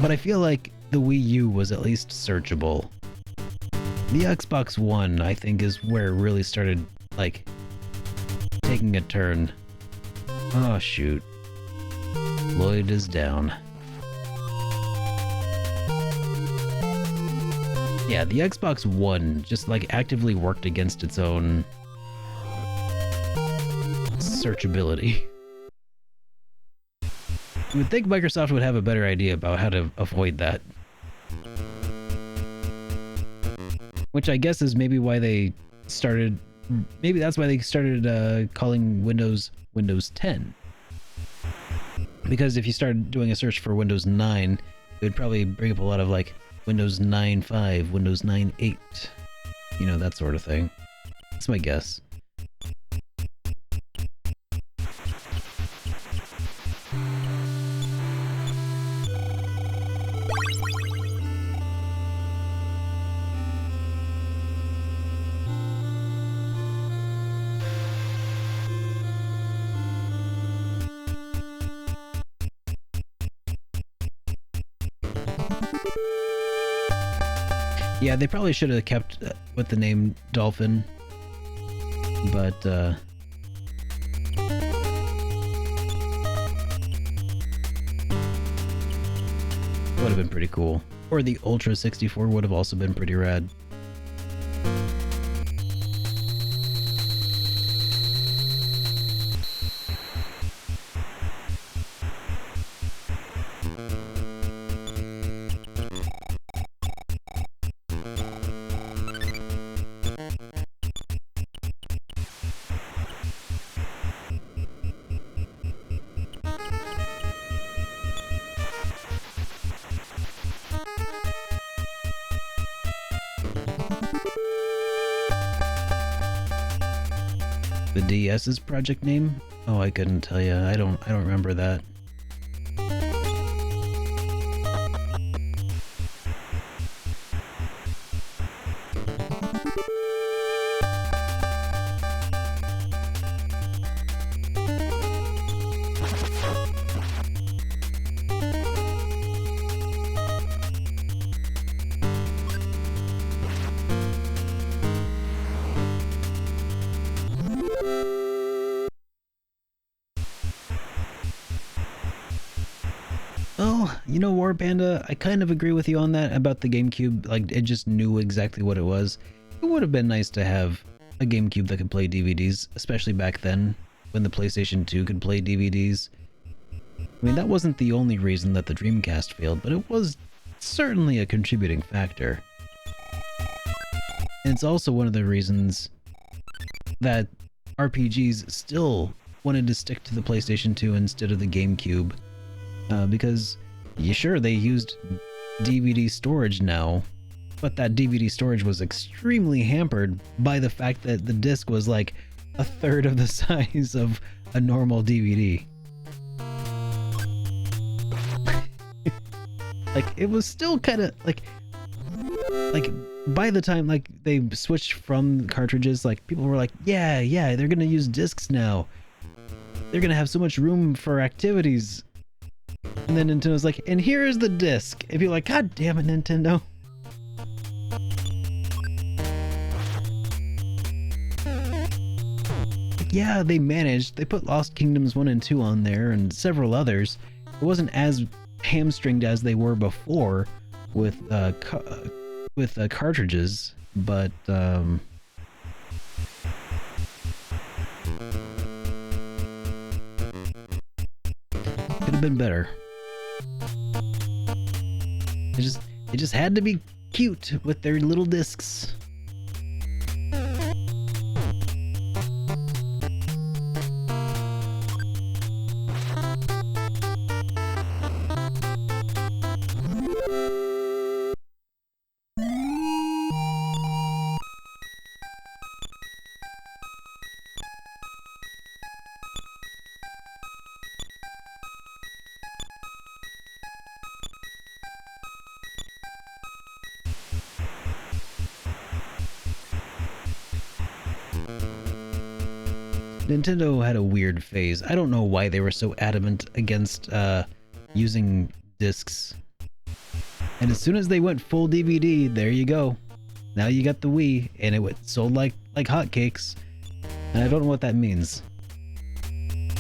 But I feel like the Wii U was at least searchable. The Xbox One, I think, is where it really started, like, taking a turn. Oh, shoot. Lloyd is down. Yeah, the Xbox One just, like, actively worked against its own searchability. You would think Microsoft would have a better idea about how to avoid that. Which I guess is maybe why they started... Maybe that's why they started calling Windows 10. Because if you started doing a search for Windows 9, it would probably bring up a lot of, like, Windows 9.5, Windows 9.8, you know, that sort of thing. That's my guess. Yeah, they probably should have kept with the name Dolphin, but would have been pretty cool. Or the Ultra 64 would have also been pretty rad. The DS's project name? Oh, I couldn't tell you. I don't remember that. Well, you know, War Panda, I kind of agree with you on that about the GameCube. Like, it just knew exactly what it was. It would have been nice to have a GameCube that could play DVDs, especially back then, when the PlayStation 2 could play DVDs. I mean, that wasn't the only reason that the Dreamcast failed, but it was certainly a contributing factor. And it's also one of the reasons that RPGs still wanted to stick to the PlayStation 2 instead of the GameCube. Because, yeah, sure, they used DVD storage now, but that DVD storage was extremely hampered by the fact that the disc was like a third of the size of a normal DVD. Like, it was still kind of like by the time like they switched from cartridges, like people were like, yeah, they're gonna use discs now. They're gonna have so much room for activities. And then Nintendo's like, and here is the disc. If you're like, God damn it, Nintendo. Like, yeah, they managed. They put Lost Kingdoms 1 and 2 on there and several others. It wasn't as hamstringed as they were before with cartridges, but could have been better. They just had to be cute with their little discs. Nintendo had a weird phase. I don't know why they were so adamant against using discs. And as soon as they went full DVD, there you go. Now you got the Wii, and it sold like hotcakes. And I don't know what that means.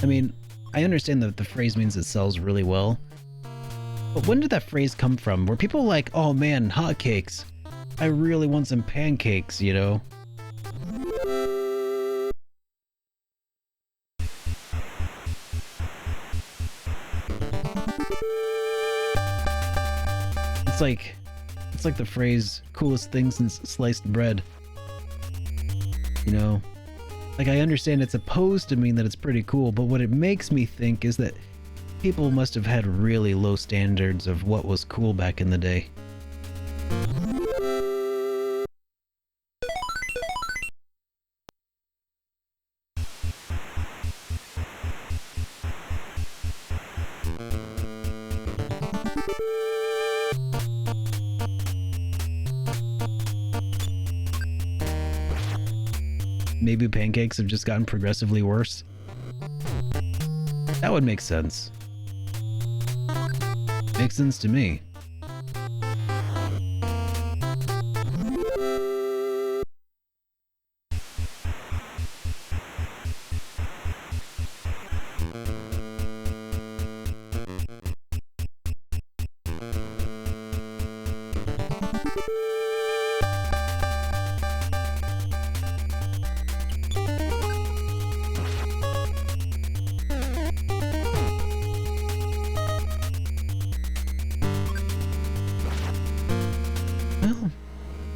I mean, I understand that the phrase means it sells really well. But when did that phrase come from? Were people like, oh man, hotcakes. I really want some pancakes, you know? It's like the phrase coolest thing since sliced bread. You know? Like, I understand it's supposed to mean that it's pretty cool, but what it makes me think is that people must have had really low standards of what was cool back in the day. Maybe pancakes have just gotten progressively worse. That would make sense. Makes sense to me.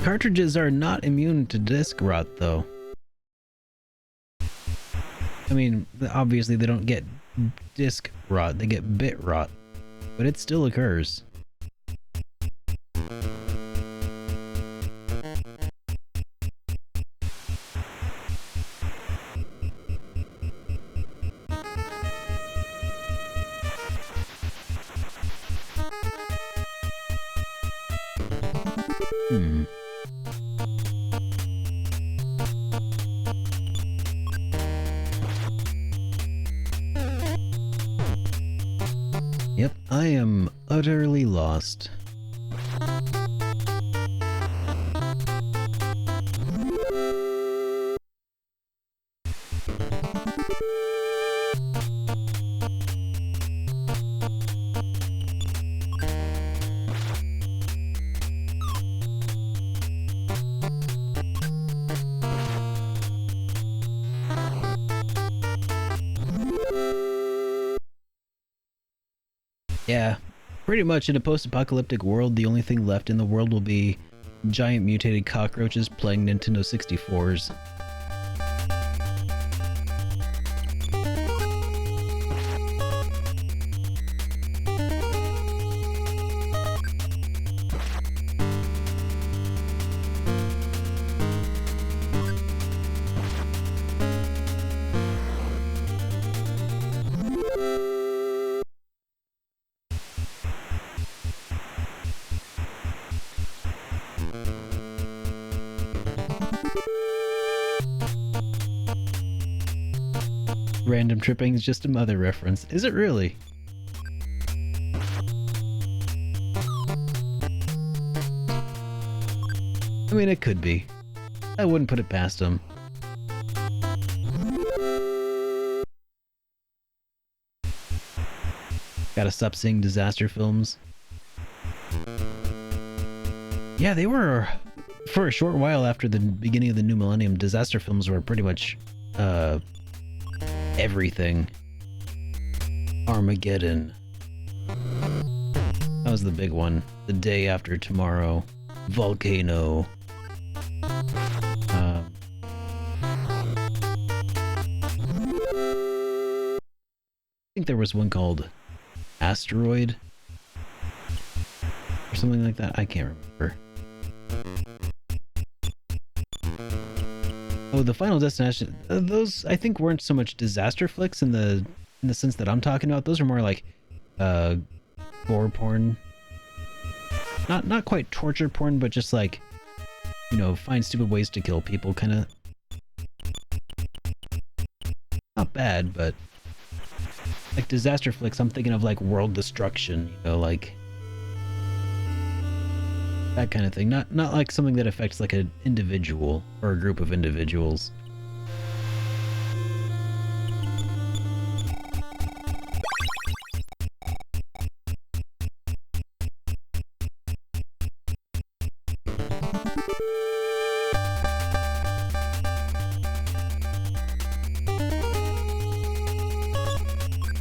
Cartridges are not immune to disc rot, though. I mean, obviously they don't get disc rot, they get bit rot, but it still occurs. Yep, I am utterly lost. Yeah, pretty much in a post-apocalyptic world, the only thing left in the world will be giant mutated cockroaches playing Nintendo 64s. Random tripping is just a mother reference. Is it really? I mean, it could be. I wouldn't put it past them. Gotta stop seeing disaster films. Yeah, they were, for a short while after the beginning of the new millennium, disaster films were pretty much, everything. Armageddon. That was the big one. The Day After Tomorrow. Volcano. I think there was one called Asteroid or something like that. I can't remember. Oh, the Final Destination. Those I think weren't so much disaster flicks in the sense that I'm talking about. Those are more like gore porn. Not quite torture porn, but just like, you know, find stupid ways to kill people kind of. Not bad, but like disaster flicks, I'm thinking of like world destruction, you know, like that kind of thing. Not like something that affects like an individual or a group of individuals.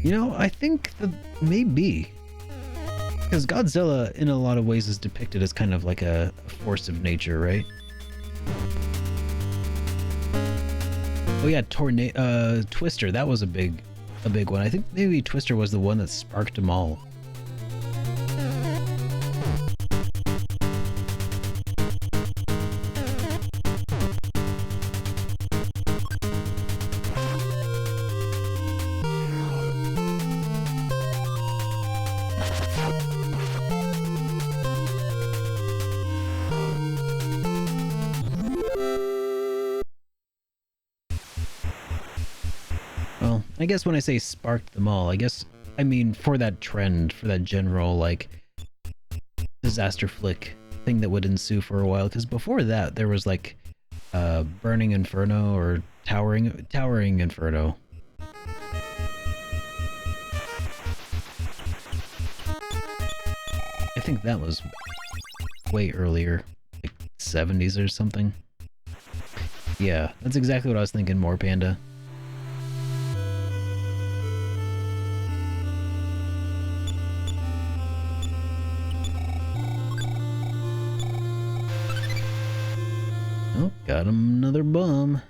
You know, I think that maybe. Because Godzilla, in a lot of ways, is depicted as kind of like a force of nature, right? Oh yeah, Twister, that was a big one. I think maybe Twister was the one that sparked them all. I guess when I say sparked them all, I mean for that trend, for that general, like, disaster flick thing that would ensue for a while. Because before that, there was, like, Burning Inferno or Towering Inferno. I think that was way earlier, like 70s or something. Yeah, that's exactly what I was thinking, More Panda. Oh, got him another bum.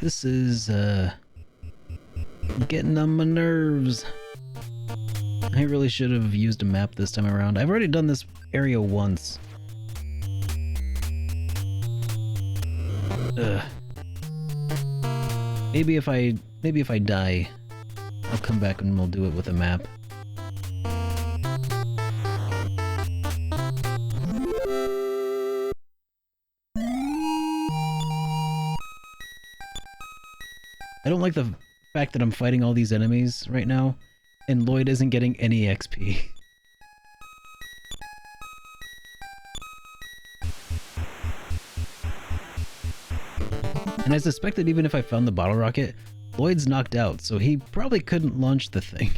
This is, getting on my nerves. I really should have used a map this time around. I've already done this area once. Maybe if I die, I'll come back and we'll do it with a map. I don't like the fact that I'm fighting all these enemies right now, and Lloyd isn't getting any XP. And I suspect that even if I found the bottle rocket, Lloyd's knocked out, so he probably couldn't launch the thing.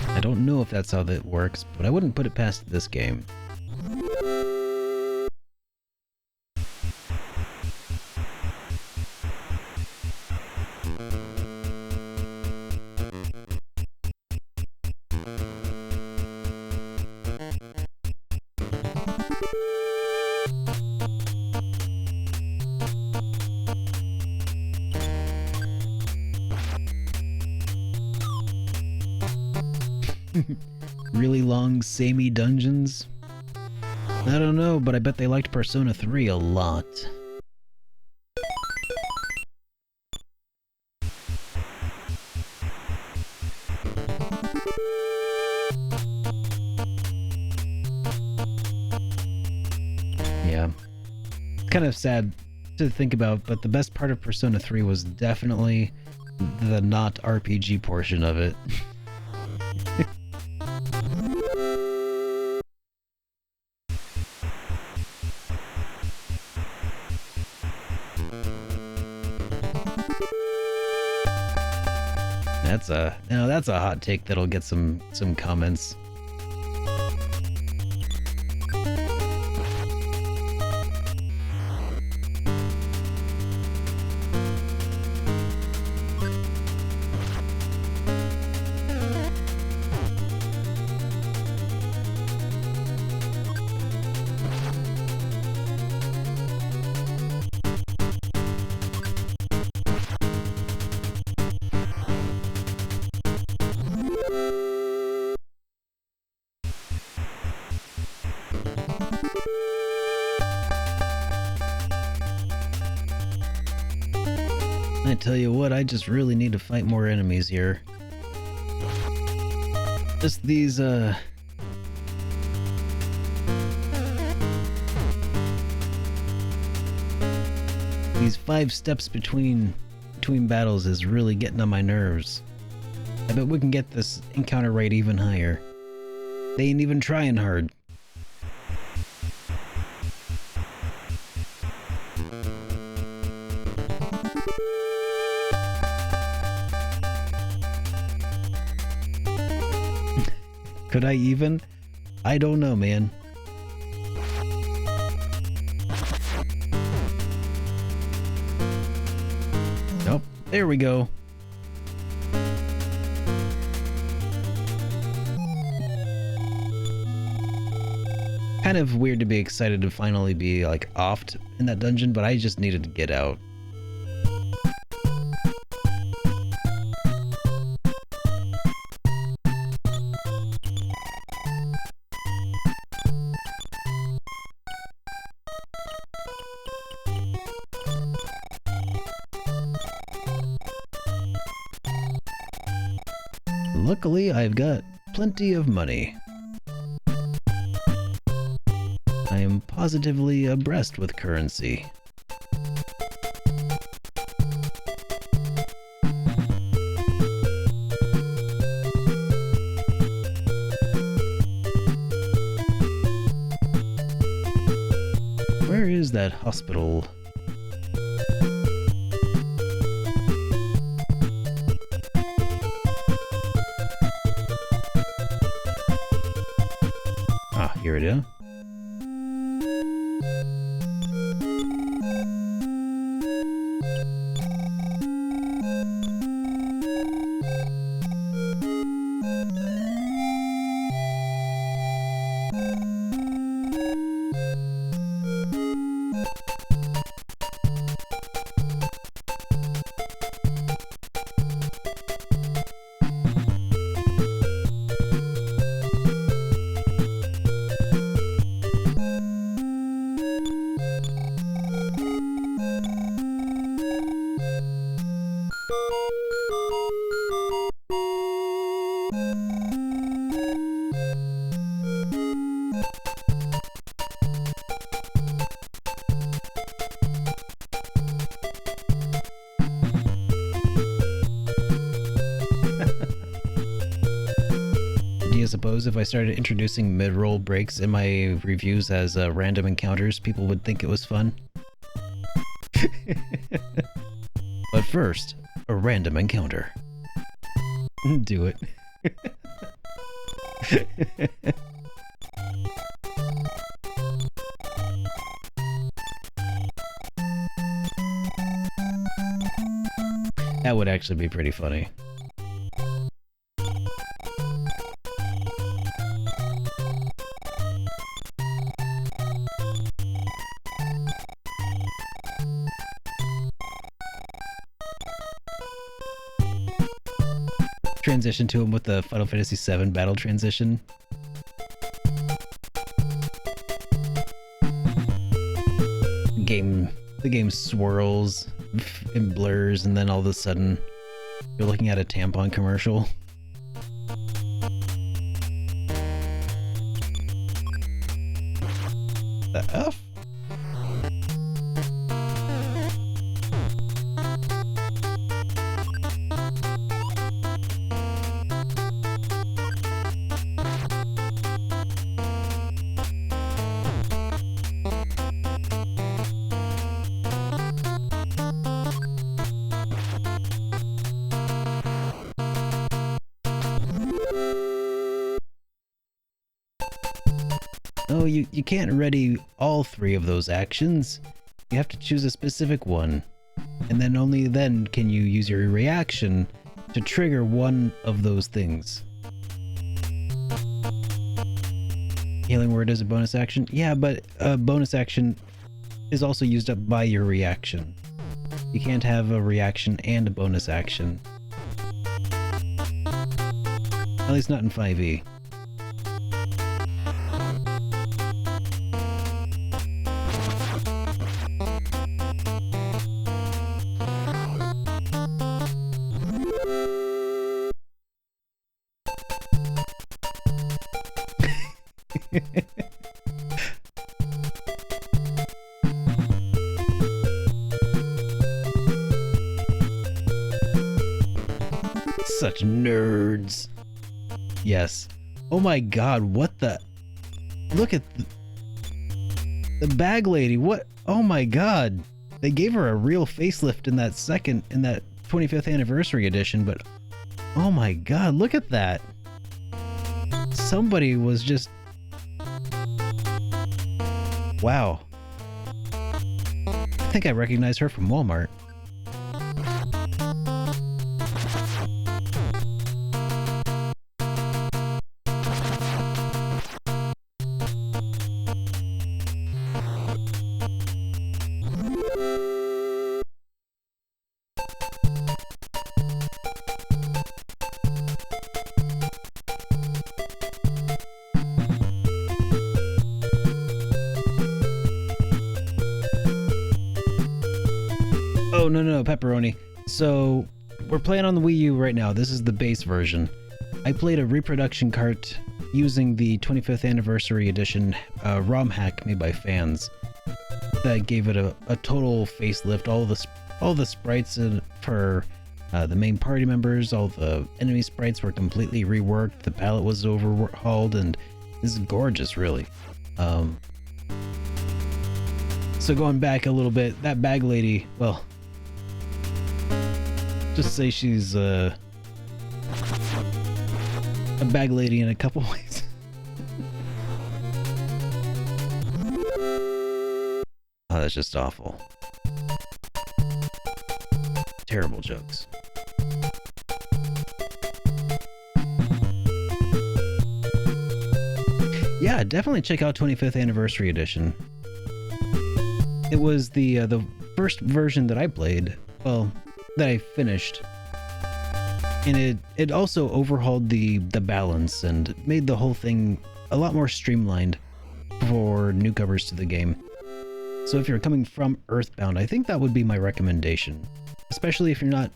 I don't know if that's how that works, but I wouldn't put it past this game. Really long, samey dungeons? I don't know, but I bet they liked Persona 3 a lot. Yeah. It's kind of sad to think about, but the best part of Persona 3 was definitely the not RPG portion of it. That's a hot take that'll get some comments. I tell you what, I just really need to fight more enemies here. Just these, these 5 steps between battles is really getting on my nerves. I bet we can get this encounter rate even higher. They ain't even trying hard. Could I even? I don't know, man. Nope. There we go. Kind of weird to be excited to finally be like offed in that dungeon, but I just needed to get out. Luckily, I've got plenty of money. I am positively abreast with currency. Where is that hospital? Here it is. suppose if I started introducing mid-roll breaks in my reviews as random encounters, people would think it was fun. But first, a random encounter. Do it. That would actually be pretty funny. Transition to him with the Final Fantasy VII battle transition. The game swirls and blurs, and then all of a sudden you're looking at a tampon commercial. The F? Oh, you can't ready all three of those actions. You have to choose a specific one. And then only then can you use your reaction to trigger one of those things. Healing Word is a bonus action? Yeah, but a bonus action is also used up by your reaction. You can't have a reaction and a bonus action. At least not in 5e. Such nerds. Yes. Oh my god, what the... Look at the bag lady. What? Oh my god. They gave her a real facelift in that 25th anniversary edition, but oh my god, look at that. Somebody was just... Wow. I think I recognize her from Walmart. Oh, no, pepperoni. So, we're playing on the Wii U right now. This is the base version. I played a reproduction cart using the 25th anniversary edition ROM hack made by fans. That gave it a total facelift. All the sprites for the main party members, all the enemy sprites were completely reworked. The palette was overhauled, and this is gorgeous, really. So going back a little bit, that bag lady, well, just say she's a bag lady in a couple ways. Oh, that's just awful. Terrible jokes. Yeah, definitely check out 25th Anniversary Edition. It was the first version that I played, well, that I finished. And it also overhauled the balance and made the whole thing a lot more streamlined for newcomers to the game. So if you're coming from EarthBound, I think that would be my recommendation. Especially if you're not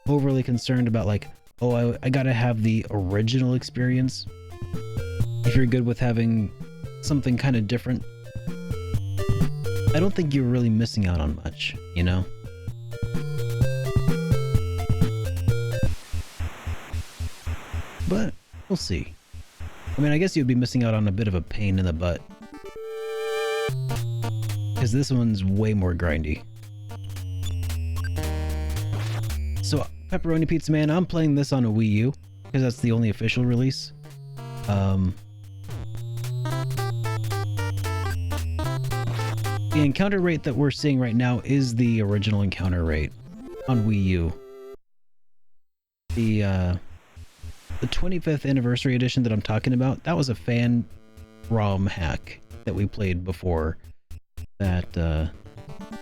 overly concerned about like, oh, I gotta have the original experience. If you're good with having something kind of different, I don't think you're really missing out on much, you know? But we'll see. I mean, I guess you'd be missing out on a bit of a pain in the butt. Because this one's way more grindy. So, Pepperoni Pizza Man, I'm playing this on a Wii U, because that's the only official release. The encounter rate that we're seeing right now is the original encounter rate on Wii U. The 25th anniversary edition that I'm talking about, that was a fan ROM hack that we played before that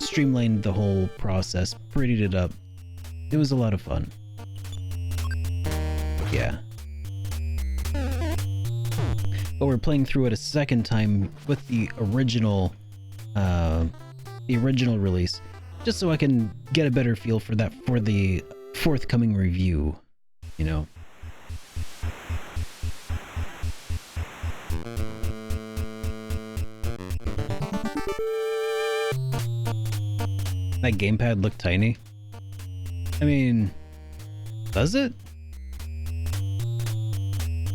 streamlined the whole process, prettied it up. It was a lot of fun. Yeah. But we're playing through it a second time with the original release, just so I can get a better feel for that for the forthcoming review, you know. That gamepad looked tiny. I mean, does it?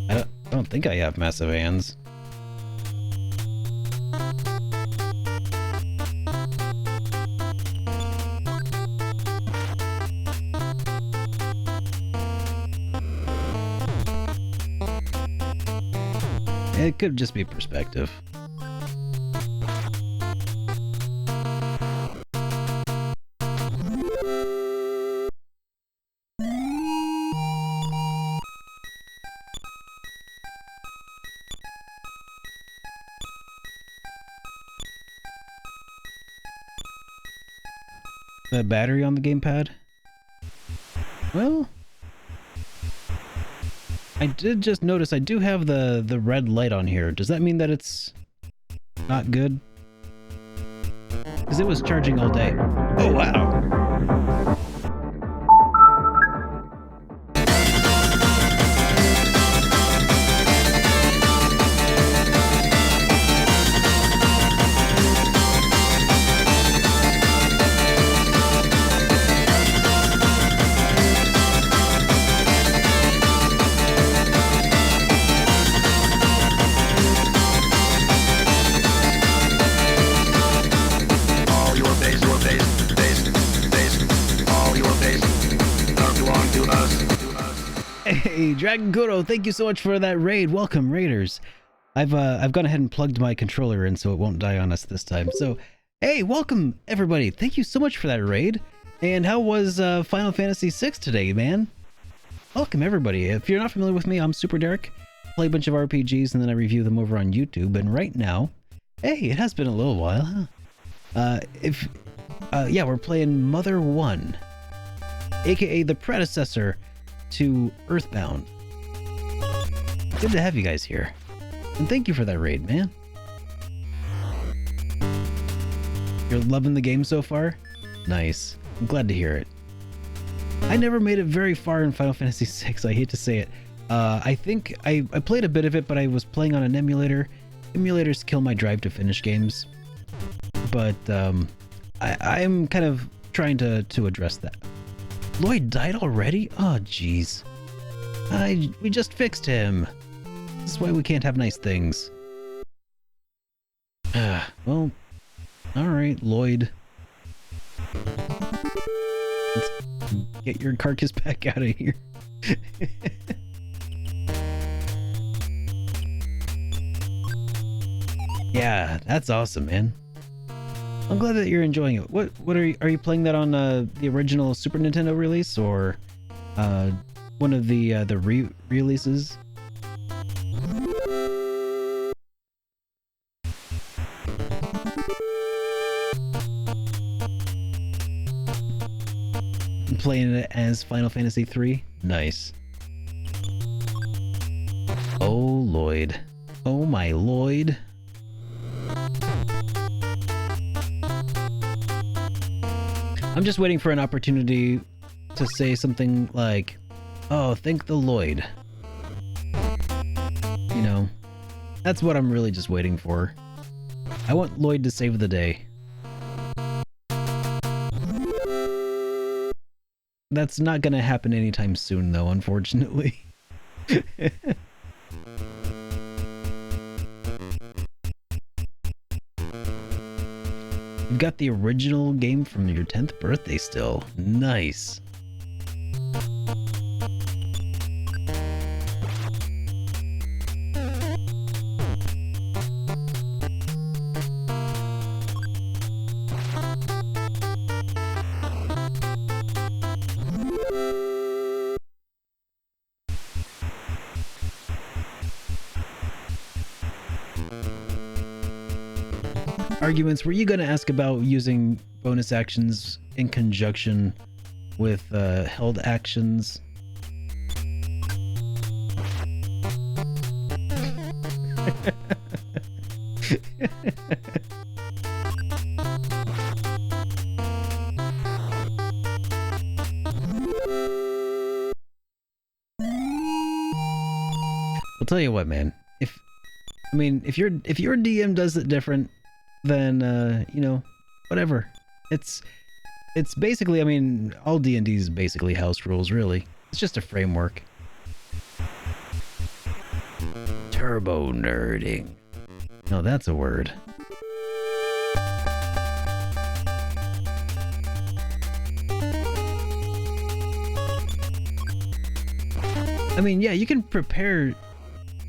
I don't think I have massive hands. It could just be perspective. The battery on the gamepad? Well, I did just notice I do have the red light on here. Does that mean that it's not good? Because it was charging all day. Oh, wow. Hey, Dragon Goro, thank you so much for that raid. Welcome, raiders. I've gone ahead and plugged my controller in so it won't die on us this time. So, hey, welcome everybody. Thank you so much for that raid. And how was Final Fantasy VI today, man? Welcome everybody. If you're not familiar with me, I'm SuperDerek. Play a bunch of RPGs and then I review them over on YouTube. And right now, hey, it has been a little while, huh? Yeah, we're playing Mother 1, aka the predecessor to EarthBound. Good to have you guys here. And thank you for that raid, man. You're loving the game so far? Nice. I'm glad to hear it. I never made it very far in Final Fantasy VI. I hate to say it. I think I played a bit of it, but I was playing on an emulator. Emulators kill my drive to finish games. But I'm kind of trying to address that. Lloyd died already? Oh, jeez. We just fixed him. This is why we can't have nice things. Well, alright, Lloyd. Let's get your carcass back out of here. Yeah, that's awesome, man. I'm glad that you're enjoying it. What are you playing that on the original Super Nintendo release or one of the re-releases? I'm playing it as Final Fantasy III. Nice. Oh Lloyd. Oh my Lloyd. I'm just waiting for an opportunity to say something like, oh, thank the Lloyd. You know, that's what I'm really just waiting for. I want Lloyd to save the day. That's not gonna happen anytime soon, though, unfortunately. You've got the original game from your 10th birthday still. Nice. Arguments, were you going to ask about using bonus actions in conjunction with held actions? I'll tell you what, man. If your DM does it different, then you know, whatever. It's basically, I mean, all D&D is basically house rules, really. It's just a framework. Turbo nerding. No, that's a word. I mean, yeah, you can prepare.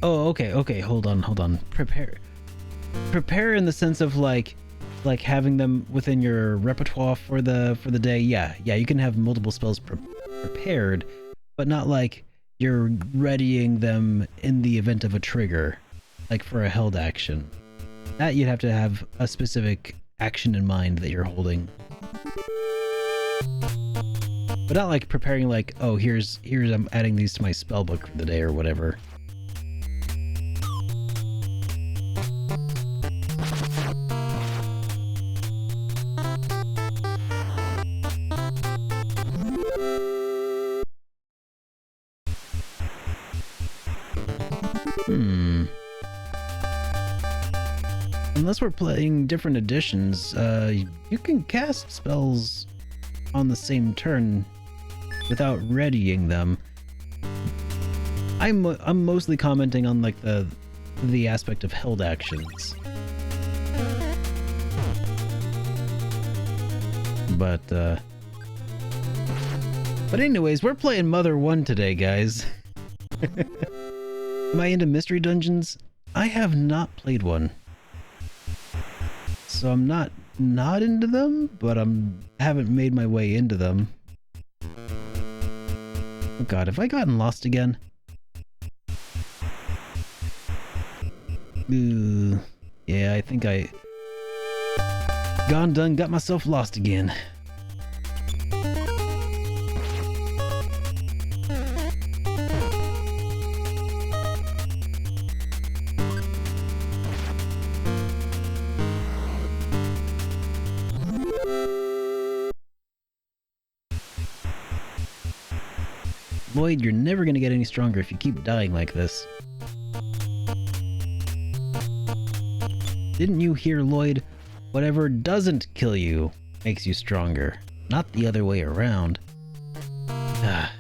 Oh, okay, hold on. Prepare in the sense of like having them within your repertoire for the day. Yeah, you can have multiple spells prepared, but not like you're readying them in the event of a trigger, like for a held action. That you'd have to have a specific action in mind that you're holding. But not like preparing like, oh, here's I'm adding these to my spell book for the day or whatever. Unless we're playing different editions, you can cast spells on the same turn without readying them. I'm mostly commenting on like the aspect of held actions. But anyways, we're playing Mother 1 today, guys. Am I into mystery dungeons? I have not played one. So I'm not into them, but haven't made my way into them. Oh god, have I gotten lost again? Ooh, yeah, I think I got myself lost again. Lloyd, you're never gonna get any stronger if you keep dying like this. Didn't you hear, Lloyd? Whatever doesn't kill you makes you stronger, not the other way around. Ah.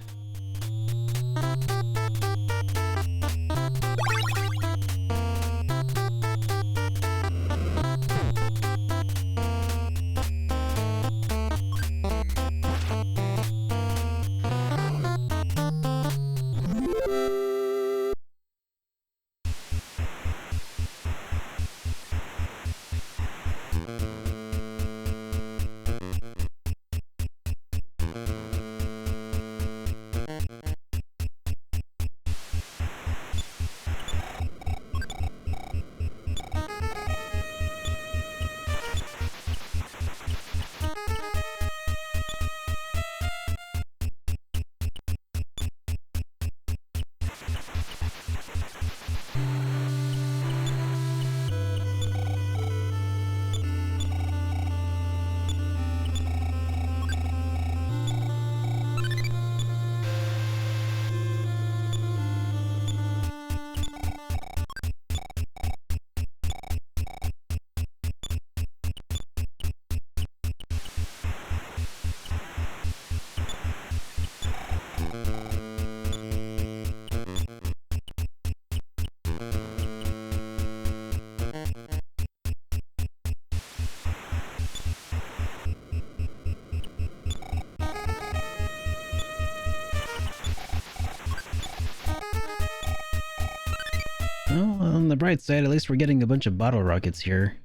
Well, on the bright side, at least we're getting a bunch of bottle rockets here.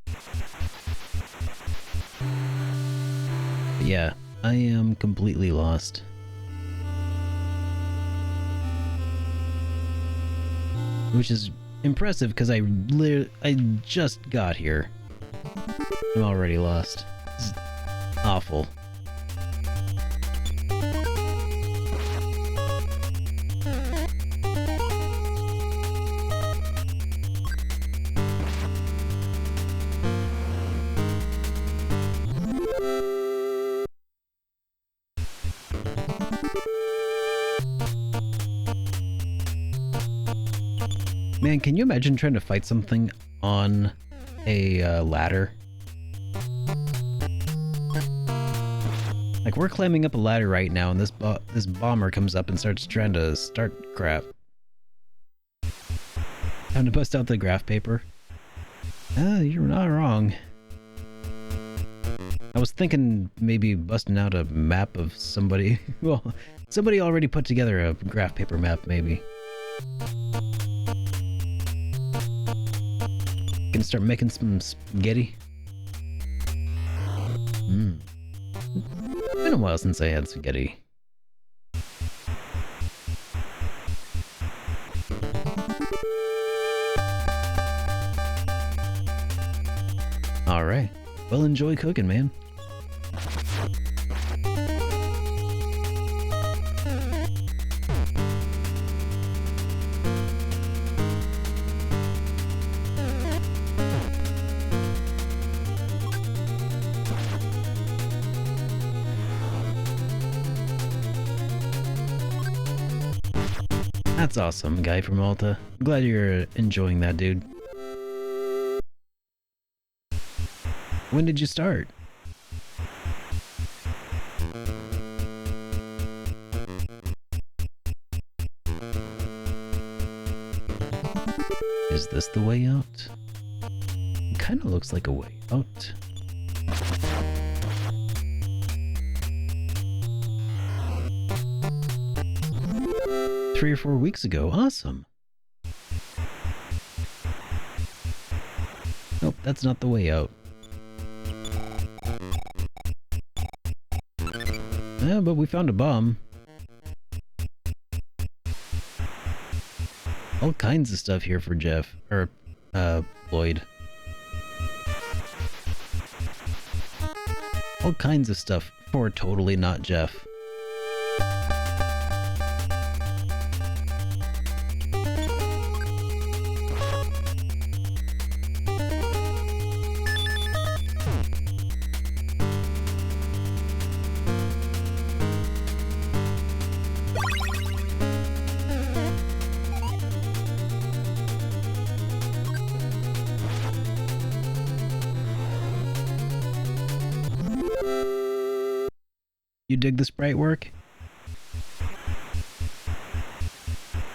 But yeah, I am completely lost. Which is impressive because I just got here. I'm already lost. This is awful. Man, can you imagine trying to fight something on a ladder? Like, we're climbing up a ladder right now, and this bomber comes up and starts trying to start crap. Time to bust out the graph paper. You're not wrong. I was thinking maybe busting out a map of somebody. Well, somebody already put together a graph paper map, maybe. Gonna start making some spaghetti. Been a while since I had spaghetti. Alright. Well, enjoy cooking, man. That's awesome, guy from Malta. I'm glad you're enjoying that, dude. When did you start? Is this the way out? It kind of looks like a way out. 3 or 4 weeks ago. Awesome. Nope, that's not the way out. Yeah, but we found a bomb. All kinds of stuff here for Jeff. Or, Lloyd. All kinds of stuff for totally not Jeff. You dig the sprite work?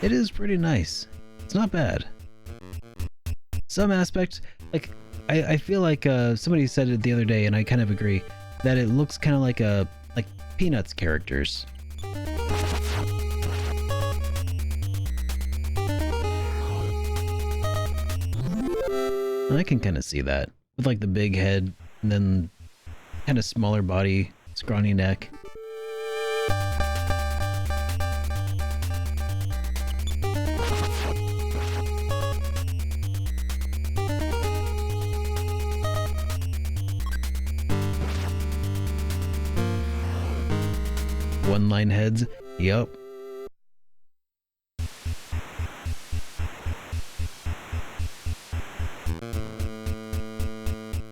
It is pretty nice. It's not bad. Some aspects, like, I feel like somebody said it the other day, and I kind of agree, that it looks kind of like Peanuts characters. I can kind of see that, with like the big head, and then kind of smaller body, scrawny neck. One-line heads, yup.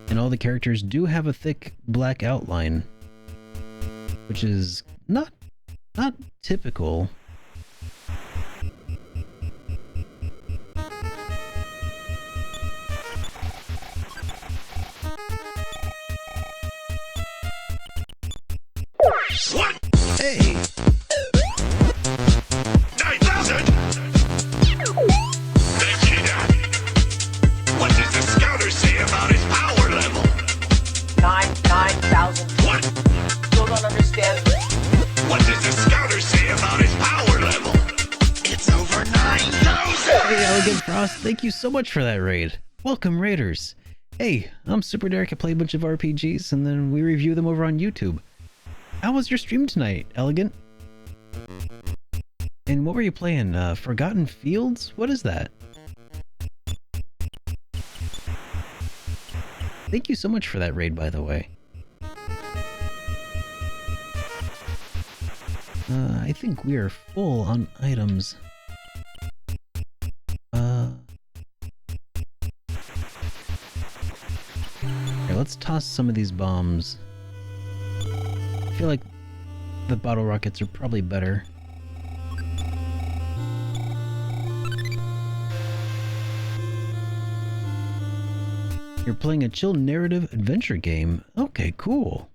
And all the characters do have a thick black outline, which is not typical. What? Hey! 9,000? Vegeta! What does the scouter say about his power level? 9,000. What? Still don't understand. What does the scouter say about his power Ross, thank you so much for that raid. Welcome, raiders. Hey, I'm SuperDerek. I play a bunch of RPGs, and then we review them over on YouTube. How was your stream tonight, Elegant? And what were you playing? Forgotten Fields? What is that? Thank you so much for that raid, by the way. I think we are full on items. Here, let's toss some of these bombs. I feel like the bottle rockets are probably better. You're playing a chill narrative adventure game. Okay, cool.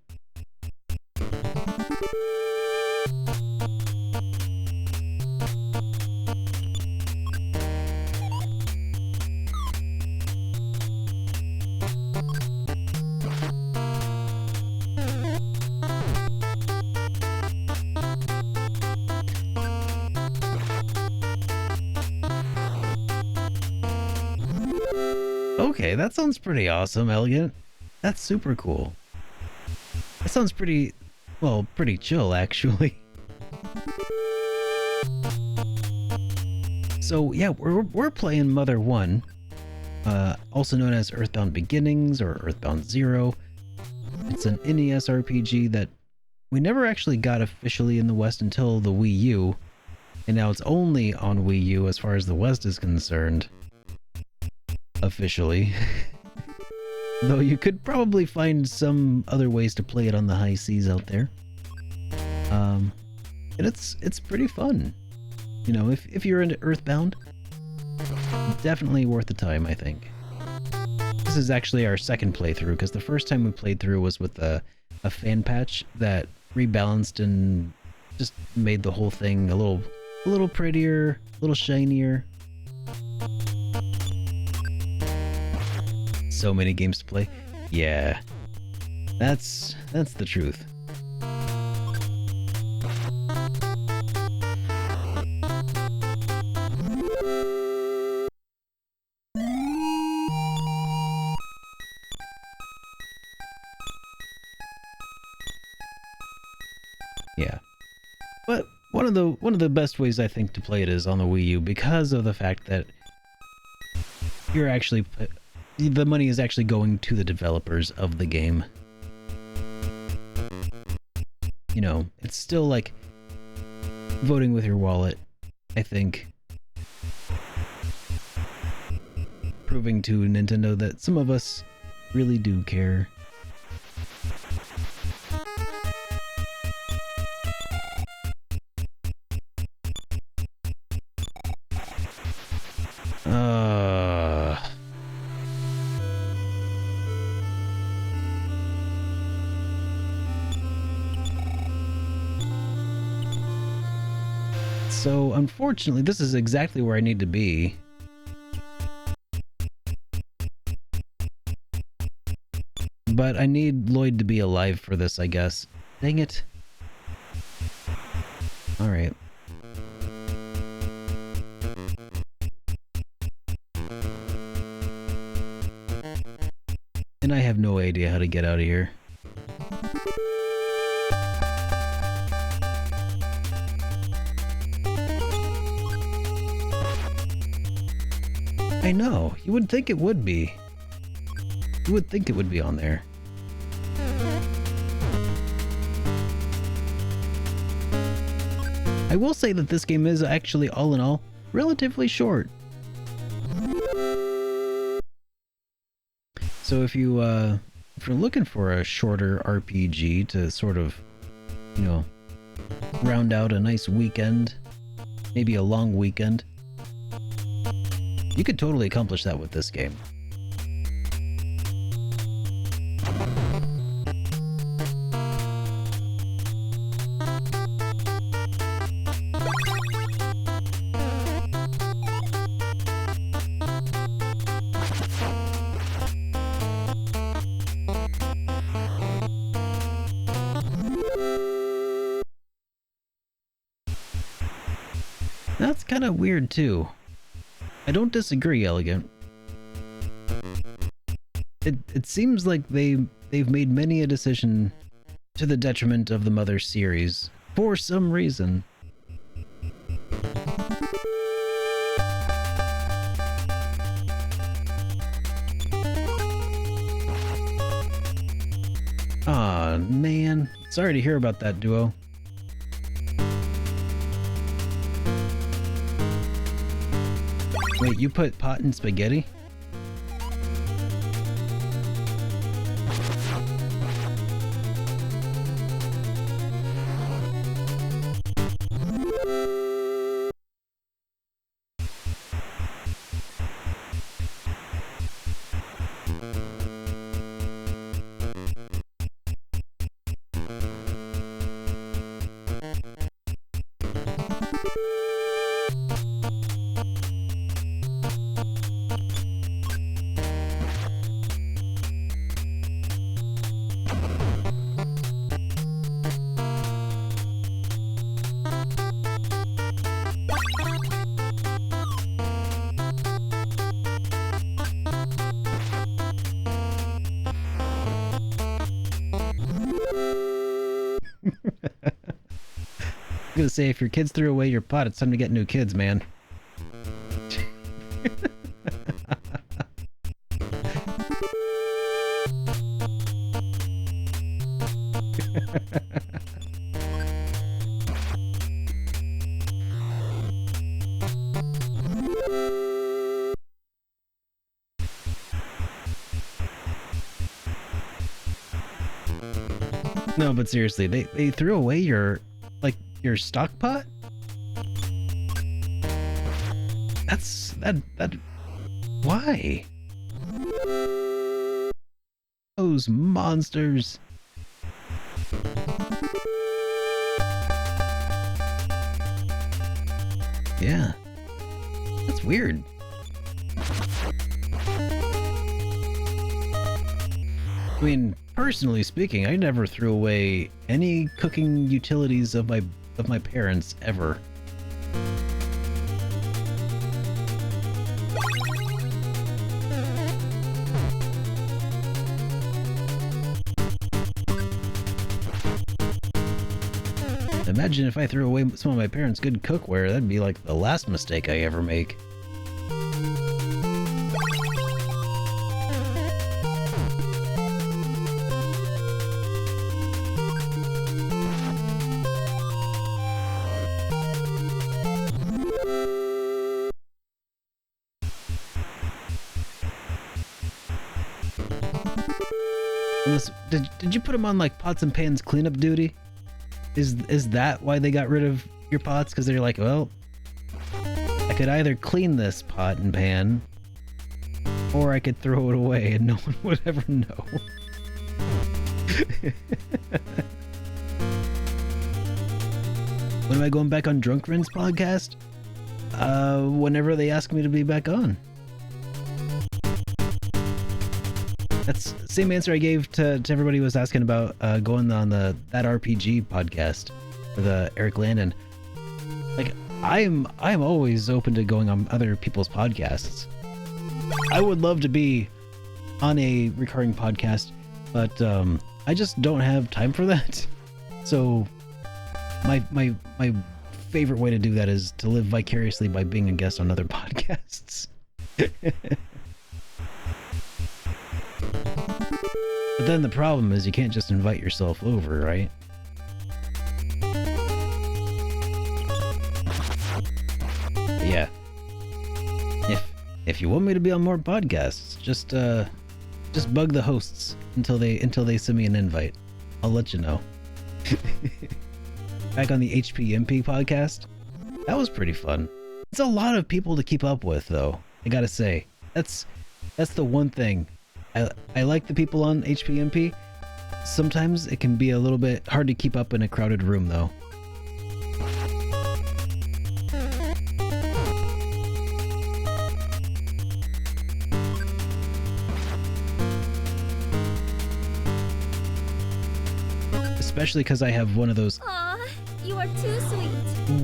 Okay, that sounds pretty awesome, Elegant. That's super cool. That sounds pretty, well, pretty chill, actually. So, yeah, we're playing Mother 1, also known as EarthBound Beginnings or EarthBound Zero. It's an NES RPG that we never actually got officially in the West until the Wii U, and now it's only on Wii U as far as the West is concerned. Officially. Though you could probably find some other ways to play it on the high seas out there. And it's pretty fun. You know, if you're into EarthBound, definitely worth the time, I think. This is actually our second playthrough, because the first time we played through was with a fan patch that rebalanced and just made the whole thing a little prettier, a little shinier. So many games to play. Yeah, that's the truth. Yeah, but one of the best ways I think to play it is on the Wii U, because of the fact that you're actually the money is actually going to the developers of the game. You know, it's still like voting with your wallet, I think. Proving to Nintendo that some of us really do care. So, unfortunately, this is exactly where I need to be. But I need Lloyd to be alive for this, I guess. Dang it. Alright. And I have no idea how to get out of here. I know, you would think it would be. You would think it would be on there. I will say that this game is actually, all in all, relatively short. So if you're looking for a shorter RPG to sort of, you know, round out a nice weekend, maybe a long weekend, you could totally accomplish that with this game. That's kind of weird too. I don't disagree, Elegant. It seems like they've made many a decision to the detriment of the Mother series for some reason. Aw, man. Sorry to hear about that, Duo. Wait, you put pot in spaghetti? I'm gonna say, if your kids threw away your pot, it's time to get new kids, man. No, but seriously, they threw away your stock pot? That why? Those monsters. Yeah. That's weird. I mean, personally speaking, I never threw away any cooking utilities of my parents ever. Imagine if I threw away some of my parents' good cookware. That'd be like the last mistake I ever make. Unless, did you put them on like pots and pans cleanup duty? Is that why they got rid of your pots? Because they're like, well, I could either clean this pot and pan, or I could throw it away and no one would ever know. When am I going back on Drunk Rin's podcast? Whenever they ask me to be back on. That's the same answer I gave to everybody who was asking about going on That RPG podcast with Eric Landon. Like, I'm always open to going on other people's podcasts. I would love to be on a recurring podcast, but I just don't have time for that. So my favorite way to do that is to live vicariously by being a guest on other podcasts. But then the problem is you can't just invite yourself over, right? But yeah. If you want me to be on more podcasts, just bug the hosts until they send me an invite. I'll let you know. Back on the HPMP podcast, that was pretty fun. It's a lot of people to keep up with, though. I gotta say, that's the one thing. I like the people on HPMP. Sometimes it can be a little bit hard to keep up in a crowded room, though. Especially because I have one of those... Aw, you are too sweet.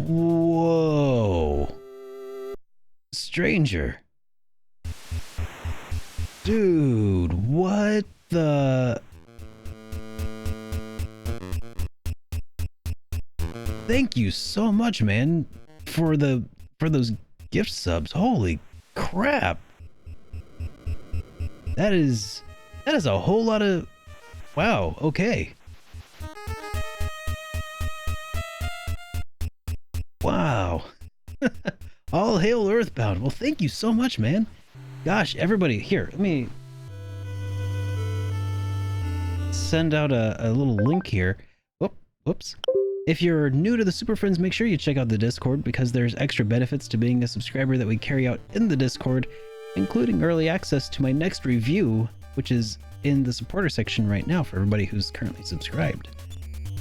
Whoa. stranger. Dude, what the... Thank you so much, man, for those gift subs. Holy crap. That is a whole lot of... Wow, okay. Wow. All hail Earthbound. Well, thank you so much, man. Gosh, everybody, here, let me send out a little link here. Whoops. If you're new to the Super Friends, make sure you check out the Discord because there's extra benefits to being a subscriber that we carry out in the Discord, including early access to my next review, which is in the supporter section right now for everybody who's currently subscribed.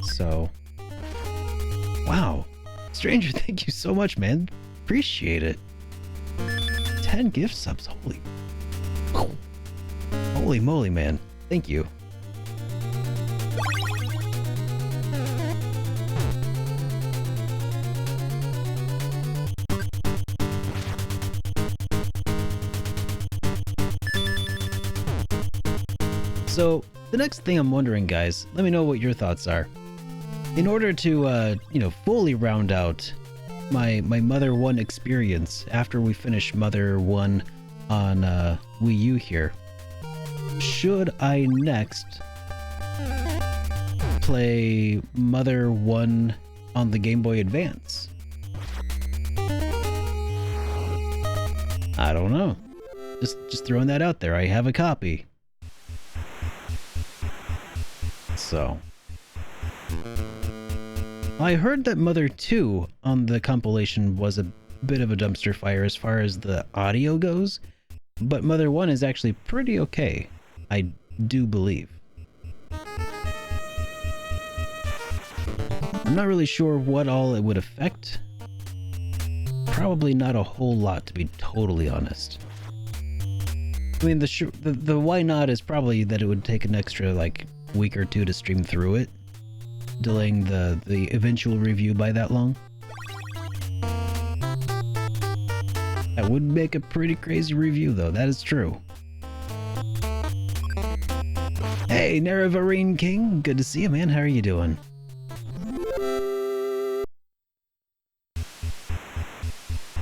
So, wow. Stranger, thank you so much, man. Appreciate it. 10 gift subs, holy moly, man. Thank you. So, the next thing I'm wondering, guys, let me know what your thoughts are. In order to, fully round out my Mother 1 experience after we finish Mother 1 on Wii U here, should I next play Mother 1 on the Game Boy Advance? I don't know. Just throwing that out there. I have a copy. So, I heard that Mother 2 on the compilation was a bit of a dumpster fire as far as the audio goes, but Mother 1 is actually pretty okay, I do believe. I'm not really sure what all it would affect. Probably not a whole lot, to be totally honest. I mean, the why not is probably that it would take an extra, week or two to stream through it, delaying the eventual review by that long. That would make a pretty crazy review, though. That is true. Hey, Naravarine King. Good to see you, man. How are you doing?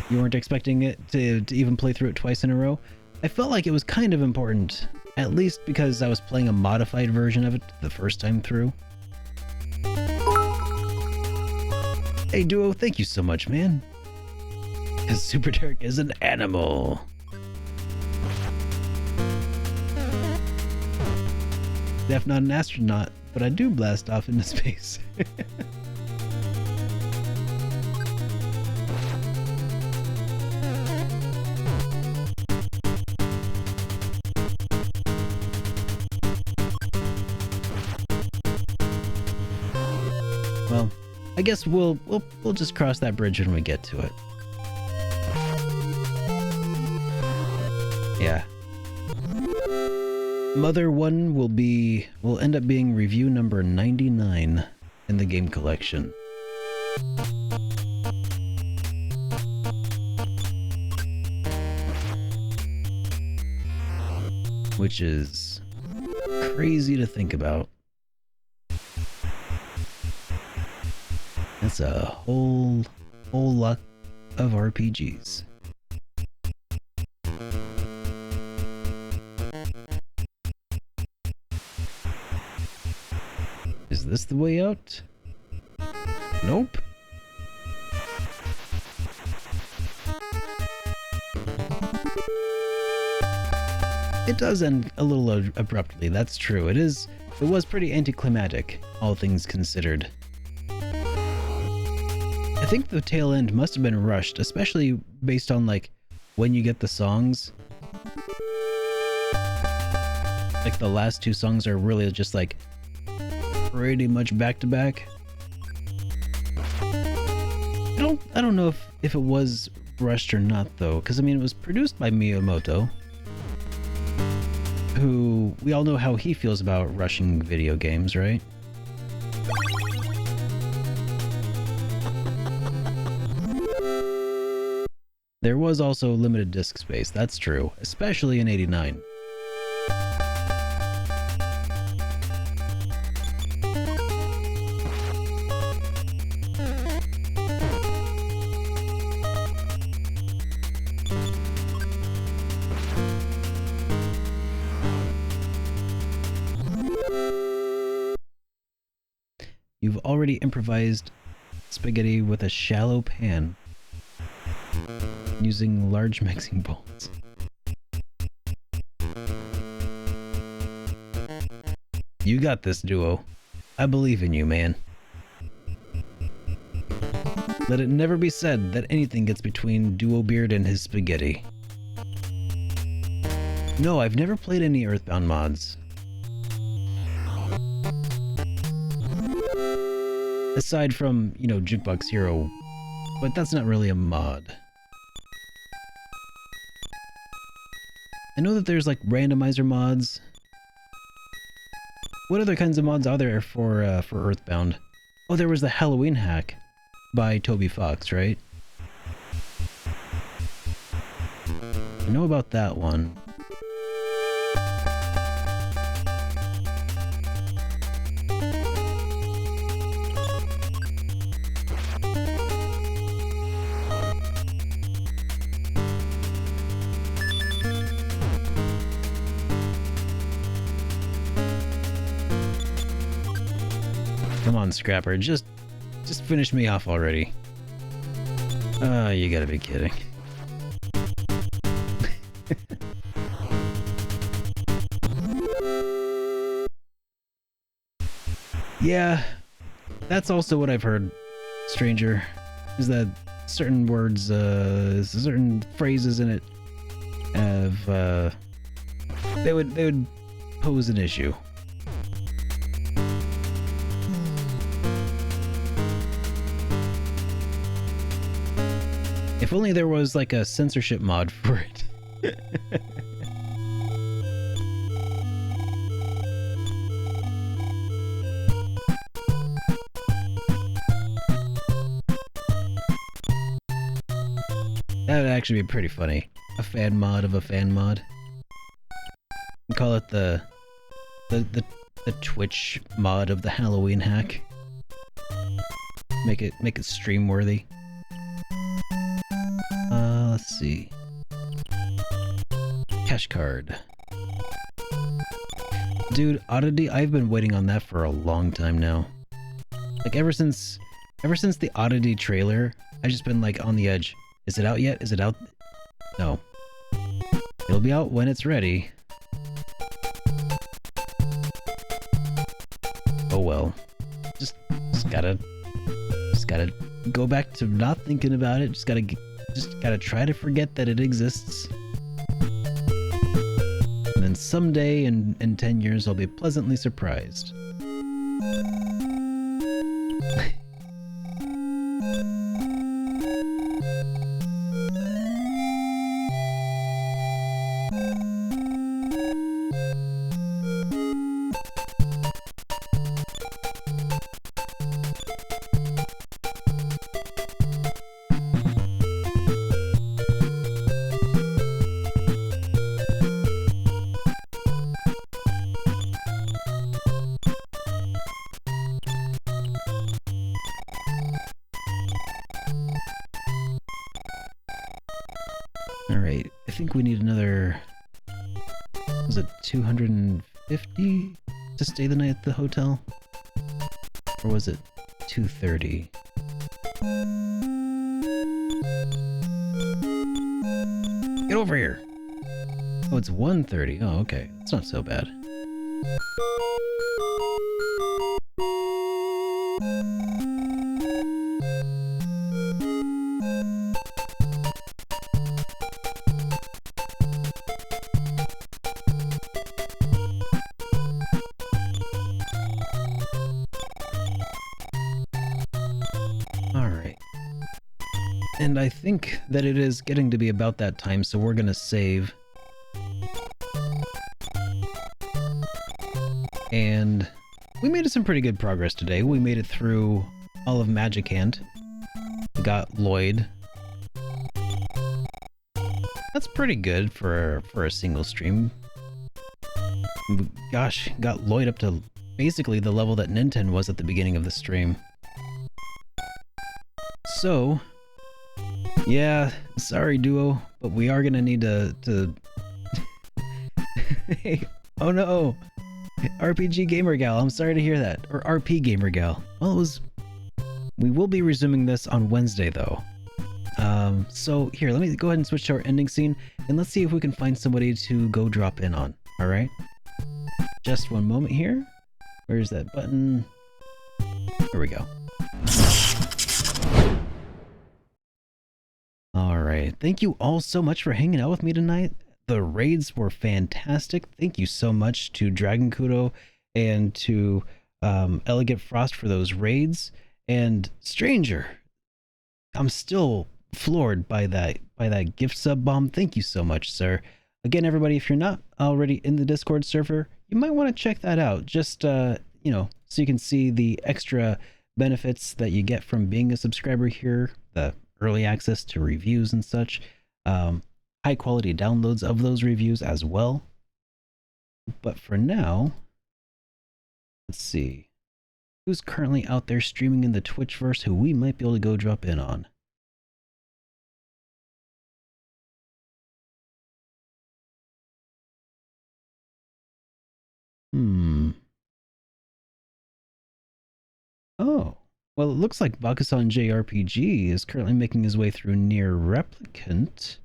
You weren't expecting it to even play through it twice in a row? I felt like it was kind of important, at least because I was playing a modified version of it the first time through. Hey Duo, thank you so much, man. Because SuperDerek is an animal. Definitely not an astronaut, but I do blast off into space. Well, I guess we'll just cross that bridge when we get to it. Yeah. Mother 1 will end up being review number 99 in the game collection. Which is crazy to think about. That's a whole lot of RPGs. Is this the way out? Nope. It does end a little abruptly, that's true. It was pretty anticlimactic, all things considered. I think the tail end must have been rushed, especially based on when you get the songs. The last two songs are really just pretty much back to back. I don't know if it was rushed or not though, because I mean it was produced by Miyamoto, who we all know how he feels about rushing video games, right? There was also limited disk space, that's true, especially in 89. You've already improvised spaghetti with a shallow pan using large mixing bowls. You got this, Duo. I believe in you, man. Let it never be said that anything gets between Duo Beard and his spaghetti. No, I've never played any EarthBound mods. Aside from, you know, Jukebox Hero, but that's not really a mod. I know that there's like randomizer mods. What other kinds of mods are there for EarthBound? Oh, there was the Halloween hack by Toby Fox, right? I know about that one. Come on, Scrapper, just finish me off already. You gotta be kidding. Yeah, that's also what I've heard, Stranger, is that certain words, certain phrases in it have, they would pose an issue. If only there was like a censorship mod for it. That would actually be pretty funny. A fan mod of a fan mod. We call it the Twitch mod of the Halloween hack. Make it stream worthy. Let's see. Cash card. Dude, Oddity, I've been waiting on that for a long time now. Like ever since the Oddity trailer, I've just been like on the edge. Is it out yet? Is it out? No. It'll be out when it's ready. Oh well. Just gotta go back to not thinking about it. Just gotta try to forget that it exists. And then someday in 10 years I'll be pleasantly surprised. Alright, I think we need another... Was it 250 to stay the night at the hotel? Or was it 230? Get over here! Oh, it's 130. Oh, okay. It's not so bad. And I think that it is getting to be about that time, so we're gonna save. And we made some pretty good progress today. We made it through all of Magic Hand. We got Lloyd. That's pretty good for a single stream. Gosh, got Lloyd up to basically the level that Nintendo was at the beginning of the stream. So, yeah, sorry Duo, but we are gonna need to Hey, oh no! RPG Gamer Gal, I'm sorry to hear that. Or RP Gamer Gal. Well, we will be resuming this on Wednesday though. So here, let me go ahead and switch to our ending scene, and let's see if we can find somebody to go drop in on, alright? Just one moment here. Where's that button? Here we go. Alright, thank you all so much for hanging out with me tonight. The raids were fantastic. Thank you so much to Dragon Kudo and to Elegant Frost for those raids. And Stranger, I'm still floored by that gift sub bomb. Thank you so much, sir. Again, everybody, if you're not already in the Discord server, you might want to check that out. Just you know, so you can see the extra benefits that you get from being a subscriber here, the early access to reviews and such, high quality downloads of those reviews as well. But for now, let's see who's currently out there streaming in the Twitchverse who we might be able to go drop in on. Oh, well, it looks like Bakusan JRPG is currently making his way through Near Replicant.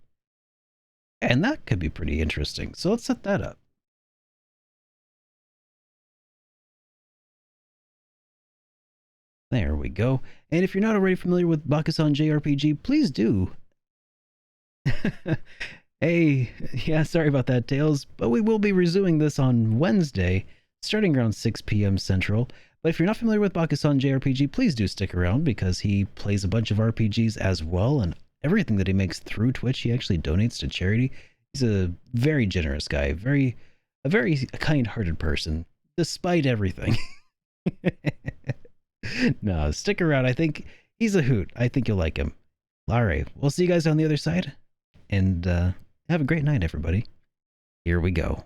And that could be pretty interesting. So let's set that up. There we go. And if you're not already familiar with Bakusan JRPG, please do. Hey, yeah, sorry about that, Tails, but we will be resuming this on Wednesday, starting around 6 p.m. Central. But if you're not familiar with Bakusan JRPG, please do stick around because he plays a bunch of RPGs as well, and everything that he makes through Twitch, he actually donates to charity. He's a very generous guy, a very kind-hearted person, despite everything. No, stick around. I think he's a hoot. I think you'll like him. All right, we'll see you guys on the other side, and have a great night, everybody. Here we go.